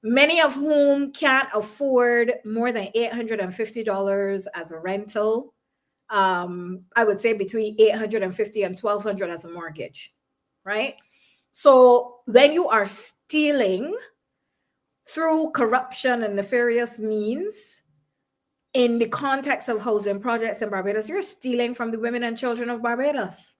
Many of whom can't afford more than $850 as a rental. I would say between $850 and $1,200 as a mortgage, right? So then you are stealing through corruption and nefarious means. In the context of housing projects in Barbados, you're stealing from the women and children of Barbados.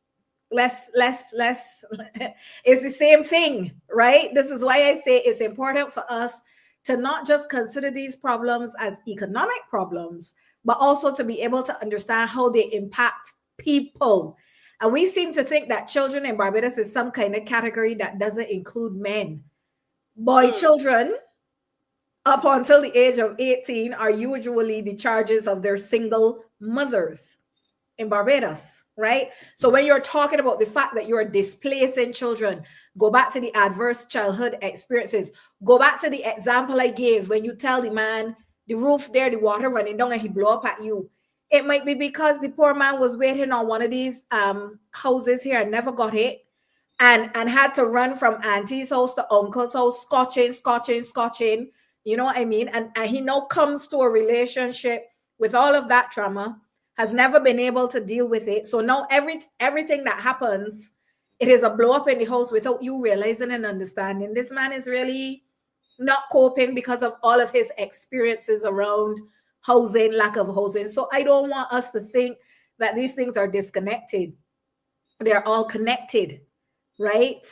Less. It's the same thing, right? This is why I say it's important for us to not just consider these problems as economic problems, but also to be able to understand how they impact people. And we seem to think that children in Barbados is some kind of category that doesn't include men. Boy, children up until the age of 18 are usually the charges of their single mothers in Barbados, right? So when you're talking about the fact that you're displacing children, go back to the adverse childhood experiences. Go back to the example I gave when you tell the man, the roof there, the water running down and he blow up at you. It might be because the poor man was waiting on one of these houses here and never got it, and had to run from auntie's house to uncle's house, scotching. You know what I mean? And he now comes to a relationship with all of that trauma, has never been able to deal with it. So now everything that happens, it is a blow up in the house without you realizing and understanding. This man is really not coping because of all of his experiences around housing, lack of housing. So I don't want us to think that these things are disconnected. They're all connected, right?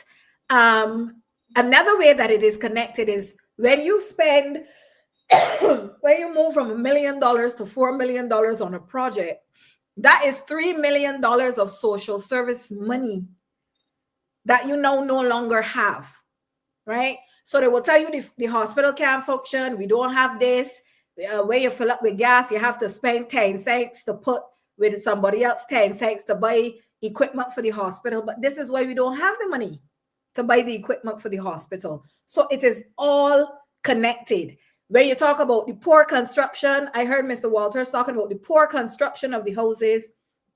Another way that it is connected is when you spend, when you move from $1 million to $4 million on a project, that is $3 million of social service money that you now no longer have, right? So they will tell you the hospital can't function. We don't have this. Where you fill up with gas, you have to spend 10 cents to put with somebody else, 10 cents to buy equipment for the hospital. But this is why we don't have the money to buy the equipment for the hospital. So it is all connected. When you talk about the poor construction, I heard Mr. Walters talking about the poor construction of the houses,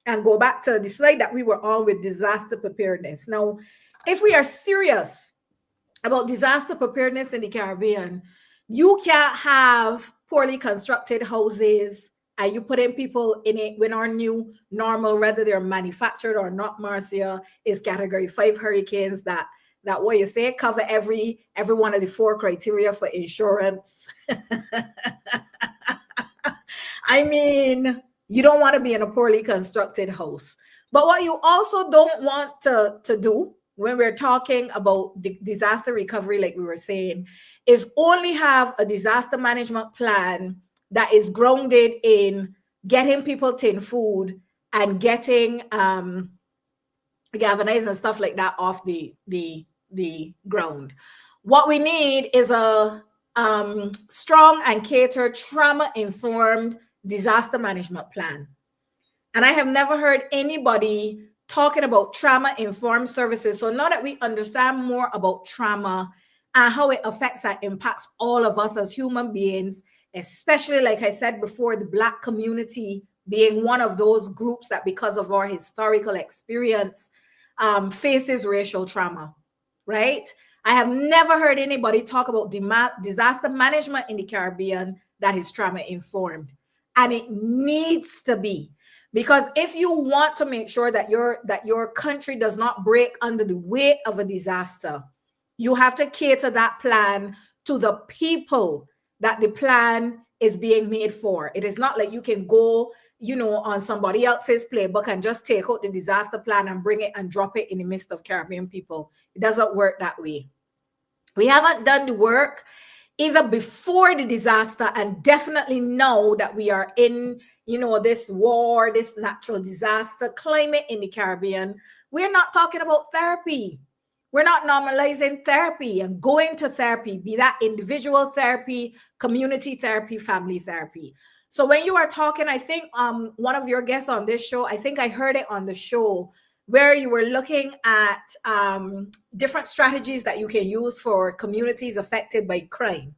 and go back to the slide that we were on with disaster preparedness. Now, if we are serious about disaster preparedness in the Caribbean, you can't have poorly constructed houses and you put in people in it when our new normal, whether they're manufactured or not, Marcia, is category 5 hurricanes that what you say cover every one of the 4 criteria for insurance. I mean, you don't want to be in a poorly constructed house. But what you also don't want to do when we're talking about disaster recovery, like we were saying, is only have a disaster management plan that is grounded in getting people tin food and getting galvanized and stuff like that off the ground. What we need is a strong and catered trauma-informed disaster management plan. And I have never heard anybody talking about trauma-informed services. So now that we understand more about trauma and how it affects and impacts all of us as human beings, especially, like I said before, the Black community being one of those groups that, because of our historical experience, faces racial trauma, right? I have never heard anybody talk about disaster management in the Caribbean that is trauma-informed. And it needs to be. Because if you want to make sure that your country does not break under the weight of a disaster, you have to cater that plan to the people that the plan is being made for. It is not like you can go, on somebody else's playbook and just take out the disaster plan and bring it and drop it in the midst of Caribbean people. It doesn't work that way. We haven't done the work either before the disaster and definitely know that we are in, this war, this natural disaster climate in the Caribbean. We're not talking about therapy. We're not normalizing therapy and going to therapy, be that individual therapy, community therapy, family therapy. So when you are talking, I think one of your guests on this show, I think I heard it on the show, where you were looking at different strategies that you can use for communities affected by crime.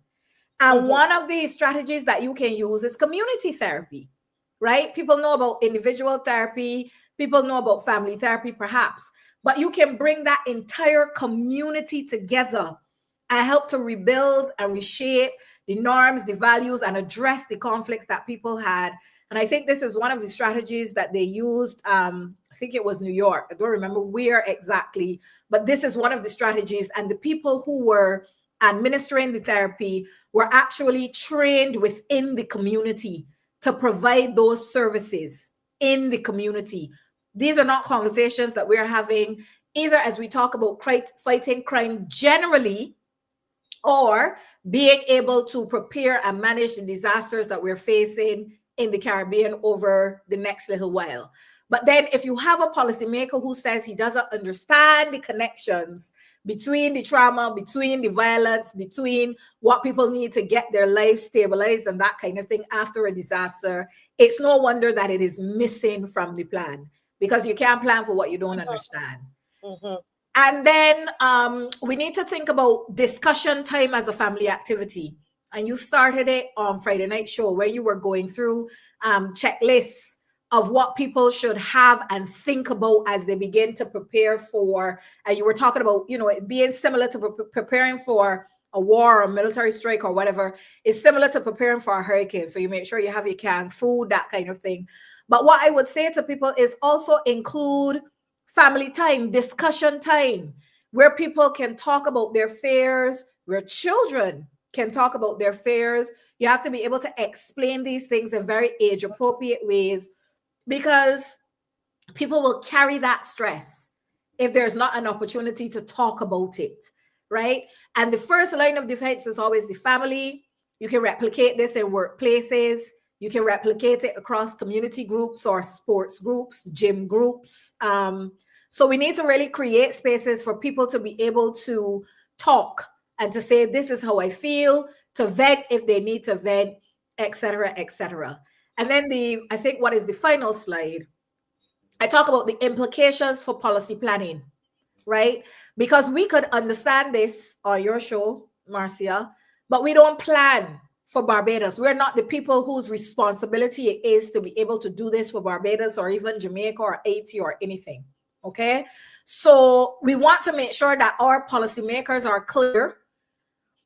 And one of the strategies that you can use is community therapy, right? People know about individual therapy. People know about family therapy, perhaps. But you can bring that entire community together and help to rebuild and reshape the norms, the values, and address the conflicts that people had. And I think this is one of the strategies that they used. I think it was New York. I don't remember where exactly, but this is one of the strategies. And the people who were administering the therapy were actually trained within the community to provide those services in the community. These are not conversations that we're having either as we talk about fighting crime generally, or being able to prepare and manage the disasters that we're facing in the Caribbean over the next little while. But then if you have a policymaker who says he doesn't understand the connections between the trauma, between the violence, between what people need to get their lives stabilized and that kind of thing after a disaster, it's no wonder that it is missing from the plan, because you can't plan for what you don't understand. And then we need to think about discussion time as a family activity. And you started it on Friday Night Show, where you were going through checklists of what people should have and think about as they begin to prepare for, and you were talking about, it being similar to preparing for a war or a military strike or whatever. It's similar to preparing for a hurricane. So you make sure you have your canned food, that kind of thing. But what I would say to people is also include family time, discussion time, where people can talk about their fears, where children can talk about their fears. You have to be able to explain these things in very age-appropriate ways, because people will carry that stress if there's not an opportunity to talk about it, right? And the first line of defense is always the family. You can replicate this in workplaces. You can replicate it across community groups or sports groups, gym groups. So we need to really create spaces for people to be able to talk and to say, this is how I feel, to vent if they need to vent, et cetera, et cetera. And then I think what is the final slide, I talk about the implications for policy planning, right? Because we could understand this on your show, Marcia, but we don't plan for Barbados. We're not the people whose responsibility it is to be able to do this for Barbados or even Jamaica or Haiti or anything, okay? So we want to make sure that our policymakers are clear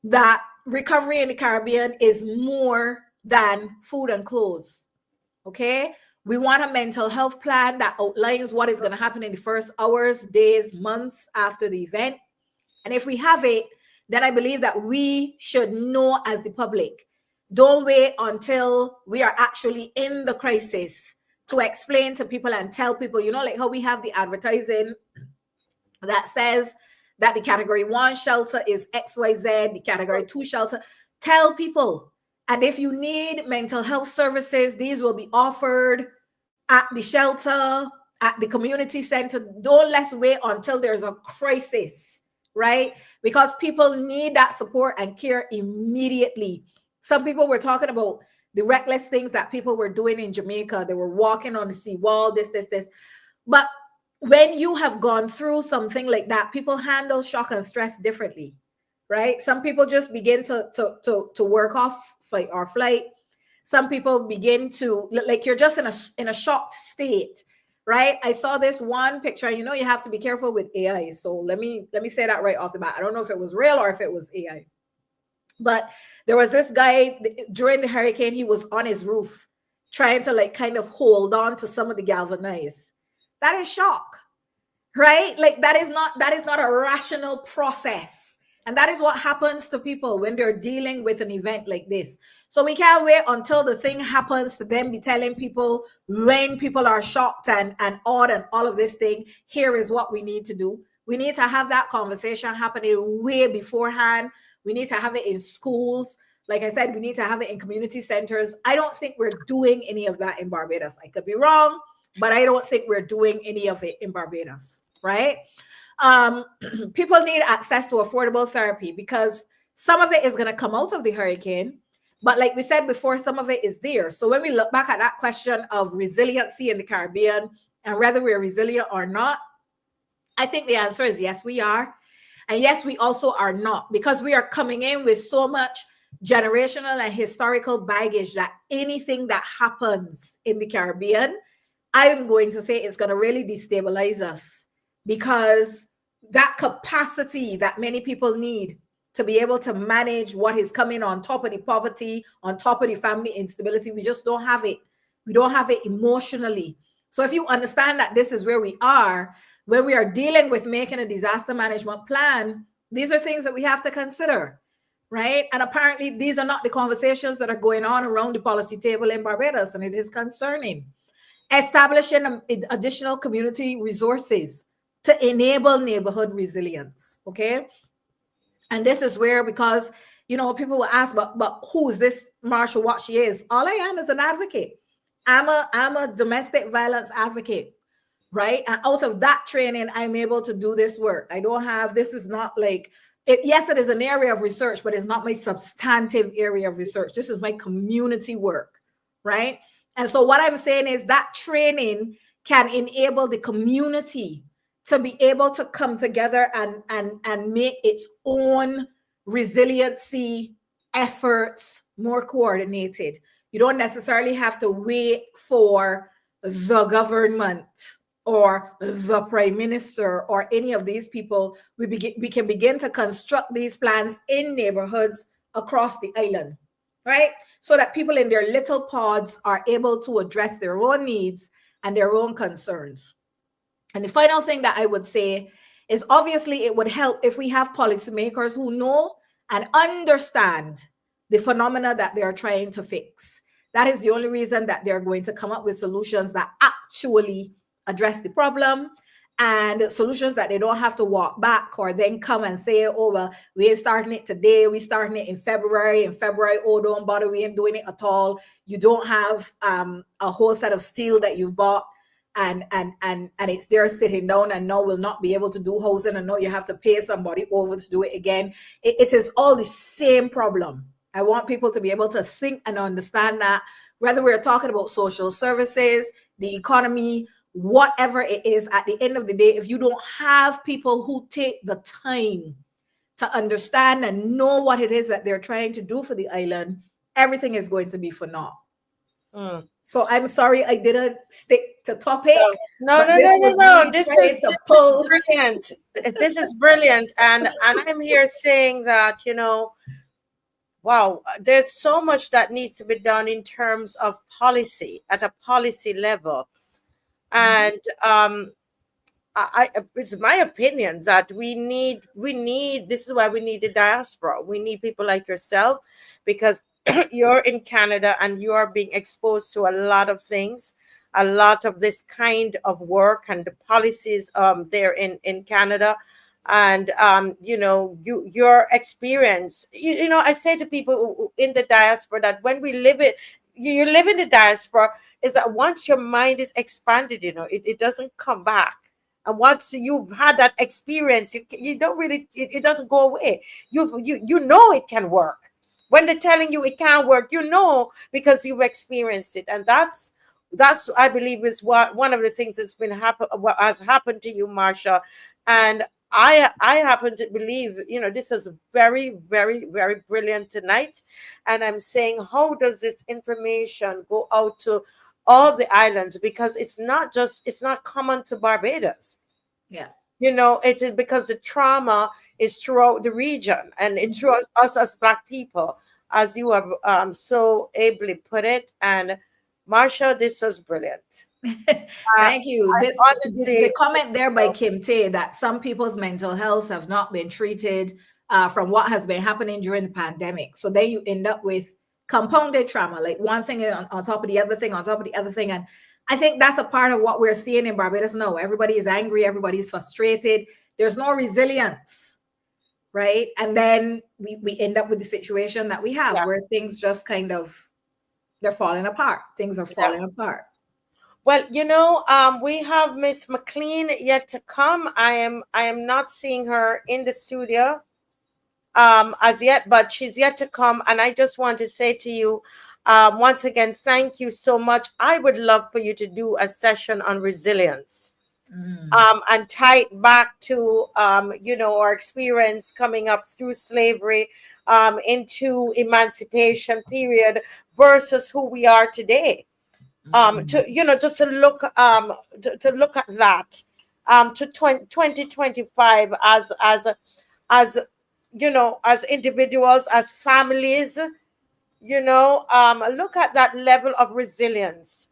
that recovery in the Caribbean is more than food and clothes. Okay, we want a mental health plan that outlines what is going to happen in the first hours, days, months after the event. And if we have it, then I believe that we should know as the public. Don't wait until we are actually in the crisis to explain to people and tell people, like how we have the advertising that says that the category 1 shelter is XYZ, the category 2 shelter. Tell people. And if you need mental health services, these will be offered at the shelter at the community center. Don't let's wait until there's a crisis, right? Because people need that support and care immediately. Some people were talking about the reckless things that people were doing in Jamaica. They were walking on the seawall, this. But when you have gone through something like that, people handle shock and stress differently, right? Some people just begin to work off fight or flight. Some people begin to, like, you're just in a shocked state, right? I saw this one picture. You know, you have to be careful with AI. So let me say that right off the bat. I don't know if it was real or if it was AI. But there was this guy during the hurricane. He was on his roof trying to like kind of hold on to some of the galvanized. That is shock, right? Like that is not a rational process. And that is what happens to people when they're dealing with an event like this. So we can't wait until the thing happens to then be telling people when people are shocked and awed and all of this thing, here is what we need to do. We need to have that conversation happening way beforehand. We need to have it in schools. Like I said, we need to have it in community centers. I don't think we're doing any of that in Barbados. I could be wrong, but I don't think we're doing any of it in Barbados, right? People need access to affordable therapy because some of it is going to come out of the hurricane. But like we said before, some of it is there. So when we look back at that question of resiliency in the Caribbean and whether we're resilient or not, I think the answer is yes, we are. And yes, we also are not, because we are coming in with so much generational and historical baggage that anything that happens in the Caribbean, I'm going to say it's going to really destabilize us, because that capacity that many people need to be able to manage what is coming on top of the poverty, on top of the family instability, we just don't have it. We don't have it emotionally. So if you understand that this is where we are, when we are dealing with making a disaster management plan, these are things that we have to consider, right? And apparently these are not the conversations that are going on around the policy table in Barbados, and it is concerning. Establishing additional community resources to enable neighborhood resilience, okay? And this is where, because, you know, people will ask, but who is this Marsha, what she is? All I am is an advocate. I'm a domestic violence advocate. Right? And out of that training, I'm able to do this work. I don't have, this is not like, yes, it is an area of research, but it's not my substantive area of research. This is my community work, right? And so what I'm saying is that training can enable the community to be able to come together and make its own resiliency efforts more coordinated. You don't necessarily have to wait for the government or the prime minister or any of these people. We can begin to construct these plans in neighborhoods across the island, right? So that people in their little pods are able to address their own needs and their own concerns. And the final thing that I would say is, obviously it would help if we have policymakers who know and understand the phenomena that they are trying to fix. That is the only reason that they're going to come up with solutions that actually address the problem, and solutions that they don't have to walk back or then come and say, oh, well, we ain't starting it today. We starting it in February. Oh, don't bother. We ain't doing it at all. You don't have a whole set of steel that you've bought and it's there sitting down, and now will not be able to do housing, and now you have to pay somebody over to do it again. It is all the same problem. I want people to be able to think and understand that, whether we're talking about social services, the economy, whatever it is, at the end of the day, if you don't have people who take the time to understand and know what it is that they're trying to do for the island, everything is going to be for naught. So I'm sorry I didn't stick to topic. No. Really This is brilliant. This is brilliant. And I'm here saying that, you know, wow, there's so much that needs to be done in terms of policy, at a policy level. And it's my opinion that we need, this is why we need the diaspora. We need people like yourself, because you're in Canada and you are being exposed to a lot of things, a lot of this kind of work and the policies there in Canada. And, you know, your experience, you know, I say to people in the diaspora that when we live it, you live in the diaspora, is that once your mind is expanded, it doesn't come back. And once you've had that experience, you don't really, it doesn't go away. You know it can work. When they're telling you it can't work, because you've experienced it. And that's I believe is one of the things that's what has happened to you, MARSHA. And I happen to believe, this is very, very, very brilliant tonight. And I'm saying, how does this information go out to all the islands? Because it's not common to Barbados. Yeah. It is because the trauma is throughout the region, and it's throughout us as Black people, as you have so ably put it. And MARSHA, this was brilliant. Thank you. Honestly, the comment there by Kim Tay that some people's mental health have not been treated from what has been happening during the pandemic. So then you end up with compounded trauma, like one thing on top of the other thing, on top of the other thing. And I think that's a part of what we're seeing in Barbados now. Everybody is angry. Everybody's frustrated. There's no resilience, right? And then we end up with the situation that we have where things just kind of, they're falling apart. Things are falling apart. Well, we have Miss McCLEAN yet to come. I am not seeing her in the studio as yet, but she's yet to come. And I just want to say to you, once again, thank you so much. I would love for you to do a session on resilience, and tie it back to, our experience coming up through slavery, into emancipation period versus who we are today. Just to look at that, to 2025 as individuals, as families, look at that level of resilience,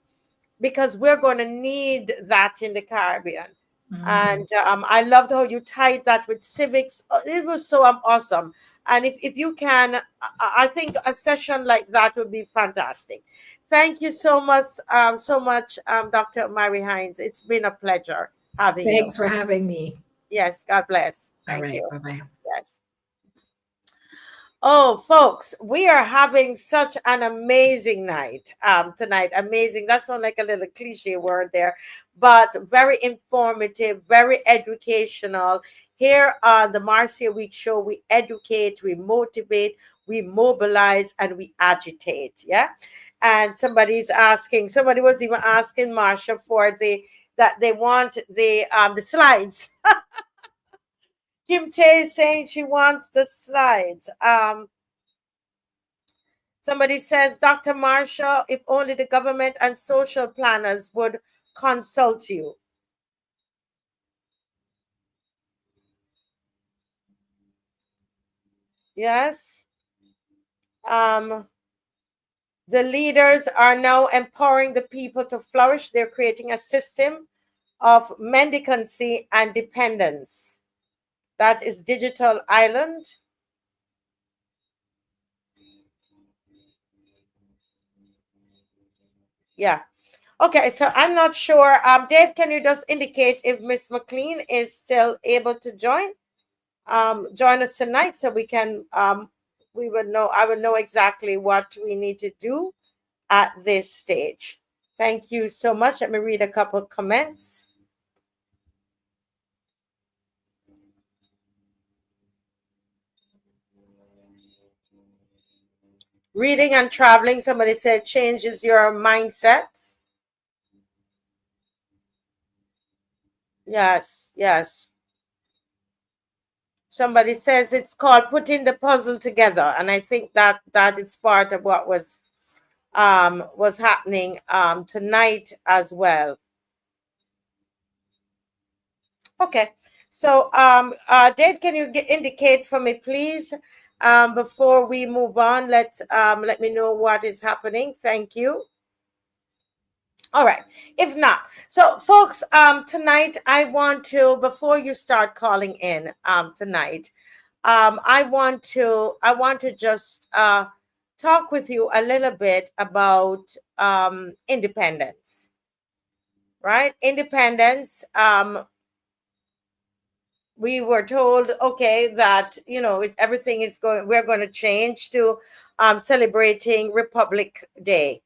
because we're going to need that in the Caribbean. And I loved how you tied that with civics. It was so awesome. And if you can, I think a session like that would be fantastic. Thank you so much, Dr. Mary Hinds. It's been a pleasure having you. Thanks for having me. Yes, God bless. Thank you. Bye-bye. Yes. Oh, folks, we are having such an amazing night tonight. Amazing. That sounds like a little cliche word there, but very informative, very educational. Here on the MARCIA Week Show, we educate, we motivate, we mobilize, and we agitate. Yeah. And somebody was even asking MARSHA for that they want the slides. Kim Tay is saying she wants the slides. Somebody says, Dr. MARSHA, if only the government and social planners would consult you. Yes. The leaders are now empowering the people to flourish. They're creating a system of mendicancy and dependence. That is Digital Island. Yeah. Okay, so I'm not sure. Dave, can you just indicate if Miss McCLEAN is still able to join us tonight, so we can we would know, I would know exactly what we need to do at this stage. Thank you so much. Let me read a couple of comments. Reading and traveling, somebody said, changes your mindset. Yes, yes. Somebody says it's called putting the puzzle together, and I think that is part of what was happening tonight as well. Okay, so Dave, can you indicate for me, please, before we move on? Let me know what is happening. Thank you. All right. If not, so folks, tonight I want to, before you start calling in tonight, I want to just talk with you a little bit about independence. Right? Independence. We were told, okay, that everything is going. We're going to change to celebrating Republic Day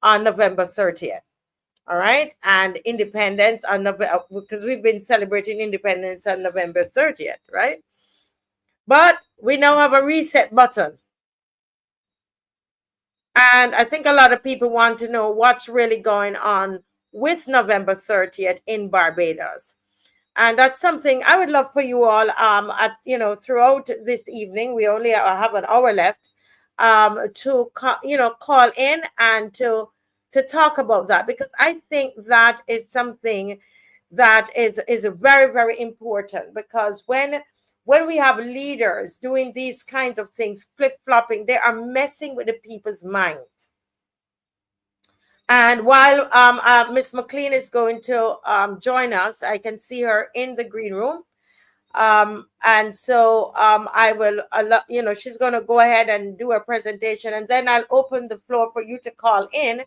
on November 30th. All right, and independence on November, because we've been celebrating independence on November 30th, right? But we now have a reset button. And I think a lot of people want to know what's really going on with November 30th in Barbados. And that's something I would love for you all throughout this evening. We only have an hour left to call in and to talk about that, because I think that is something that is very, very important, because when we have leaders doing these kinds of things, flip-flopping, they are messing with the people's mind. And while Miss McCLEAN is going to join us, I can see her in the green room. And so I will, she's going to go ahead and do a presentation, and then I'll open the floor for you to call in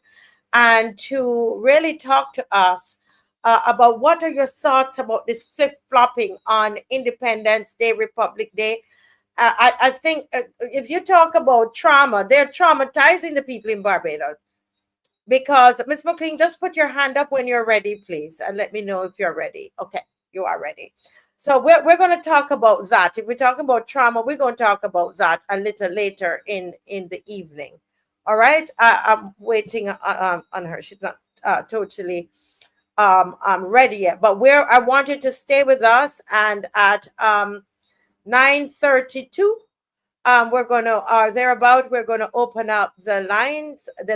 and to really talk to us about what are your thoughts about this flip-flopping on Independence Day, Republic Day. I think if you talk about trauma, they're traumatizing the people in Barbados. Because, Ms. McCLEAN, just put your hand up when you're ready, please, and let me know if you're ready. Okay, you are ready. So we're going to talk about that. If we're talking about trauma, we're going to talk about that a little later in the evening. All right? I'm waiting on her. She's not totally ready yet. But I want you to stay with us, and at 9:32, we're going to we're going to open up the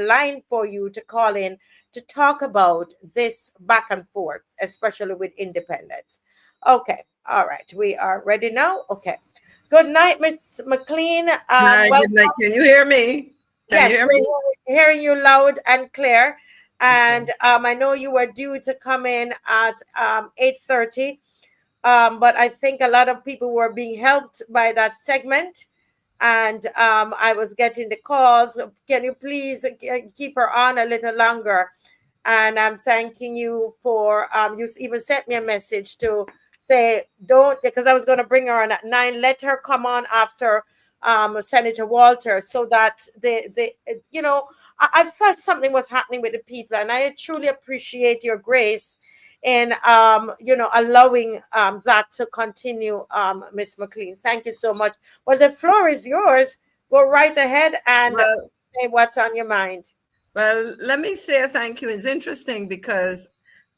line for you to call in to talk about this back and forth, especially with independence. Okay. All right. We are ready now. Okay. Good night, Ms. McCLEAN. Hi, good night. Can you hear me? Yes, we're hearing you loud and clear. And I know you were due to come in at 8:30, but I think a lot of people were being helped by that segment. And I was getting the calls. Can you please keep her on a little longer? And I'm thanking you for, you even sent me a message to say, don't, because I was going to bring her on at 9. Let her come on after Senator Walters, so that I felt something was happening with the people. And I truly appreciate your grace in allowing that to continue, Ms. McCLEAN. Thank you so much. Well, the floor is yours. Go right ahead and say what's on your mind. Well, let me say thank you. It's interesting because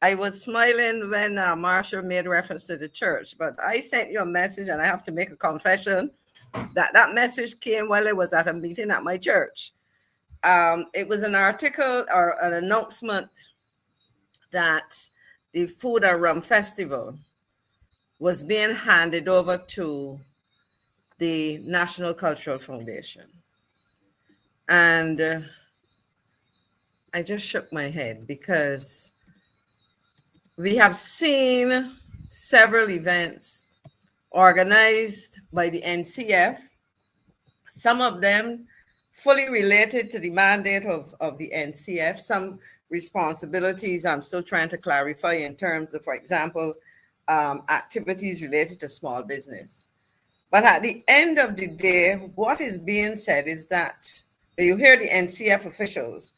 I was smiling when MARSHA made reference to the church, but I sent you a message, and I have to make a confession that message came while I was at a meeting at my church. It was an article or an announcement that the Food and Rum Festival was being handed over to the National Cultural Foundation. And I just shook my head, because we have seen several events organized by the NCF, some of them fully related to the mandate of the NCF, some responsibilities I'm still trying to clarify in terms of, for example, activities related to small business. But at the end of the day, what is being said is that you hear the NCF officials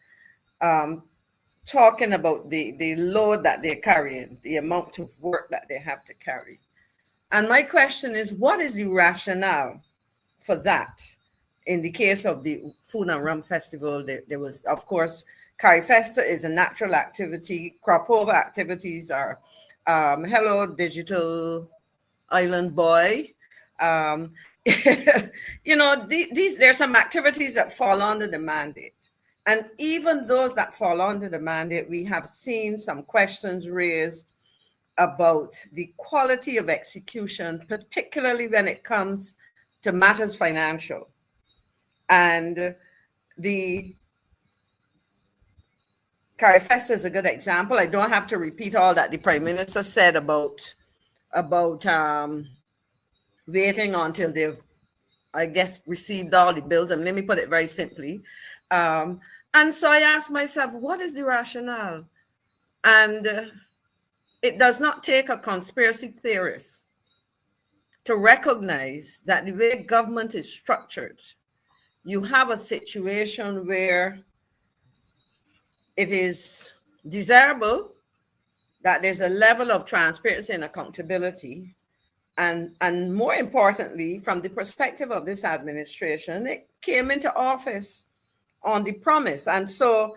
talking about the load that they're carrying, the amount of work that they have to carry. And my question is, what is the rationale for that? In the case of the Food and Rum Festival, there was, of course, Carrie Festa is a natural activity. Crop over activities are Hello Digital Island Boy. There's some activities that fall under the mandate. And even those that fall under the mandate, we have seen some questions raised about the quality of execution, particularly when it comes to matters financial. And the Carifesta is a good example. I don't have to repeat all that the Prime Minister said about waiting until they've, I guess, received all the bills. And let me put it very simply. And so I asked myself, what is the rationale? And it does not take a conspiracy theorist to recognize that the way government is structured, you have a situation where it is desirable that there's a level of transparency and accountability. And more importantly, from the perspective of this administration, it came into office on the promise. And so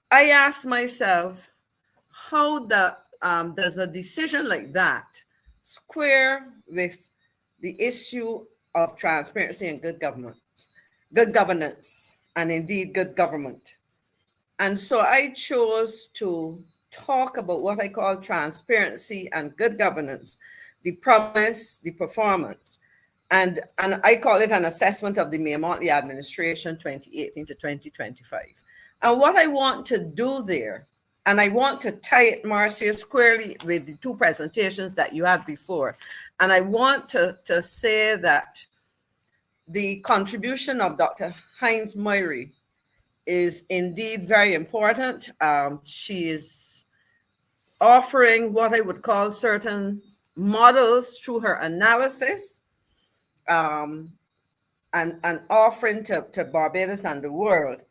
I asked myself, how does a decision like that square with the issue of transparency and good governance, and indeed good government? And so I chose to talk about what I call transparency and good governance, the promise, the performance. And I call it an assessment of the Mottley administration 2018 to 2025. And what I want to do there, and I want to tie it, Marcia, squarely with the two presentations that you had before. And I want to say that the contribution of Dr. HINDS is indeed very important. She is offering what I would call certain models through her analysis, and offering to Barbados and the world,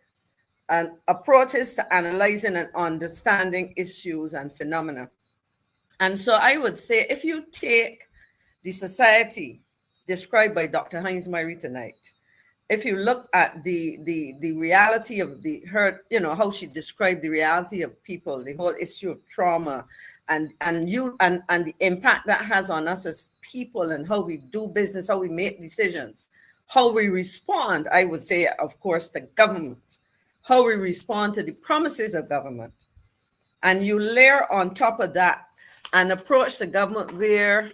and approaches to analyzing and understanding issues and phenomena. And so I would say, if you take the society described by Dr. HINDS tonight, if you look at the reality of how she described the reality of people, the whole issue of trauma, and the impact that has on us as people, and how we do business, how we make decisions, how we respond, I would say, of course, to government, how we respond to the promises of government. And you layer on top of that an approach to government where,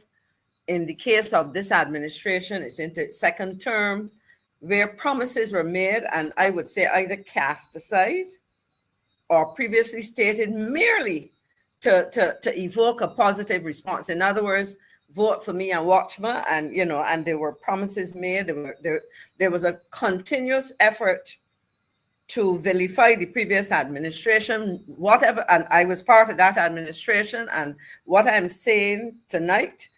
in the case of this administration, it's into its second term, where promises were made and I would say either cast aside or previously stated merely to evoke a positive response. In other words, vote for me and watch me, and there were promises made. There was a continuous effort to vilify the previous administration, whatever, and I was part of that administration, and what I'm saying tonight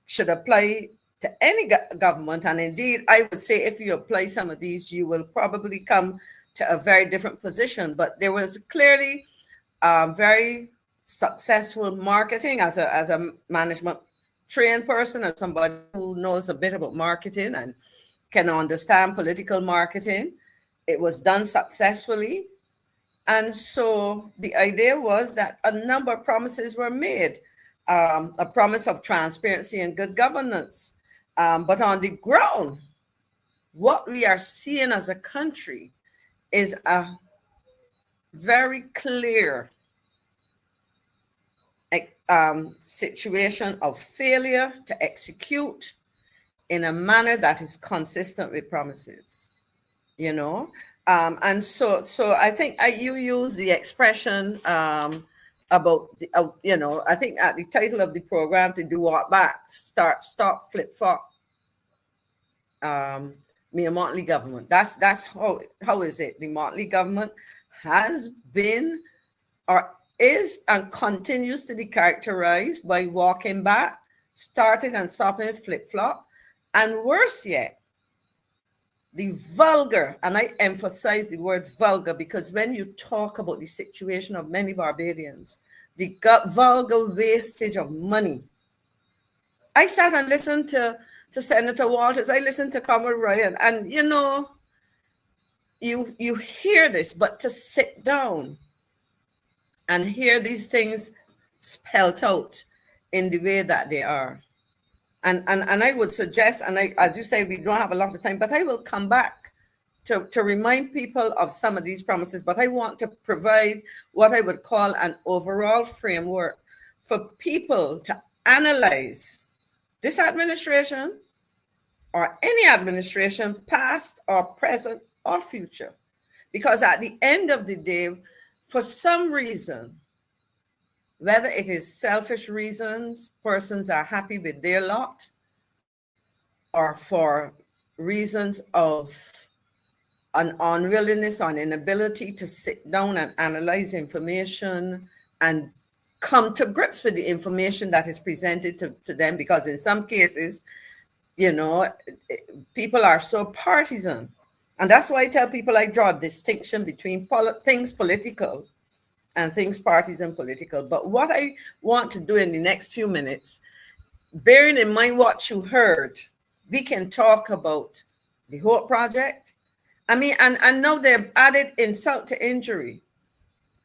should apply to any government. And indeed, I would say if you apply some of these, you will probably come to a very different position. But there was clearly very successful marketing as a management trained person, and somebody who knows a bit about marketing and can understand political marketing. It was done successfully. And so the idea was that a number of promises were made, a promise of transparency and good governance. But on the ground, what we are seeing as a country is a very clear situation of failure to execute in a manner that is consistent with promises, and so I think you use the expression about I think at the title of the program, to do what back, stop, flip, flop. Mottley government. That's how is it? The Mottley government has been, or is, and continues to be characterized by walking back, starting and stopping, flip flop, and worse yet, the vulgar, and I emphasize the word vulgar because when you talk about the situation of many Barbadians, the vulgar wastage of money. I sat and listened to Senator Walters, I listened to Comrade Ryan, and you hear this, but to sit down and hear these things spelled out in the way that they are. And I would suggest, and as you say, we don't have a lot of time, but I will come back to remind people of some of these promises, but I want to provide what I would call an overall framework for people to analyze this administration or any administration, past or present or future. Because at the end of the day, for some reason, whether it is selfish reasons, persons are happy with their lot, or for reasons of an unwillingness or an inability to sit down and analyze information and come to grips with the information that is presented to them, because in some cases, people are so partisan. And that's why I tell people I draw a distinction between things political and things parties and political. But what I want to do in the next few minutes, bearing in mind what you heard, we can talk about the Hope Project. I mean, and now they've added insult to injury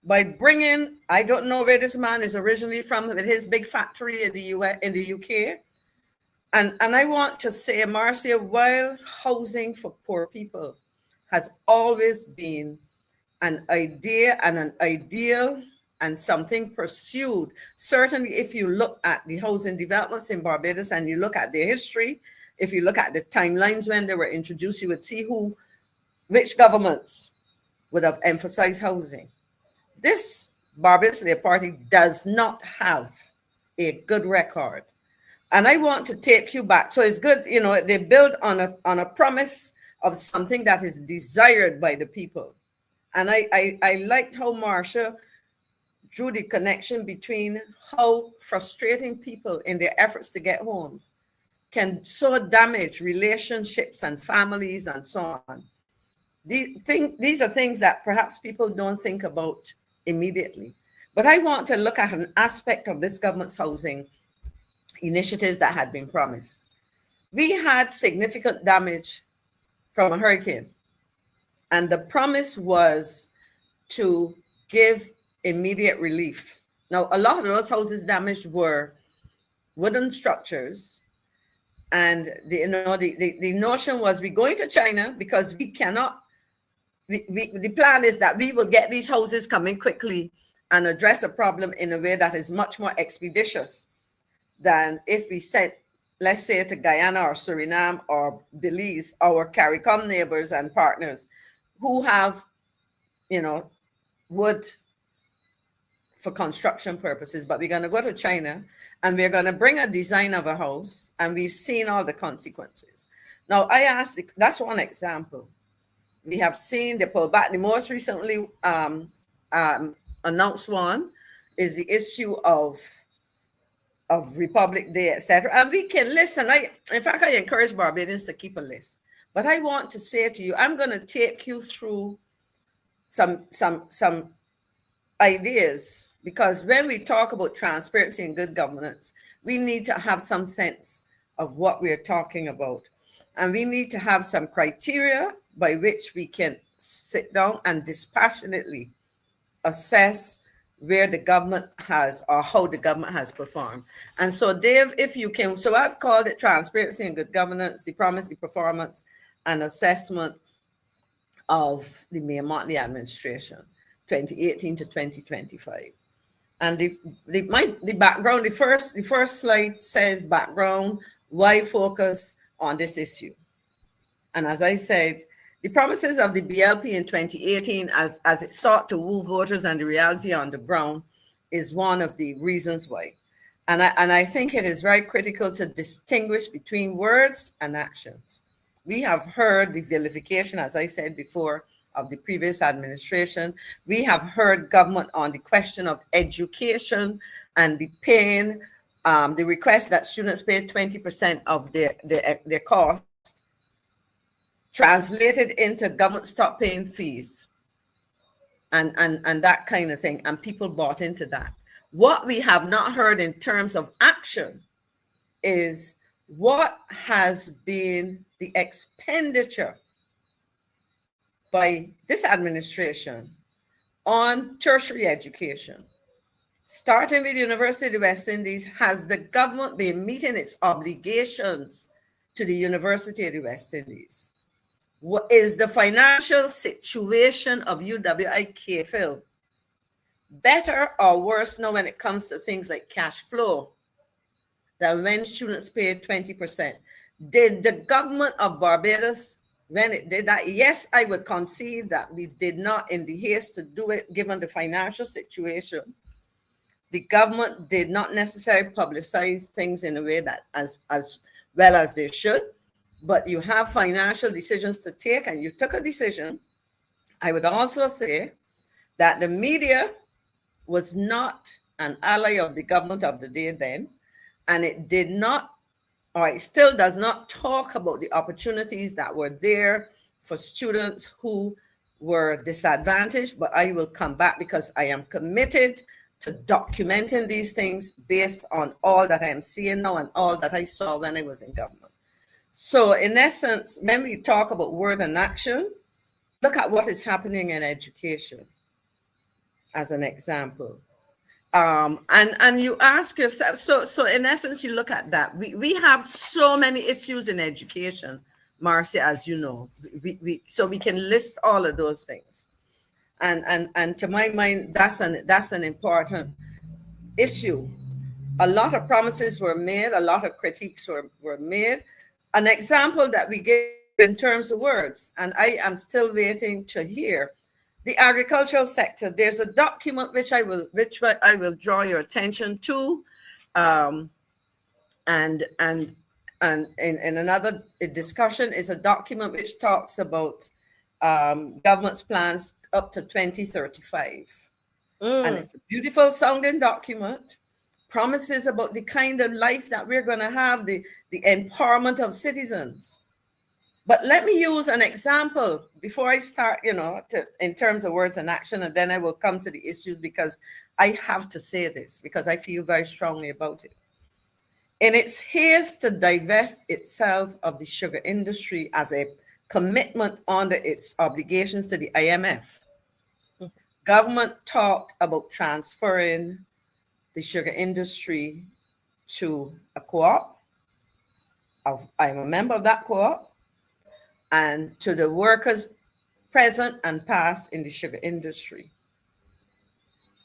by bringing, I don't know where this man is originally from, with his big factory in the US, in the UK. And I want to say, Marcia, while housing for poor people has always been an idea and an ideal and something pursued, certainly if you look at the housing developments in Barbados and you look at their history, if you look at the timelines when they were introduced, you would see which governments would have emphasized housing. This Barbados Labour Party does not have a good record. And I want to take you back. So it's good, you know, they build on a promise of something that is desired by the people. And I liked how Marsha drew the connection between how frustrating people in their efforts to get homes can so damage relationships and families and so on. These are things that perhaps people don't think about immediately. But I want to look at an aspect of this government's housing initiatives that had been promised. We had significant damage from a hurricane, and the promise was to give immediate relief. Now, a lot of those houses damaged were wooden structures, and the notion was we're going to China because we cannot. The plan is that we will get these houses coming quickly and address a problem in a way that is much more expeditious than if we sent, let's say, to Guyana or Suriname or Belize, our CARICOM neighbors and partners who have, you know, wood for construction purposes. But we're going to go to China and we're going to bring a design of a house, and we've seen all the consequences. Now, I asked, that's one example. We have seen the pullback. The most recently announced one is the issue of Republic Day, etc. And we can listen. In fact, I encourage Barbadians to keep a list. But I want to say to you, I'm going to take you through some ideas, because when we talk about transparency and good governance, we need to have some sense of what we're talking about. And we need to have some criteria by which we can sit down and dispassionately assess where the government has, or how the government has performed. And so, Dave, if you can, so I've called it transparency and good governance, the promise, the performance, and assessment of the Mayor Mottley administration, 2018 to 2025. And the background, the first slide says background, why focus on this issue? And as I said, the promises of the BLP in 2018, as it sought to woo voters and the reality on the ground, is one of the reasons why. And I think it is very critical to distinguish between words and actions. We have heard the vilification, as I said before, of the previous administration. We have heard government on the question of education and the pain, the request that students pay 20% of their cost, translated into government stop paying fees and that kind of thing. And people bought into that. What we have not heard in terms of action is what has been the expenditure by this administration on tertiary education. Starting with the University of the West Indies, has the government been meeting its obligations to the University of the West Indies? What is the financial situation of UWI-KFIL better or worse now when it comes to things like cash flow than when students paid 20%? Did the government of Barbados, when it did that, yes, I would concede that we did not, in the haste to do it, given the financial situation, the government did not necessarily publicize things in a way that as well as they should. But you have financial decisions to take, and you took a decision. I would also say that the media was not an ally of the government of the day then, and it did not, or it still does not talk about the opportunities that were there for students who were disadvantaged, but I will come back because I am committed to documenting these things based on all that I am seeing now and all that I saw when I was in government. So in essence, when we talk about word and action, look at what is happening in education as an example. And you ask yourself, so in essence, you look at that. We have so many issues in education, Marcia, as you know. So we can list all of those things. And to my mind, that's an important issue. A lot of promises were made, a lot of critiques were made. An example that we gave in terms of words, and I am still waiting to hear, the agricultural sector. There's a document which I will draw your attention to, and in another discussion is a document which talks about government's plans up to 2035. And it's a beautiful sounding document, promises about the kind of life that we're going to have, the empowerment of citizens. But let me use an example before I start, in terms of words and action, and then I will come to the issues, because I have to say this because I feel very strongly about it. In its haste to divest itself of the sugar industry as a commitment under its obligations to the IMF, government talked about transferring the sugar industry to a co-op. I'm a member of that co-op, and to the workers present and past in the sugar industry.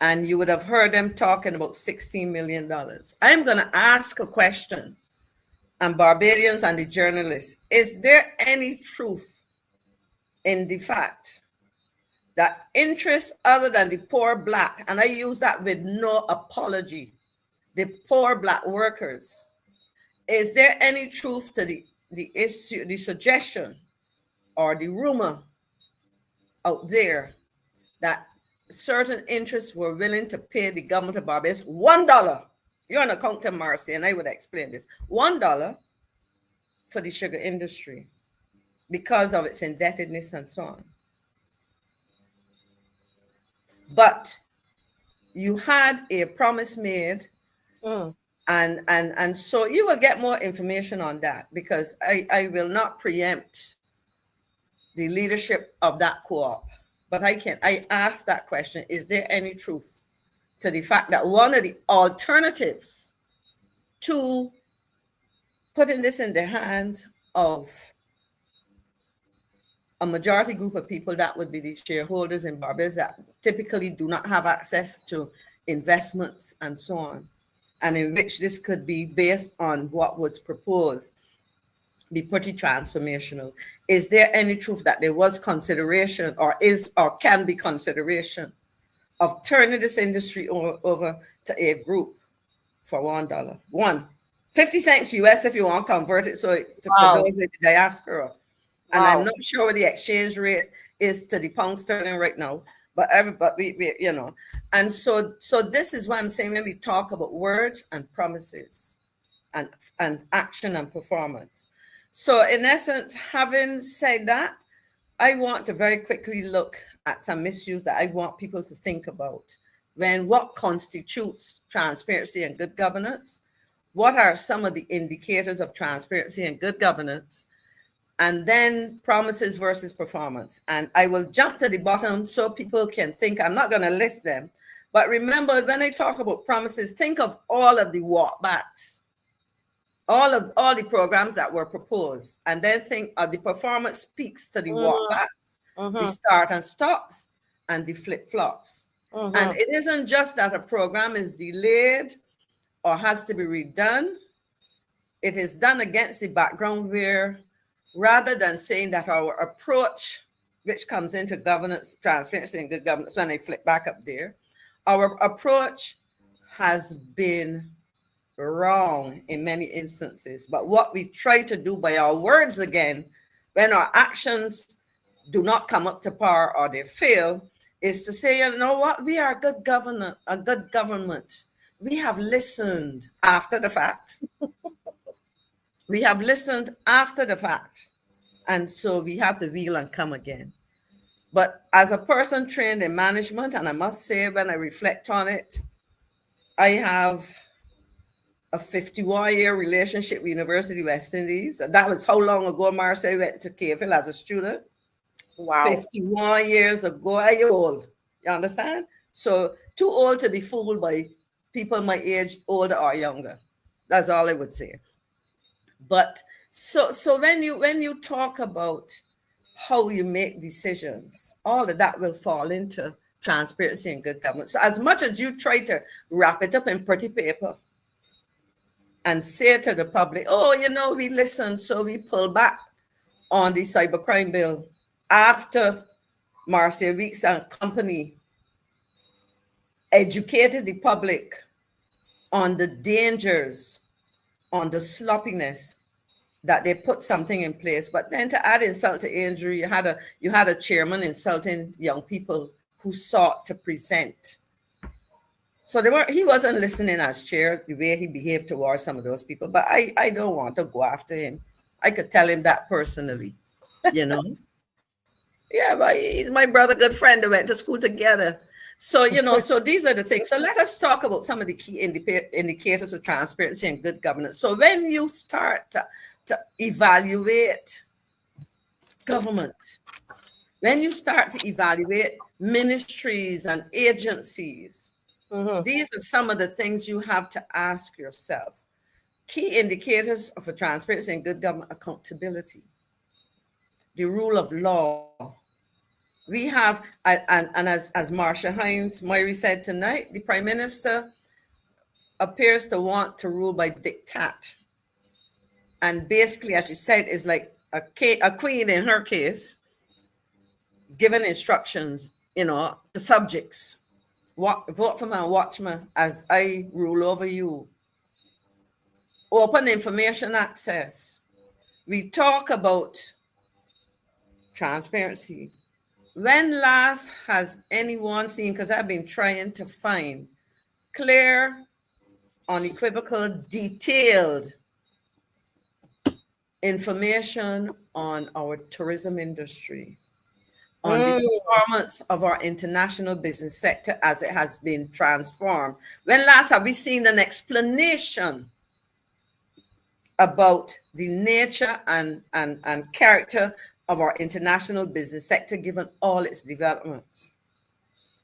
And you would have heard them talking about $16 million. I'm going to ask a question, and Barbadians and the journalists, is there any truth in the fact that interests other than the poor Black, and I use that with no apology, the poor Black workers, is there any truth to the issue, the suggestion, or the rumor out there that certain interests were willing to pay the government of Barbados $1? You're an accountant, Marcia, and I would explain this. $1 for the sugar industry because of its indebtedness and so on. But you had a promise made, and so you will get more information on that, because I will not preempt the leadership of that co-op. But I ask that question, is there any truth to the fact that one of the alternatives to putting this in the hands of a majority group of people, that would be the shareholders in Barbados, that typically do not have access to investments and so on, and in which this could be based on what was proposed, be pretty transformational. Is there any truth that there was consideration, or can be consideration, of turning this industry over to a group for $1? 50 cents US if you want to convert it, for those in the diaspora. And I'm not sure what the exchange rate is to the pound sterling right now, but everybody, and so this is why I'm saying, when we talk about words and promises and action and performance. So in essence, having said that, I want to very quickly look at some issues that I want people to think about. What constitutes transparency and good governance? What are some of the indicators of transparency and good governance? And then promises versus performance. And I will jump to the bottom so people can think. I'm not going to list them. But remember, when I talk about promises, think of all of the walkbacks, all the programs that were proposed. And then think of the performance speaks to the walkbacks, the start and stops, and the flip-flops. And it isn't just that a program is delayed or has to be redone. It is done against the background where, rather than saying that our approach, which comes into governance, transparency and good governance, when I flip back up there, our approach has been wrong in many instances. But what we try to do by our words again, when our actions do not come up to par or they fail, is to say, you know what, we are a good government. We have listened after the fact. We have listened after the fact. And so we have to wheel and come again. But as a person trained in management, and I must say, when I reflect on it, I have a 51-year relationship with University of West Indies. That was how long ago Marcia went to Caville as a student. Wow. 51 years ago. Are you old? You understand? So too old to be fooled by people my age, older or younger. That's all I would say. But so when you talk about how you make decisions, all of that will fall into transparency and good governance. So as much as you try to wrap it up in pretty paper and say to the public, oh, you know, we listened, so we pull back on the cybercrime bill after Marcia Weeks and company educated the public on the dangers, on the sloppiness, that they put something in place. But then to add insult to injury, you had a chairman insulting young people who sought to present. So he wasn't listening as chair, the way he behaved towards some of those people. But I don't want to go after him. I could tell him that personally, you know. Yeah, but he's my brother, good friend. They went to school together. So, you know, so these are the things. So let us talk about some of the key indicators of transparency and good governance. So when you start to evaluate government, when you start to evaluate ministries and agencies, these are some of the things you have to ask yourself. Key indicators of a transparency and good government: accountability, the rule of law. We have, and as Marsha Hinds Moiri said tonight, the Prime Minister appears to want to rule by diktat. And basically, as she said, is like a queen in her case, giving instructions, you know, to subjects. Vote for me and watch me as I rule over you. Open information access. We talk about transparency. When last has anyone seen, because I've been trying to find clear, unequivocal, detailed information on our tourism industry, on the performance of our international business sector as it has been transformed? When last have we seen an explanation about the nature and character of our international business sector, given all its developments?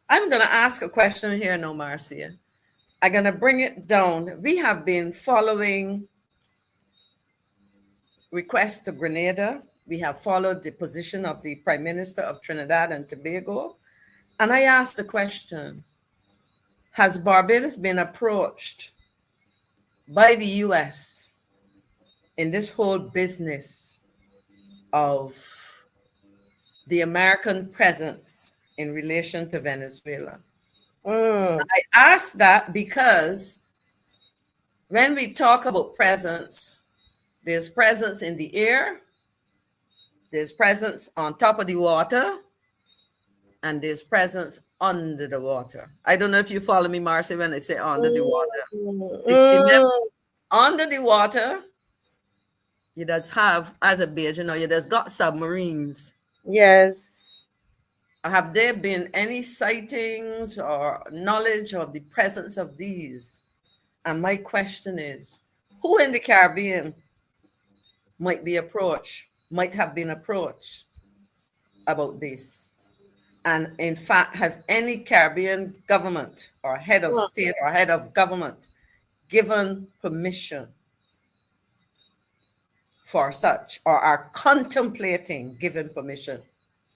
I'm going to ask a question here now, Marcia. I'm going to bring it down. We have been following requests to Grenada. We have followed the position of the Prime Minister of Trinidad and Tobago. And I asked the question, has Barbados been approached by the US in this whole business of the American presence in relation to Venezuela? I asked that because when we talk about presence, there's presence in the air, there's presence on top of the water, and there's presence under the water. I don't know if you follow me, Marcy, when I say under the water. Under the water, you just have, as a base, you know, you just got submarines. Yes. Have there been any sightings or knowledge of the presence of these? And my question is, who in the Caribbean might have been approached about this? And in fact, has any Caribbean government or head of state or head of government given permission for such, or are contemplating giving permission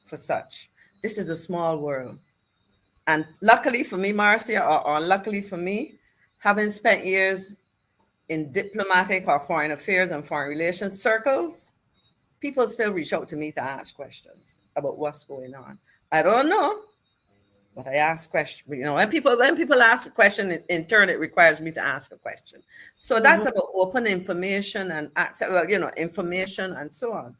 for such? This is a small world. And luckily for me, Marcia, or unluckily for me, having spent years in diplomatic or foreign affairs and foreign relations circles, people still reach out to me to ask questions about what's going on. I don't know, but I ask questions. You know, when people ask a question, in turn, it requires me to ask a question. So that's about open information and access, well, you know, information and so on.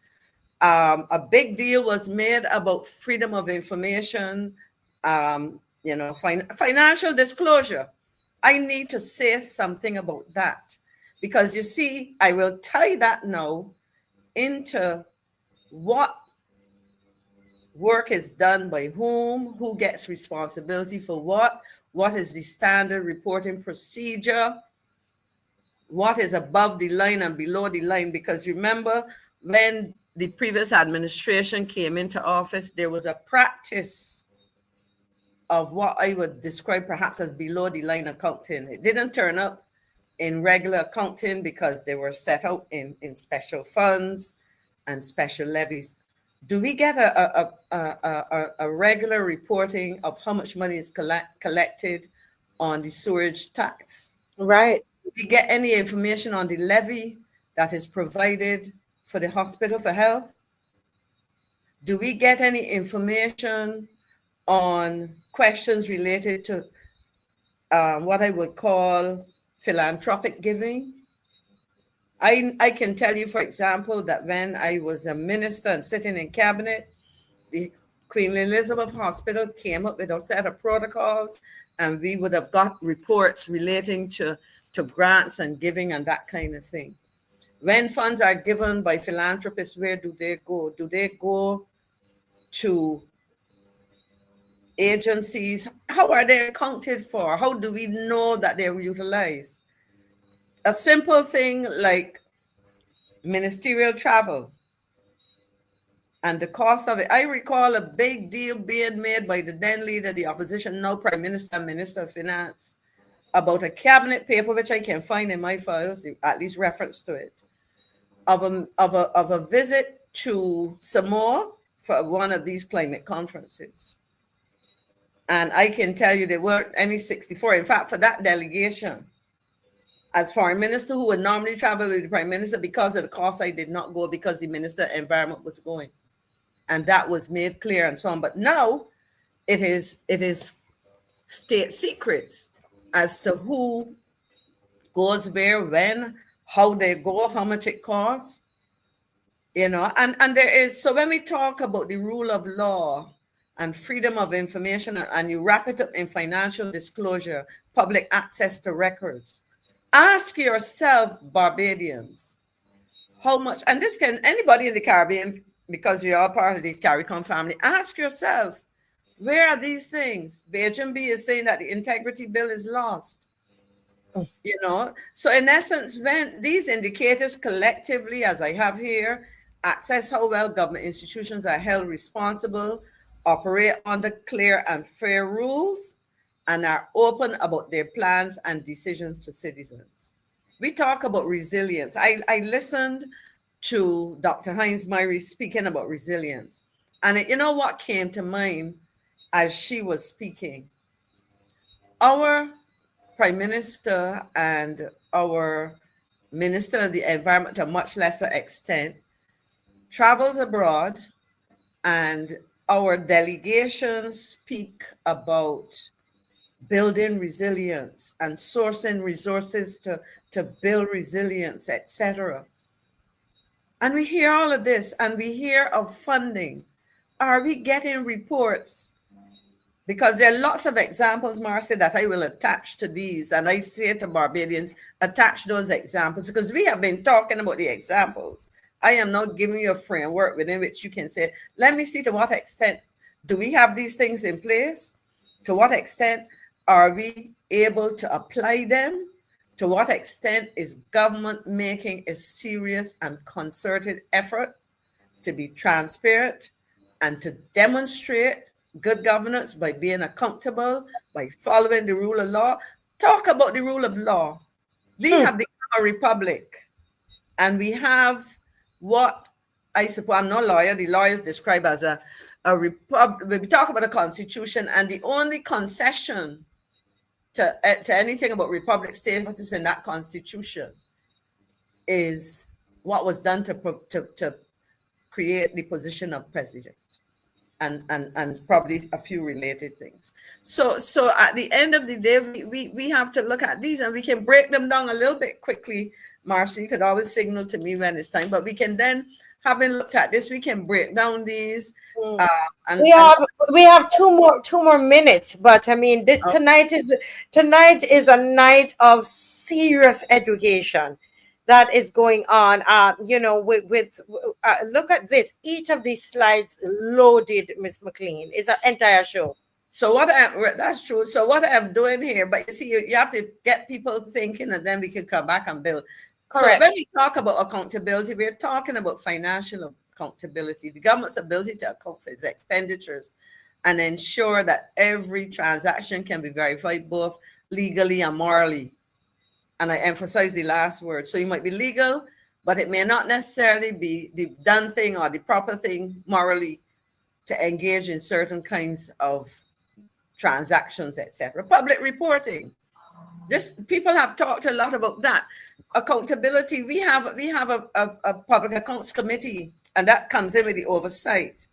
A big deal was made about freedom of information, you know, financial disclosure. I need to say something about that, because you see, I will tie that now into what work is done by whom, who gets responsibility for what is the standard reporting procedure, what is above the line and below the line. Because remember, when the previous administration came into office, there was a practice of what I would describe perhaps as below the line accounting. It didn't turn up in regular accounting because they were set out in special funds and special levies. Do we get a regular reporting of how much money is collected on the sewerage tax? Right. Do we get any information on the levy that is provided for the hospital for health? Do we get any information on questions related to what I would call philanthropic giving? I can tell you, for example, that when I was a minister and sitting in cabinet, the Queen Elizabeth Hospital came up with a set of protocols, and we would have got reports relating to grants and giving and that kind of thing. When funds are given by philanthropists, where do they go? Do they go to agencies? How are they accounted for? How do we know that they're utilized? A simple thing like ministerial travel and the cost of it. I recall a big deal being made by the then leader of the opposition, now Prime Minister and Minister of Finance, about a cabinet paper, which I can find in my files, at least reference to it, of a visit to Samoa for one of these climate conferences. And I can tell you there weren't any 64. In fact, for that delegation, as foreign minister who would normally travel with the prime minister, because of the cost, I did not go because the minister of environment was going. And that was made clear and so on. But now it is state secrets as to who goes where, when, how they go, how much it costs. And there is, so when we talk about the rule of law and freedom of information, and you wrap it up in financial disclosure, public access to records, ask yourself, Barbadians, how much, and this can anybody in the Caribbean, because we are all part of the CARICOM family, ask yourself, where are these things? BHMB is saying that the integrity bill is lost. So in essence, when these indicators collectively, as I have here, access how well government institutions are held responsible, operate under clear and fair rules, and are open about their plans and decisions to citizens. We talk about resilience. I listened to Dr. Hines Myrie speaking about resilience. And what came to mind as she was speaking? Our Prime Minister and our Minister of the Environment, to a much lesser extent, travels abroad, and our delegations speak about building resilience and sourcing resources to build resilience, etc. And we hear all of this, and we hear of funding. Are we getting reports? Because there are lots of examples, Marcia, that I will attach to these. And I say to Barbadians, attach those examples, because we have been talking about the examples. I am not giving you a framework within which you can say, let me see to what extent do we have these things in place? To what extent are we able to apply them? To what extent is government making a serious and concerted effort to be transparent and to demonstrate good governance by being accountable, by following the rule of law? Talk about the rule of law. We have become a republic, and we have what I suppose, I'm no lawyer, the lawyers describe as a republic. We talk about a constitution, and the only concession to anything about republic status in that constitution is what was done to create the position of president, and probably a few related things. So at the end of the day, we have to look at these, and we can break them down a little bit quickly. Marcia, you could always signal to me when it's time, but we can then, having looked at this, we can break down these. And we have two more minutes, but I mean, tonight is a night of serious education. that is going on. You know, with look at this. Each of these slides loaded, Miss McLean. It's an entire show. So that's true. So what I'm doing here, but you see, you have to get people thinking, and then we can come back and build. Correct. So when we talk about accountability, we're talking about financial accountability, the government's ability to account for its expenditures and ensure that every transaction can be verified both legally and morally. And I emphasize the last word. So you might be legal, but it may not necessarily be the done thing or the proper thing morally to engage in certain kinds of transactions, etc. Public reporting. This people have talked a lot about that. Accountability. We have a public accounts committee, and that comes in with the oversight.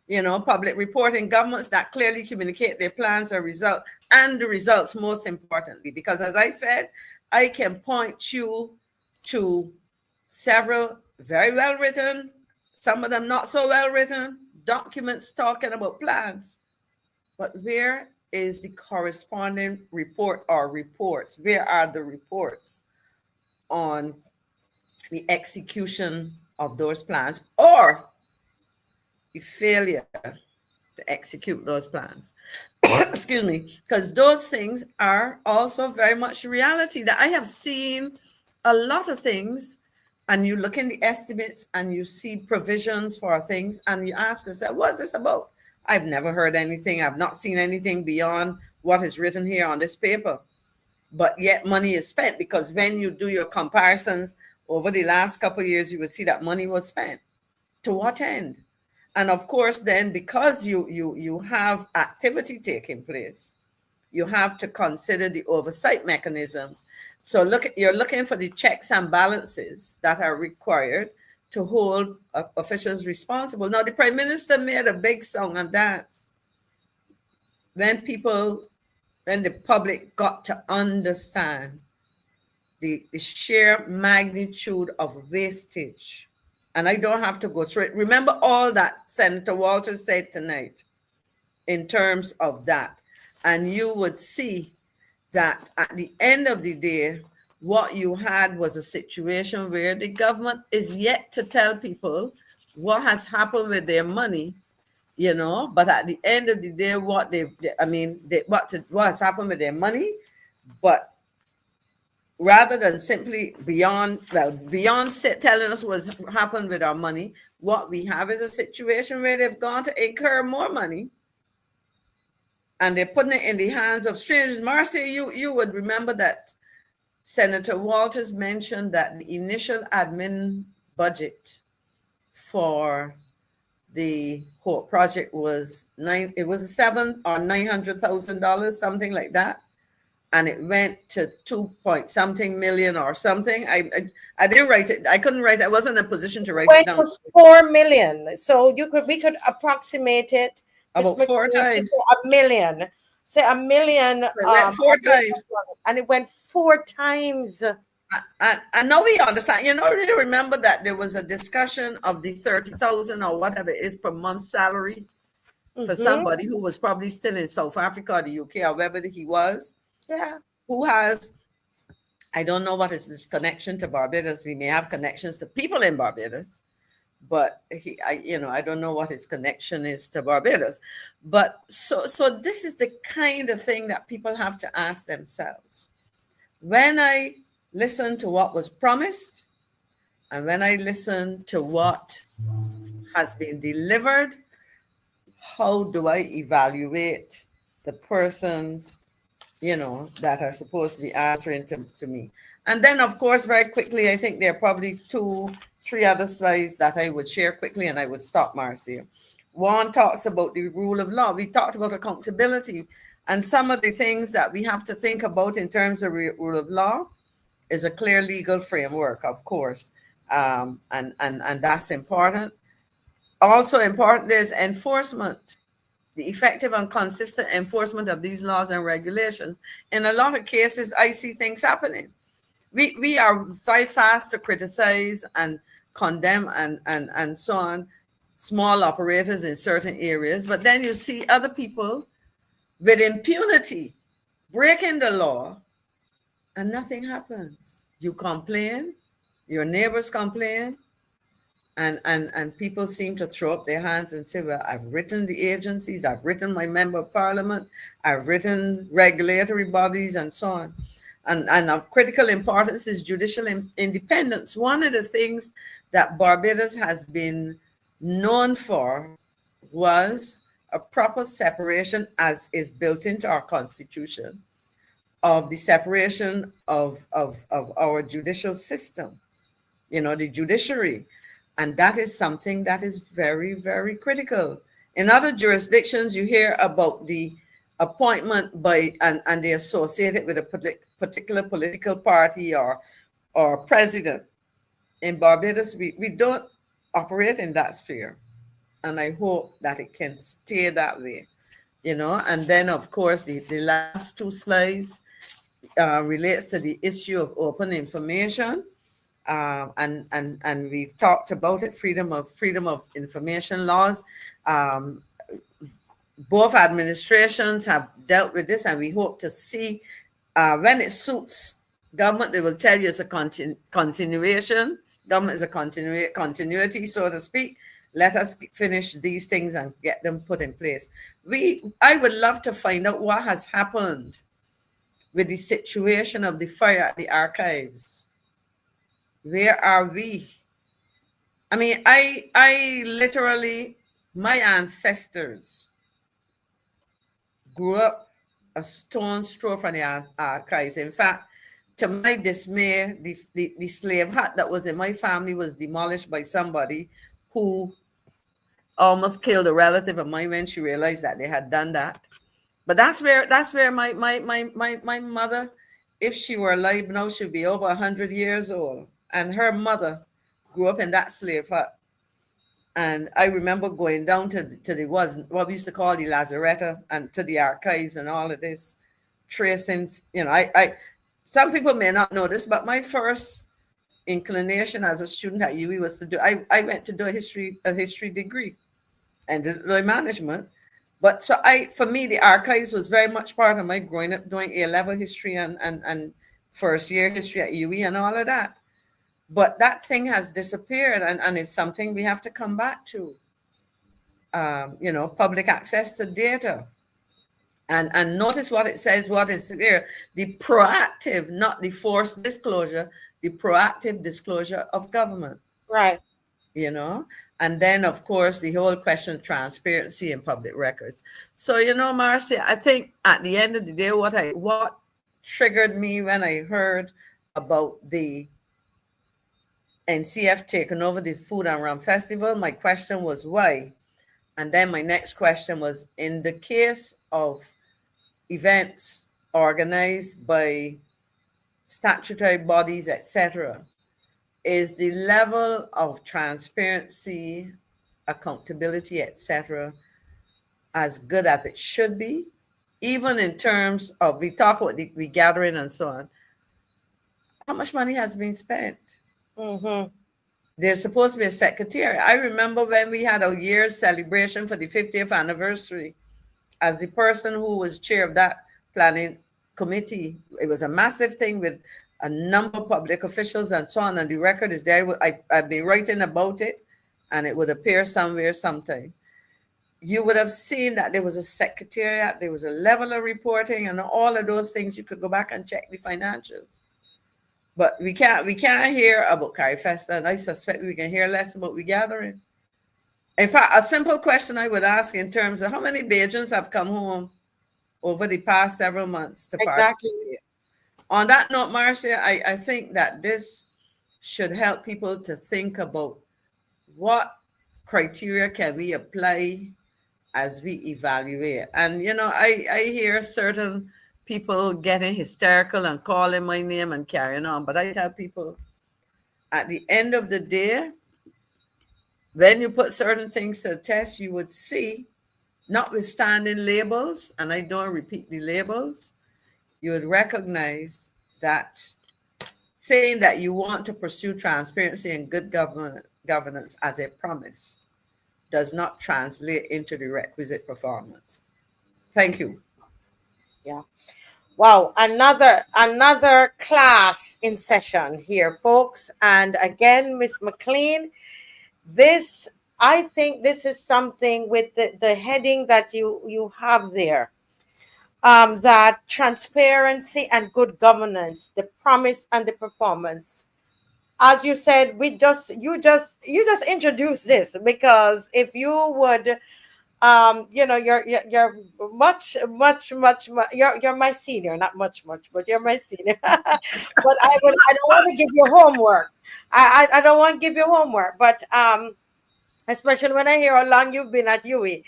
You know, public reporting, governments that clearly communicate their plans or result and the results, most importantly, because as I said, I can point you to several very well written, some of them not so well written documents talking about plans. But where is the corresponding report or reports? Where are the reports on the execution of those plans or the failure to execute those plans? Excuse me, because those things are also very much reality. That I have seen a lot of things, and you look in the estimates and you see provisions for things, and you ask yourself, what's this about? I've never heard anything. I've not seen anything beyond what is written here on this paper. But yet money is spent, because when you do your comparisons over the last couple of years, you would see that money was spent. To what end? And of course, then because you have activity taking place, you have to consider the oversight mechanisms. So you're looking for the checks and balances that are required to hold officials responsible. Now, the Prime Minister made a big song and dance when the public got to understand the sheer magnitude of wastage. And I don't have to go through it. Remember all that Senator Walters said tonight in terms of that. And you would see that at the end of the day, what you had was a situation where the government is yet to tell people what has happened with their money, you know, but at the end of the day, what has happened with their money, but rather than simply beyond telling us what's happened with our money, what we have is a situation where they've gone to incur more money and they're putting it in the hands of strangers. Marcia, you would remember that Senator Walters mentioned that the initial admin budget for the whole project was $700,000 or $900,000, something like that. And it went to 2-point-something million or something. I didn't write it. I couldn't write it. I wasn't in a position to write it down. It was 4 million. So we could approximate it about 4 times. A million. Say a million. It went 4 times. And it went 4 times. And now we understand. You know, you remember that there was a discussion of the 30,000 or whatever it is per month salary for somebody who was probably still in South Africa or the UK or wherever he was. Yeah. Who has, I don't know what is this connection to Barbados. We may have connections to people in Barbados, but I don't know what his connection is to Barbados. But so this is the kind of thing that people have to ask themselves. When I listen to what was promised, and when I listen to what has been delivered, how do I evaluate the persons that are supposed to be answering to me? And then, of course, very quickly, I think there are probably 2-3 other slides that I would share quickly, and I would stop, Marcia. One talks about the rule of law. We talked about accountability, and some of the things that we have to think about in terms of rule of law is a clear legal framework, of course, and that's important. Also important, there's enforcement. The effective and consistent enforcement of these laws and regulations. In a lot of cases, I see things happening. We are very fast to criticize and condemn and so on, small operators in certain areas, but then you see other people with impunity breaking the law and nothing happens. You complain, Your neighbors complain, and people seem to throw up their hands and say, well, I've written the agencies, I've written my member of parliament, I've written regulatory bodies and so on. And of critical importance is judicial independence. One of the things that Barbados has been known for was a proper separation, as is built into our constitution, of the separation of our judicial system, the judiciary. And that is something that is very, very critical. In other jurisdictions, you hear about the appointment by and they associate it with a particular political party or president. In Barbados, we don't operate in that sphere. And I hope that it can stay that way, And then, of course, the last two slides relates to the issue of open information. And we've talked about it, freedom of information laws. Both administrations have dealt with this, and we hope to see when it suits government, they will tell you it's a continuation. Government is a continuity, so to speak. Let us finish these things and get them put in place. I would love to find out what has happened with the situation of the fire at the archives. Where are we? I mean, I literally, my ancestors grew up a stone's throw from the archives. In fact, to my dismay, the slave hut that was in my family was demolished by somebody who almost killed a relative of mine when she realized that they had done that. But that's where my mother, if she were alive now, she'd be over 100 years old. And her mother grew up in that slave hut. And I remember going down to what we used to call the Lazaretta and to the archives and all of this, tracing, some people may not know this, but my first inclination as a student at UWI was to I went to do a history degree and did management. But so for me, the archives was very much part of my growing up doing A-level history and first year history at UWI and all of that. But that thing has disappeared, and it's something we have to come back to. Public access to data. And notice what it says, what is there. The proactive, not the forced disclosure, the proactive disclosure of government. Right. And then, of course, the whole question of transparency in public records. So, Marcia, I think at the end of the day, what triggered me when I heard about the NCF taking over the Food and Rum Festival, my question was why? And then my next question was, in the case of events organized by statutory bodies, etc., is the level of transparency, accountability, etc., as good as it should be? Even in terms of, we talk about the gathering and so on, how much money has been spent? Mm-hmm. There's supposed to be a secretary. I remember when we had a year's celebration for the 50th anniversary, as the person who was chair of that planning committee, it was a massive thing with a number of public officials and so on, and the record is there. I've been writing about it, and it would appear somewhere sometime. You would have seen that there was a secretariat, there was a level of reporting, and all of those things. You could go back and check the financials. But we can't hear about CariFesta, and I suspect we can hear less about we gathering. In fact, a simple question I would ask in terms of how many Bajans have come home over the past several months to participate. On that note, Marcia, I think that this should help people to think about what criteria can we apply as we evaluate. And, I hear certain people getting hysterical and calling my name and carrying on. But I tell people, at the end of the day, when you put certain things to the test, you would see, notwithstanding labels, and I don't repeat the labels, you would recognize that saying that you want to pursue transparency and good governance as a promise does not translate into the requisite performance. Thank you. Yeah. Wow, another class in session here, folks. And again, Miss McLean, this I think this is something with the heading that you have there. That transparency and good governance, the promise and the performance. As you said, you just introduced this, because if you would you're you're my senior, not much, but you're my senior. But I don't want to give you homework. I don't want to give you homework, but especially when I hear how long you've been at UE.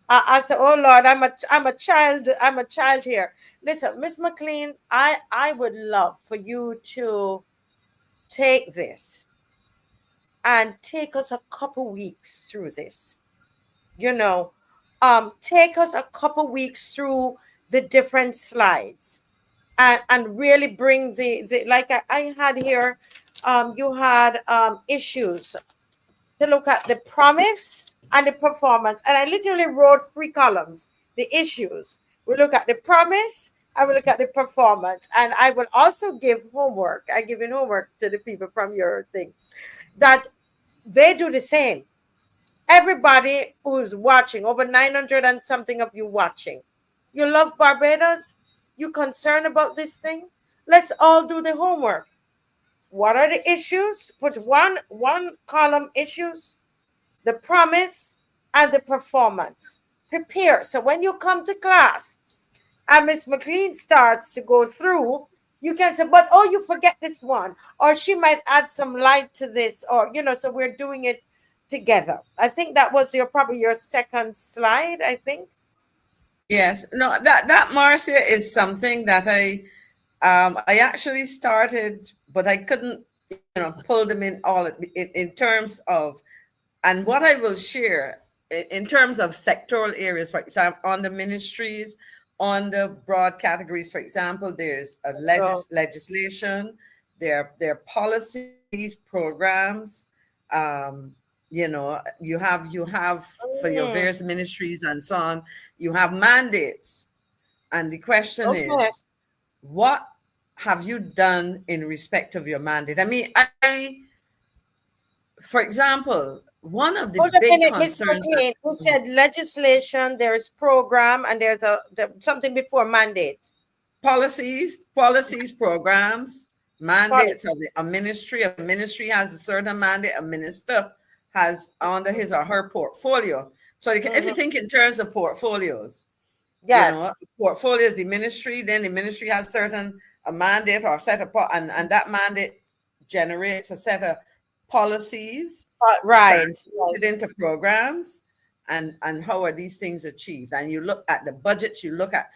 I said, oh Lord, I'm a child here. Listen, Miss McLean, I would love for you to take this and take us a couple weeks through this. You know, take us a couple weeks through the different slides, and really bring the like I had here, you had issues to look at, the promise and the performance. And I literally wrote 3 columns. The issues. We look at the promise and we look at the performance. And I will also give homework. I give in homework to the people from your thing, that they do the same. Everybody who's watching, over 900 and something of you watching, you love Barbados? You concerned about this thing? Let's all do the homework. What are the issues? Put one column issues, the promise, and the performance. Prepare. So when you come to class and Miss McLean starts to go through, you can say, but oh, you forget this one, or she might add some light to this, or so we're doing it together. I think that was probably your second slide, I think. Yes, no, that Marcia is something that I actually started, but I couldn't pull them in all in terms of, and what I will share in terms of sectoral areas, for example, on the ministries, on the broad categories. For example, there's a legislation, there are policies, programs. You have for your various ministries and so on, you have mandates. And the question is, what have you done in respect of your mandate? I mean, for example, one of the big concerns. Who said legislation, there is program, and there's something before mandate? Policies, programs, mandates of a ministry. A ministry has a certain mandate. A minister has under his or her portfolio. So if you think in terms of portfolios, yes, portfolio is the ministry. Then the ministry has a mandate or a set of and that mandate generates a set of policies, right, into programs, and how are these things achieved? And you look at the budgets. You look at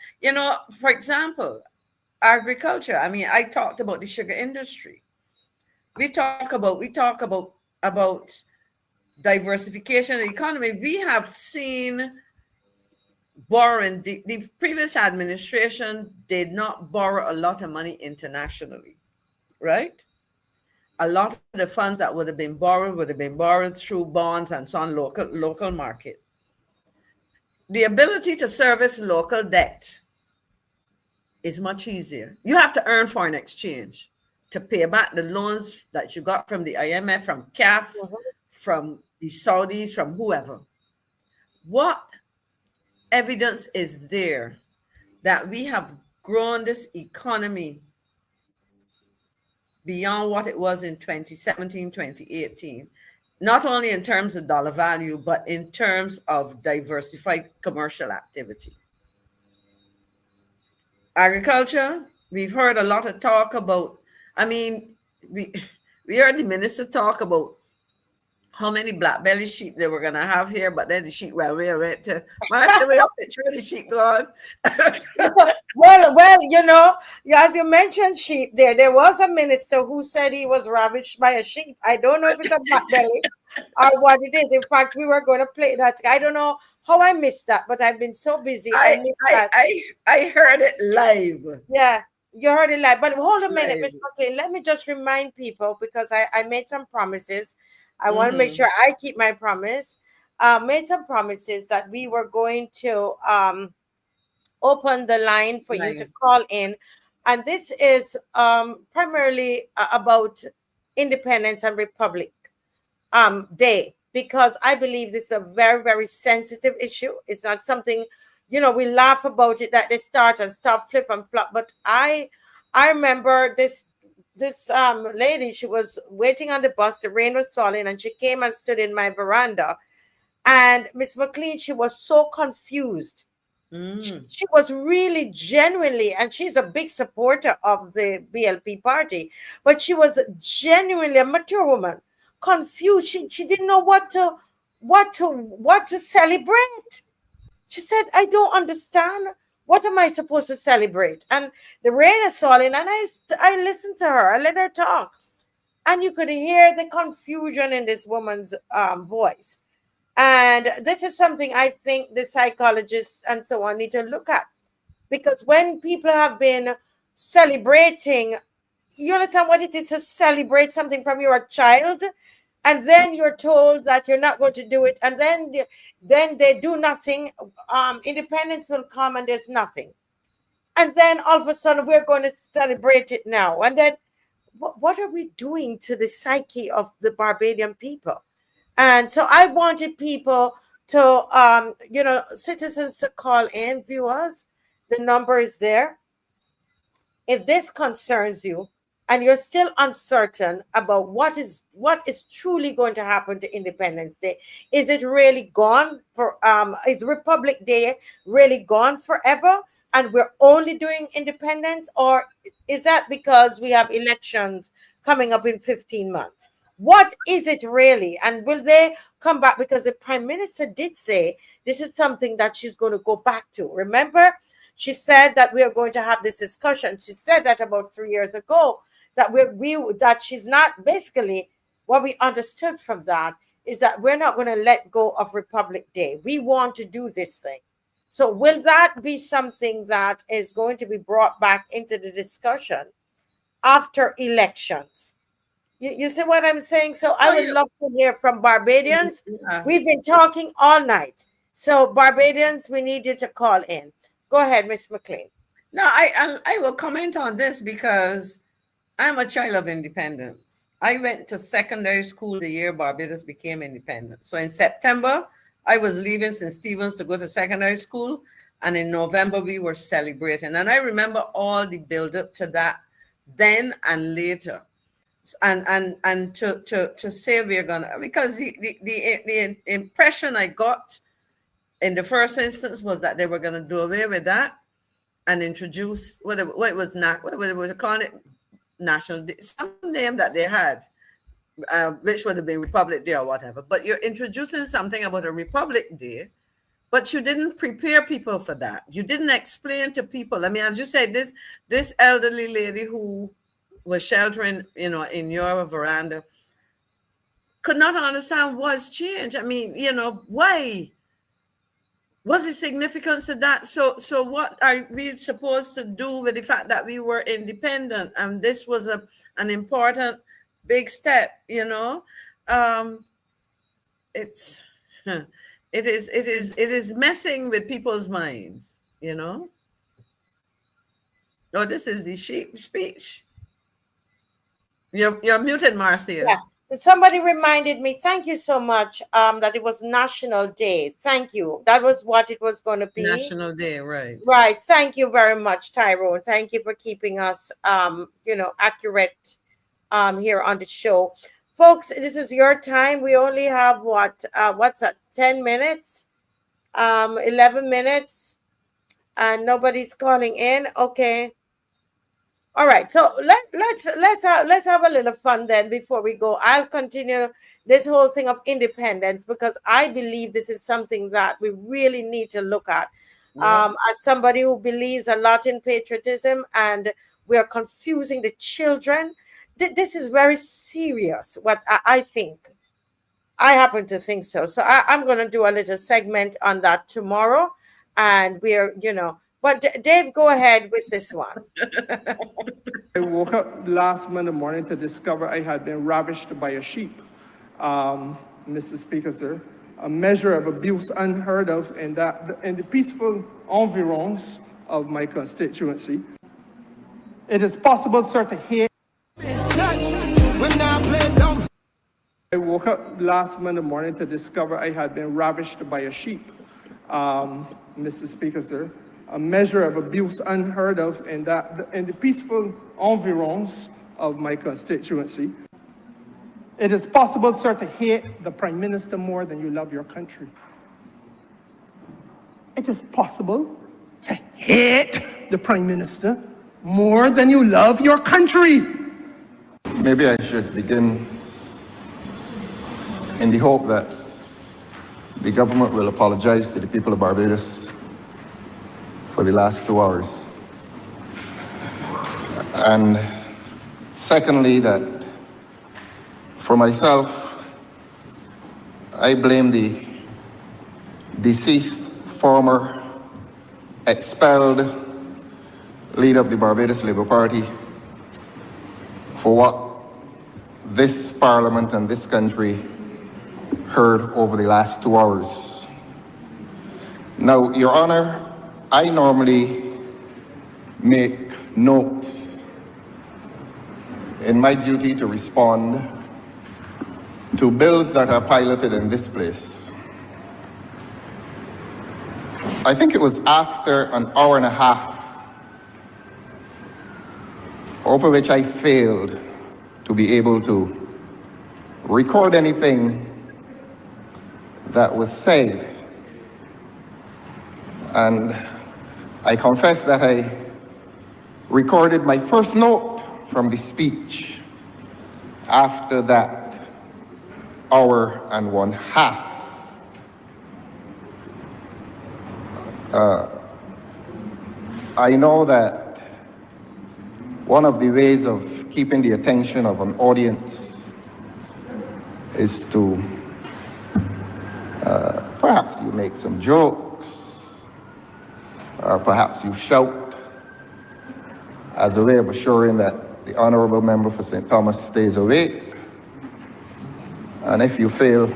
for example, agriculture. I mean, I talked about the sugar industry. We talk about diversification of the economy. We have seen borrowing. The previous administration did not borrow a lot of money internationally, right? A lot of the funds that would have been borrowed through bonds and so on, local market. The ability to service local debt is much easier. You have to earn foreign exchange to pay back the loans that you got from the IMF, from CAF, from the Saudis, from whoever. What evidence is there that we have grown this economy beyond what it was in 2017, 2018, not only in terms of dollar value, but in terms of diversified commercial activity? Agriculture, we've heard a lot of talk about, I mean, we heard the minister talk about how many black belly sheep they were going to have here, but then the sheep went to Marsha, we up the sheep gone. well, as you mentioned sheep there was a minister who said he was ravished by a sheep. I don't know if it's a black belly or what it is. In fact, we were going to play that. I don't know how I missed that, but I've been so busy. I missed that. I heard it live. Yeah, you heard it live. But hold a minute, Ms. McClean. Let me just remind people, because I made some promises. I want to make sure I keep my promise. Made some promises that we were going to open the line for you to Nice. call in. And this is primarily about Independence and Republic Day, because I believe this is a very, very sensitive issue. It's not something, we laugh about it that they start and stop, flip and flop. But I remember this lady, she was waiting on the bus, the rain was falling, and she came and stood in my veranda. And Miss McCLEAN, she was so confused. She was really genuinely, and she's a big supporter of the BLP party, but she was genuinely a mature woman, confused. She didn't know what to celebrate. She said, I don't understand. What am I supposed to celebrate? And the rain is falling, and I listened to her. I let her talk. And you could hear the confusion in this woman's voice. And this is something I think the psychologists and so on need to look at. Because when people have been celebrating, you understand what it is to celebrate something from your child, and then you're told that you're not going to do it, and then they do nothing. Independence will come and there's nothing. And then all of a sudden we're going to celebrate it now. And then what are we doing to the psyche of the Barbadian people? And so I wanted people to, citizens to call in, viewers. The number is there. If this concerns you and you're still uncertain about what is truly going to happen to Independence Day, is it really gone for, is Republic Day really gone forever and we're only doing independence? Or is that because we have elections coming up in 15 months? What is it really? And will they come back? Because the Prime Minister did say this is something that she's going to go back to. Remember, she said that we are going to have this discussion. She said that about 3 years ago, that that she's not, basically what we understood from that is that we're not going to let go of Republic Day. We want to do this thing. So will that be something that is going to be brought back into the discussion after elections? You see what I'm saying? So I would love to hear from Barbadians. We've been talking all night. So Barbadians, we need you to call in. Go ahead, Ms. McCLEAN. No, I will comment on this because I'm a child of independence. I went to secondary school the year Barbados became independent. So in September, I was leaving St. Stephen's to go to secondary school. And in November, we were celebrating. And I remember all the build-up to that then and later. And to say we're gonna, because the impression I got in the first instance was that they were gonna do away with that and introduce what it was not, what they were calling it, national day, some name that they had, which would have been Republic Day or whatever. But you're introducing something about a Republic Day, but you didn't prepare people for that. You didn't explain to people. I mean, as you said, this elderly lady who was sheltering, in your veranda, could not understand what's changed. I mean, why? What's the significance of that? So what are we supposed to do with the fact that we were independent and this was an important big step? It is messing with people's minds. Oh, this is the sheep speech. You're muted, Marcia. Yeah. So somebody reminded me, thank you so much, that it was National Day. Thank you. That was what it was going to be. National Day, right. Right. Thank you very much, Tyrone. Thank you for keeping us, accurate here on the show. Folks, this is your time. We only have what's that, 10 minutes, 11 minutes, and nobody's calling in. Okay. All right, so let's have a little fun then before we go. I'll continue this whole thing of independence because I believe this is something that we really need to look at. Yeah. As somebody who believes a lot in patriotism, and we are confusing the children. This is very serious. What I think, I happen to think so. So I'm going to do a little segment on that tomorrow, and we're But Dave, go ahead with this one. I woke up last Monday morning to discover I had been ravished by a sheep. Mr. Speaker, sir, a measure of abuse unheard of in the peaceful environs of my constituency. It is possible, sir, to hate. I woke up last Monday morning to discover I had been ravished by a sheep. Mr. Speaker, sir, a measure of abuse unheard of in the peaceful environs of my constituency. It is possible, sir, to hate the Prime Minister more than you love your country. It is possible to hate the Prime Minister more than you love your country. Maybe I should begin in the hope that the government will apologize to the people of Barbados for the last 2 hours. And secondly, that for myself, I blame the deceased former expelled leader of the Barbados Labour Party for what this Parliament and this country heard over the last 2 hours. Now, Your Honour, I normally make notes in my duty to respond to bills that are piloted in this place. I think it was after an hour and a half over which I failed to be able to record anything that was said. And I confess that I recorded my first note from the speech after that hour and one half. I know that one of the ways of keeping the attention of an audience is to perhaps you make some jokes, or perhaps you shout as a way of assuring that the honourable member for St. Thomas stays awake. And if you fail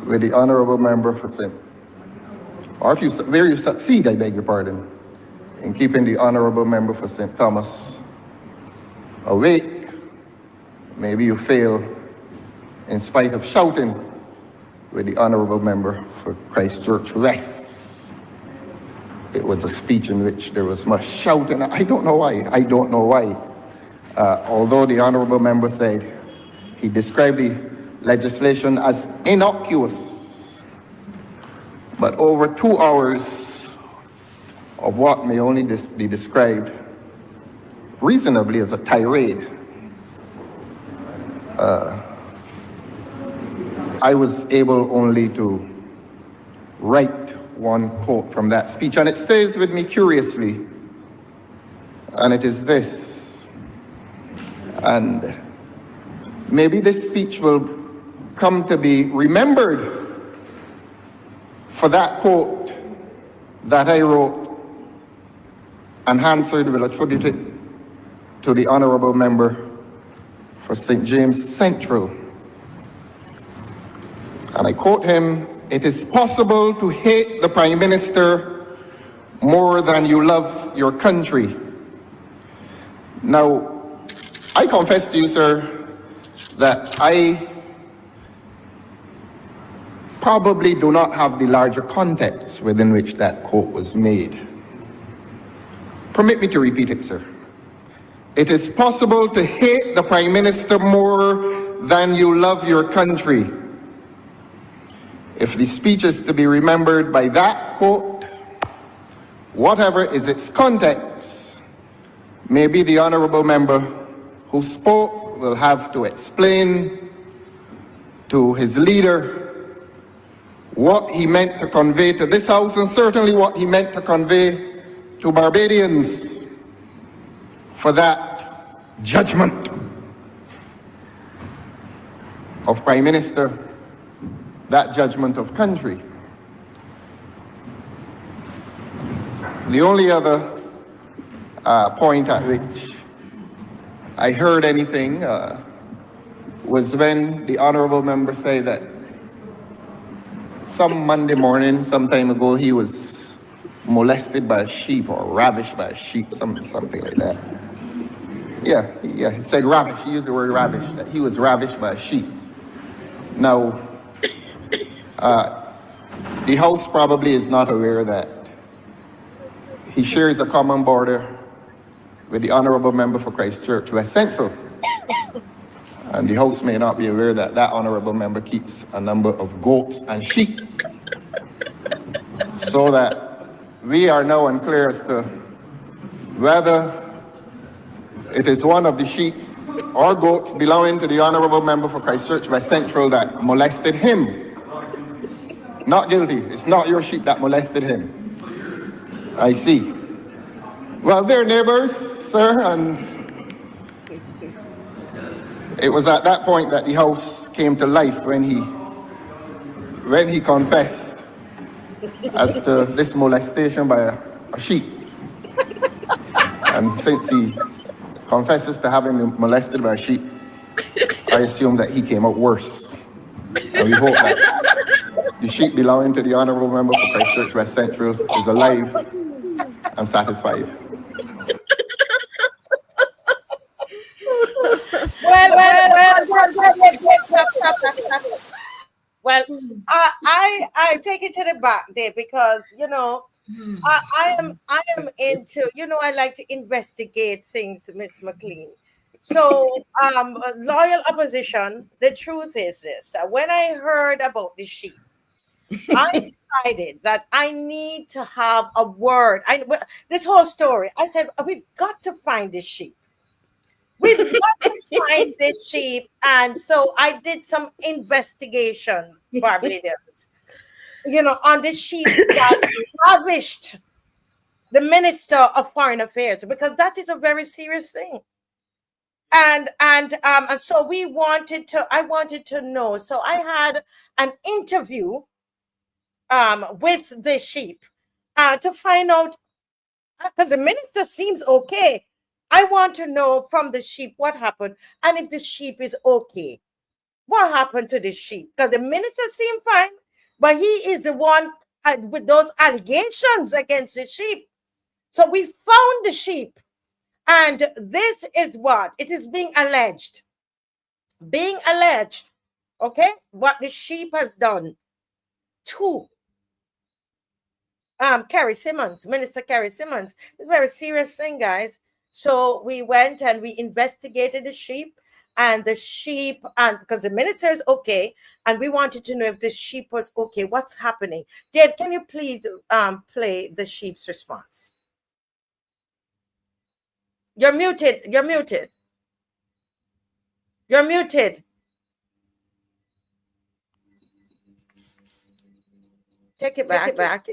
with the honourable member for St. or if you, where you succeed, I beg your pardon, in keeping the honourable member for St. Thomas awake, maybe you fail in spite of shouting with the honourable member for Christchurch West. It was a speech in which there was much shouting. I don't know why. Although the honourable member said he described the legislation as innocuous, but over 2 hours of what may only be described reasonably as a tirade, I was able only to write one quote from that speech, and it stays with me curiously, and it is this. And maybe this speech will come to be remembered for that quote that I wrote and Hansard will attribute it to the honourable member for St. James Central. And I quote him, "It is possible to hate the Prime Minister more than you love your country." Now, I confess to you, sir, that I probably do not have the larger context within which that quote was made. Permit me to repeat it, sir. It is possible to hate the Prime Minister more than you love your country. If the speech is to be remembered by that quote, whatever is its context, maybe the honourable member who spoke will have to explain to his leader what he meant to convey to this House, and certainly what he meant to convey to Barbadians for that judgment of Prime Minister, that judgment of country. The only other point at which I heard anything was when the honourable member said that some Monday morning, some time ago, he was molested by a sheep or ravished by a sheep, something like that. Yeah, he said ravished. He used the word ravished, that he was ravished by a sheep. Now, the House probably is not aware that he shares a common border with the Honorable Member for Christchurch West Central. And the House may not be aware that that Honorable Member keeps a number of goats and sheep. So that we are now unclear as to whether it is one of the sheep or goats belonging to the Honorable Member for Christchurch West Central that molested him. Not guilty. It's not your sheep that molested him. I see. Well, they're neighbors, sir, and it was at that point that the House came to life when he confessed as to this molestation by a sheep. And since he confesses to having been molested by a sheep, I assume that he came out worse. And we hope that the sheep belonging to the Honourable Member for Christchurch West Central is alive and satisfied. Well, I take it to the back there because I am into I like to investigate things, Miss McClean. So loyal opposition. The truth is this: when I heard about the sheep, I decided that I need to have a word. This whole story. I said we've got to find this sheep. We've got to find this sheep. And so I did some investigation, Barbadians, on the sheep that ravished the Minister of Foreign Affairs, because that is a very serious thing. And so I wanted to know. So I had an interview with the sheep to find out, because the minister seems okay. I want to know from the sheep what happened, and if the sheep is okay. What happened to the sheep? Because the minister seemed fine, but he is the one with those allegations against the sheep. So we found the sheep, and this is what it is being alleged. Okay, what the sheep has done to Carrie Simmons, Minister Carrie Simmons. It's a very serious thing, guys. So we went and we investigated the sheep, and because the minister is okay, and we wanted to know if the sheep was okay. What's happening? Dave, can you please play the sheep's response? You're muted. Take it back.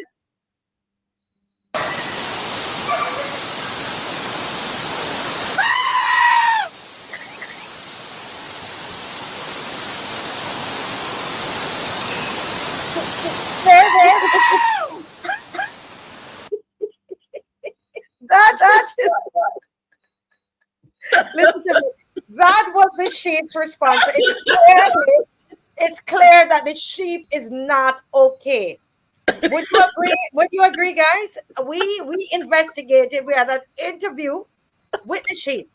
Listen to me. That was the sheep's response. It's clear that the sheep is not okay. Would you agree, guys? We investigated. We had an interview with the sheep,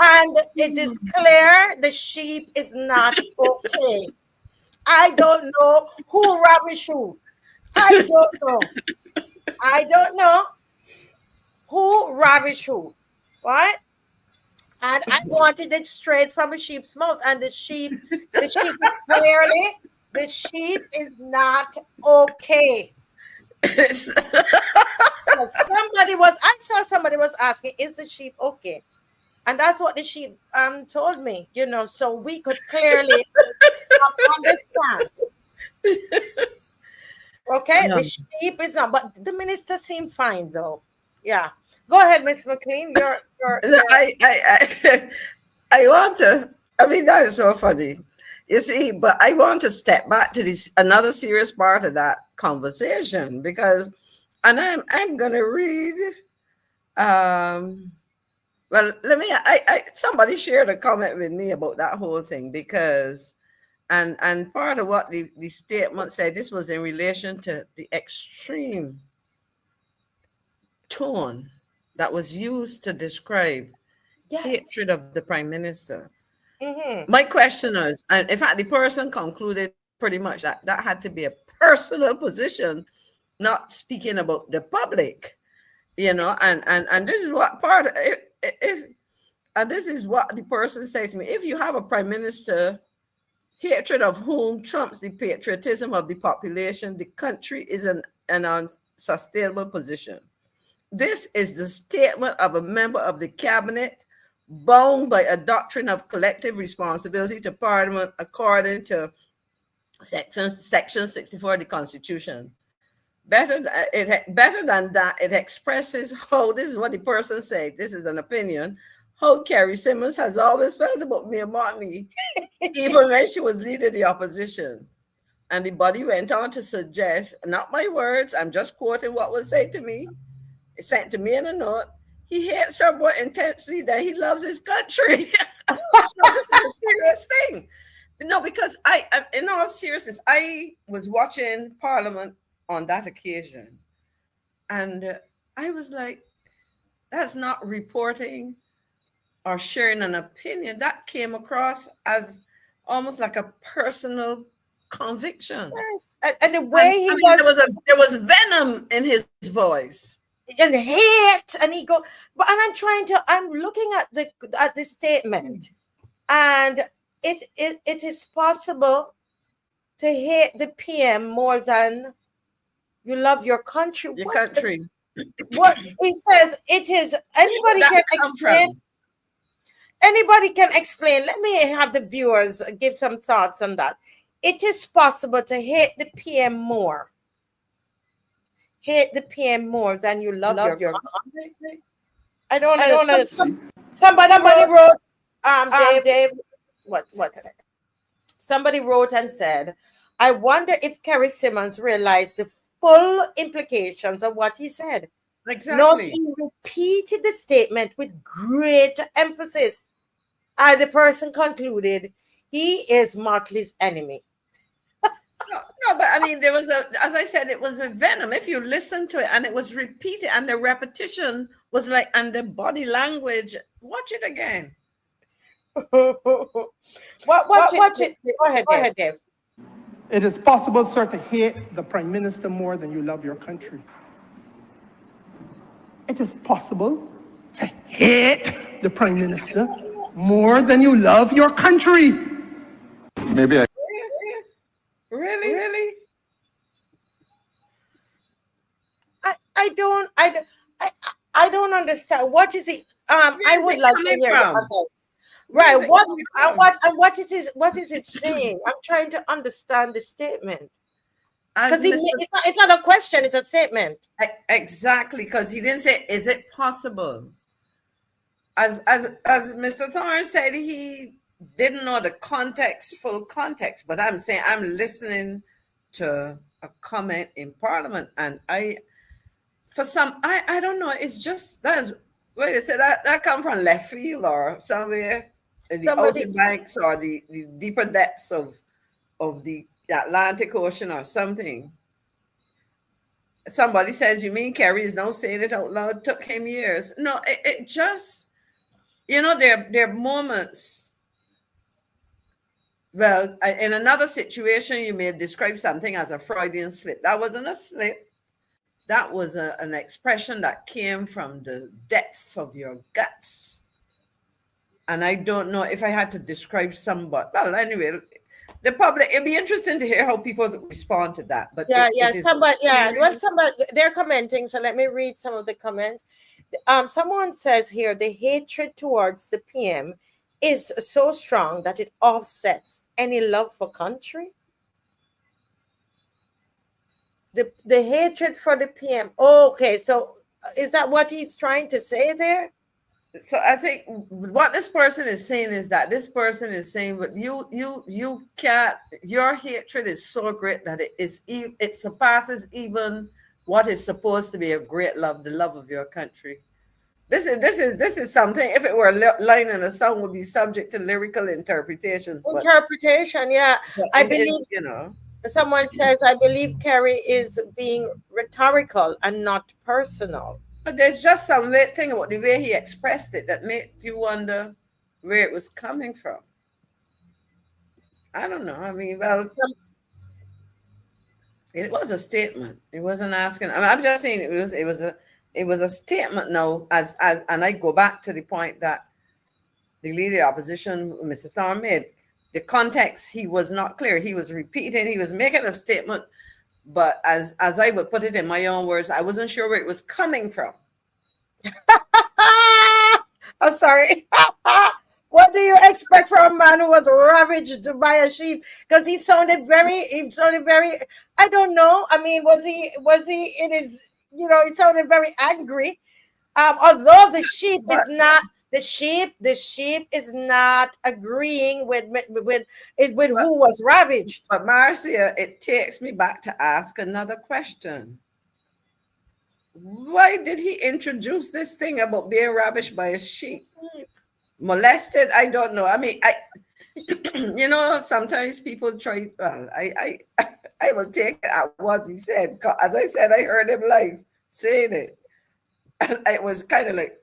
and it is clear the sheep is not okay. I don't know who ravished who. I don't know who ravished who. What? And I wanted it straight from a sheep's mouth. And the sheep is clearly, the sheep is not okay. I saw somebody was asking, is the sheep okay? And that's what the sheep told me, so we could clearly understand. Okay, the sheep is not, but the minister seemed fine though. Yeah. Go ahead, Miss McClean. I want to, that is so funny. You see, but I want to step back to this another serious part of that conversation, because, and I'm gonna read well, somebody shared a comment with me about that whole thing, because and part of what the statement said, this was in relation to the extreme tone that was used to describe hatred of the prime minister. My question is, and in fact, the person concluded pretty much that that had to be a personal position, not speaking about the public, you know. And this is what part if and this is what the person said to me: if you have a prime minister, hatred of whom trumps the patriotism of the population, the country is an unsustainable position. This is the statement of a member of the cabinet bound by a doctrine of collective responsibility to Parliament according to section 64 of the Constitution. Better than that, it expresses how, this is what the person said, this is an opinion, how Carrie Simmons has always felt about Mia Mottley, even when she was leading the opposition. And the body went on to suggest, not my words, I'm just quoting what was said to me, sent to me in a note, he hates her more intensely than he loves his country. This is a serious thing. No, because in all seriousness, I was watching Parliament on that occasion, and I was like, that's not reporting or sharing an opinion. That came across as almost like a personal conviction. Yes. And the way there was venom in his voice. And hate, and he go, but and I'm looking at the statement, and it is possible to hate the PM more than you love your country. What he says, it is anybody can explain. Anybody can explain. Let me have the viewers give some thoughts on that. It is possible to hate the PM more. Hate the PM more than you love your country. I don't know. Somebody wrote, Dave, what's it? Somebody wrote and said, I wonder if Kerry Simmons realized the full implications of what he said. Exactly. Not he repeated the statement with great emphasis. And the person concluded, he is Mottley's enemy. No, but I mean, as I said, it was a venom. If you listen to it and it was repeated and the repetition was like, and the body language, watch it again. Watch it. Go ahead, Dave. It is possible, sir, to hate the prime minister more than you love your country. It is possible to hate the prime minister more than you love your country. Maybe I Really? I don't understand. What is it? I would like to hear the others. Right. What is it saying? I'm trying to understand the statement. Because it's not a question, it's a statement. Exactly, because he didn't say, is it possible? As Mr. Thorne said, he didn't know the full context, but I'm saying I'm listening to a comment in Parliament, and I don't know, it's just that come from left field or somewhere in the outer banks or the deeper depths of the Atlantic Ocean or something. Somebody says, you mean Kerry is now saying it out loud? Took him years. No, it just, there are moments. Well, in another situation, you may describe something as a Freudian slip. That wasn't a slip. That was an expression that came from the depths of your guts. And I don't know if I had to describe somebody. Well, anyway, the public, it'd be interesting to hear how people respond to that. But somebody, they're commenting. So let me read some of the comments. Someone says here, the hatred towards the PM is so strong that it offsets any love for country. The hatred for the PM. Oh, okay, so is that what he's trying to say there? So I think what this person is saying is that this person is saying, but you can't. Your hatred is so great that it surpasses even what is supposed to be a great love, the love of your country. This is something. If it were a line in a song, would be subject to lyrical interpretation. Yeah. I believe Someone says, I believe Kerry is being rhetorical and not personal. But there's just some weird thing about the way he expressed it that made you wonder where it was coming from. I don't know. I mean, well, it was a statement. It wasn't asking. I mean, I'm just saying it was a statement now. As and I go back to the point that the leader of the opposition, Mr. Thorne, made. The context, he was not clear. He was repeating. He was making a statement, but as I would put it in my own words, I wasn't sure where it was coming from. I'm sorry. What do you expect from a man who was ravaged by a sheep? Because he sounded very, I don't know. I mean, was he in his, he sounded very angry. Although the sheep is not agreeing with who was ravaged. But Marcia, it takes me back to ask another question. Why did he introduce this thing about being ravished by a sheep? Molested? I don't know. I mean, sometimes people try. Well, I will take it at what he said. As I said, I heard him live saying it. It was kind of like,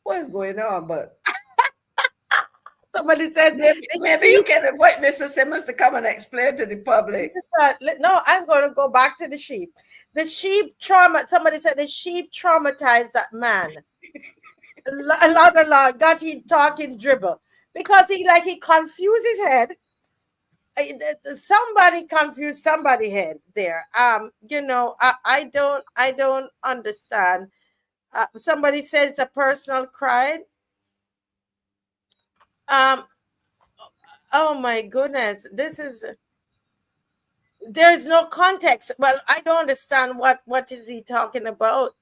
what is going on? But somebody said maybe you can invite Mr. Simmons to come and explain to the public. No, I'm going to go back to the sheep. The sheep somebody said the sheep traumatized that man. A lot got he talking dribble because he confused his head. Somebody confused somebody's head there. I don't understand. Somebody said it's a personal crime. Oh my goodness, there's no context. Well, I don't understand what is he talking about.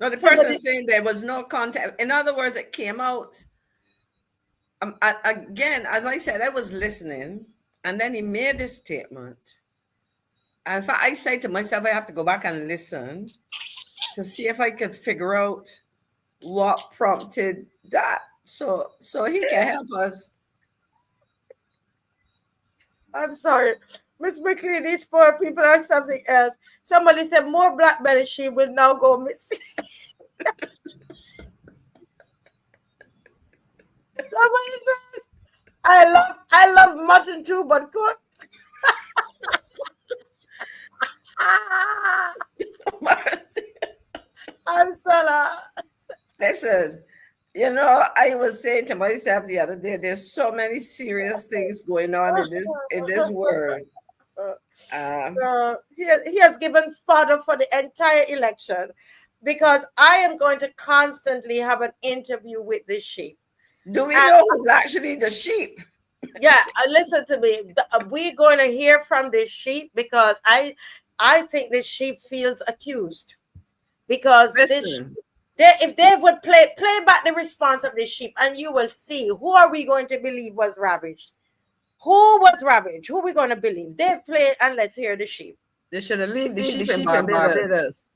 No, the person is saying there was no context. In other words, it came out. Again, as I said, I was listening, and then he made this statement. And in fact, I said to myself, I have to go back and listen to see if I could figure out what prompted that. So he can help us. I'm sorry. Miss McCLEAN, these poor people are something else. Somebody said more black belly sheep will now go missing. Somebody says, I love mutton too, but cook. I'm sorry. Listen, I was saying to myself the other day, there's so many serious things going on in this world. He has given fodder for the entire election because I am going to constantly have an interview with this sheep. Do we know who's actually the sheep? Yeah, listen to me. We're going to hear from this sheep because I think this sheep feels accused because if they would play back the response of the sheep, and you will see who are we going to believe was ravaged. Who was ravaged? Who are we going to believe? They play, and let's hear the sheep. They should have left the sheep in Barbados.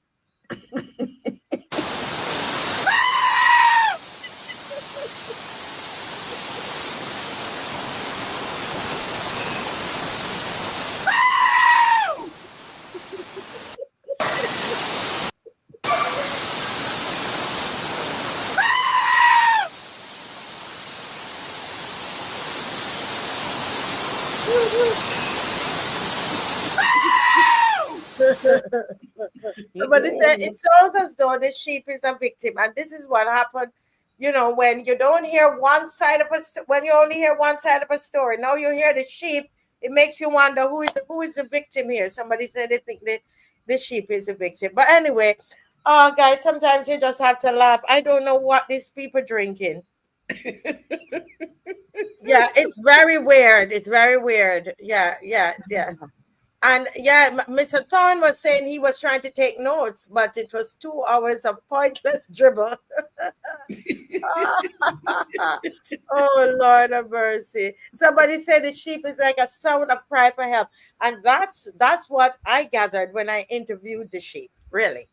Somebody said it sounds as though the sheep is a victim, and this is what happened. When you don't hear one side of when you only hear one side of a story. Now you hear the sheep, it makes you wonder who is the victim here. Somebody said they think that the sheep is a victim, but anyway, guys, sometimes you just have to laugh. I don't know what these people drinking. Yeah, it's very weird. It's very weird. Yeah. And yeah, Mr. Thorne was saying he was trying to take notes, but it was 2 hours of pointless dribble. Oh, Lord of mercy. Somebody said the sheep is like a sound of cry for help. And that's what I gathered when I interviewed the sheep, really.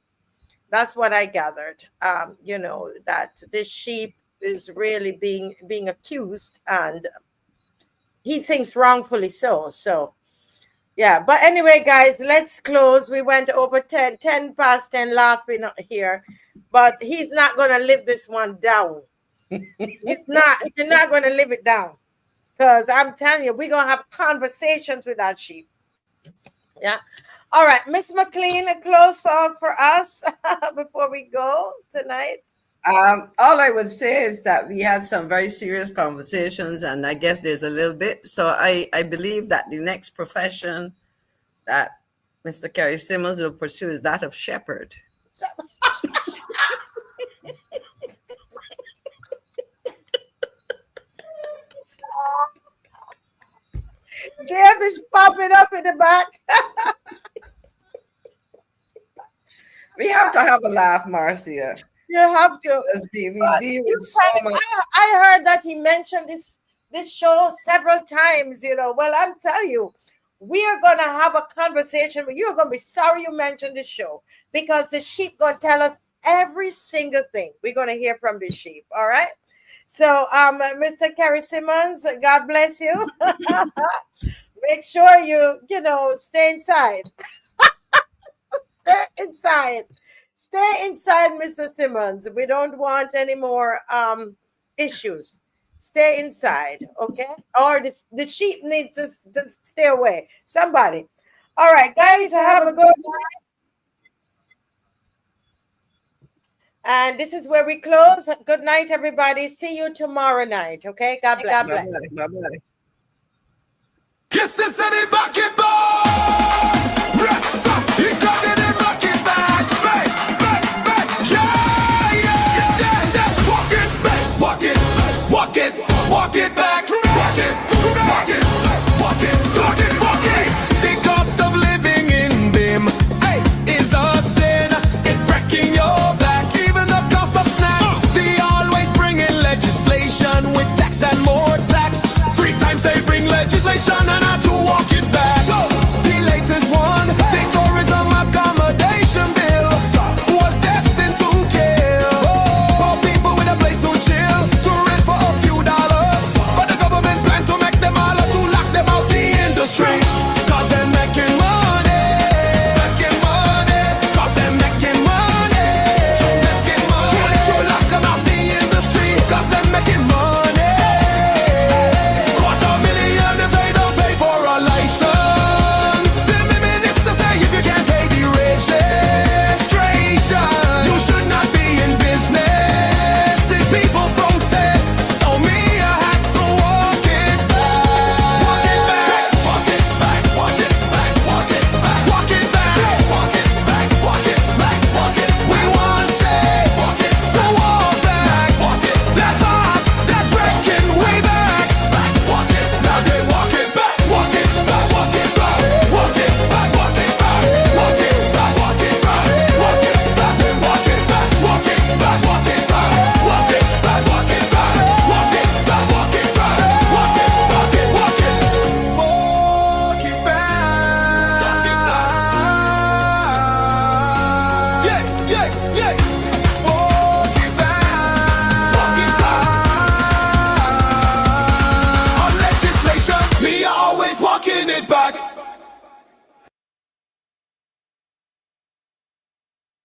That's what I gathered. That the sheep is really being accused, and he thinks wrongfully so. So Yeah, but anyway, guys, let's close. We went over 10 past 10 laughing here, but he's not going to live this one down. He's not. You're not going to live it down, because I'm telling you, we're going to have conversations with that sheep. Yeah. All right, Miss McClean, a close off for us before we go tonight. All I would say is that we had some very serious conversations, and I guess there's a little bit. So I believe that the next profession that Mr. Kerry Simmons will pursue is that of shepherd. Gab is popping up in the back. We have to have a laugh, Marcia. You have to. We deal with so much. I heard that he mentioned this show several times, you know. Well, I'm telling you, we are going to have a conversation, but you're going to be sorry you mentioned this show, because the sheep going to tell us every single thing. We're going to hear from the sheep, all right? So, Mr. Kerry Simmons, God bless you. Make sure you stay inside. Stay inside. Stay inside, Mr. Simmons. We don't want any more issues. Stay inside, okay? Or the sheep needs to stay away. Somebody. All right, guys, have a good night. And this is where we close. Good night, everybody. See you tomorrow night, okay? God bless. Bye-bye. Bye-bye. Kisses and a bucket ball.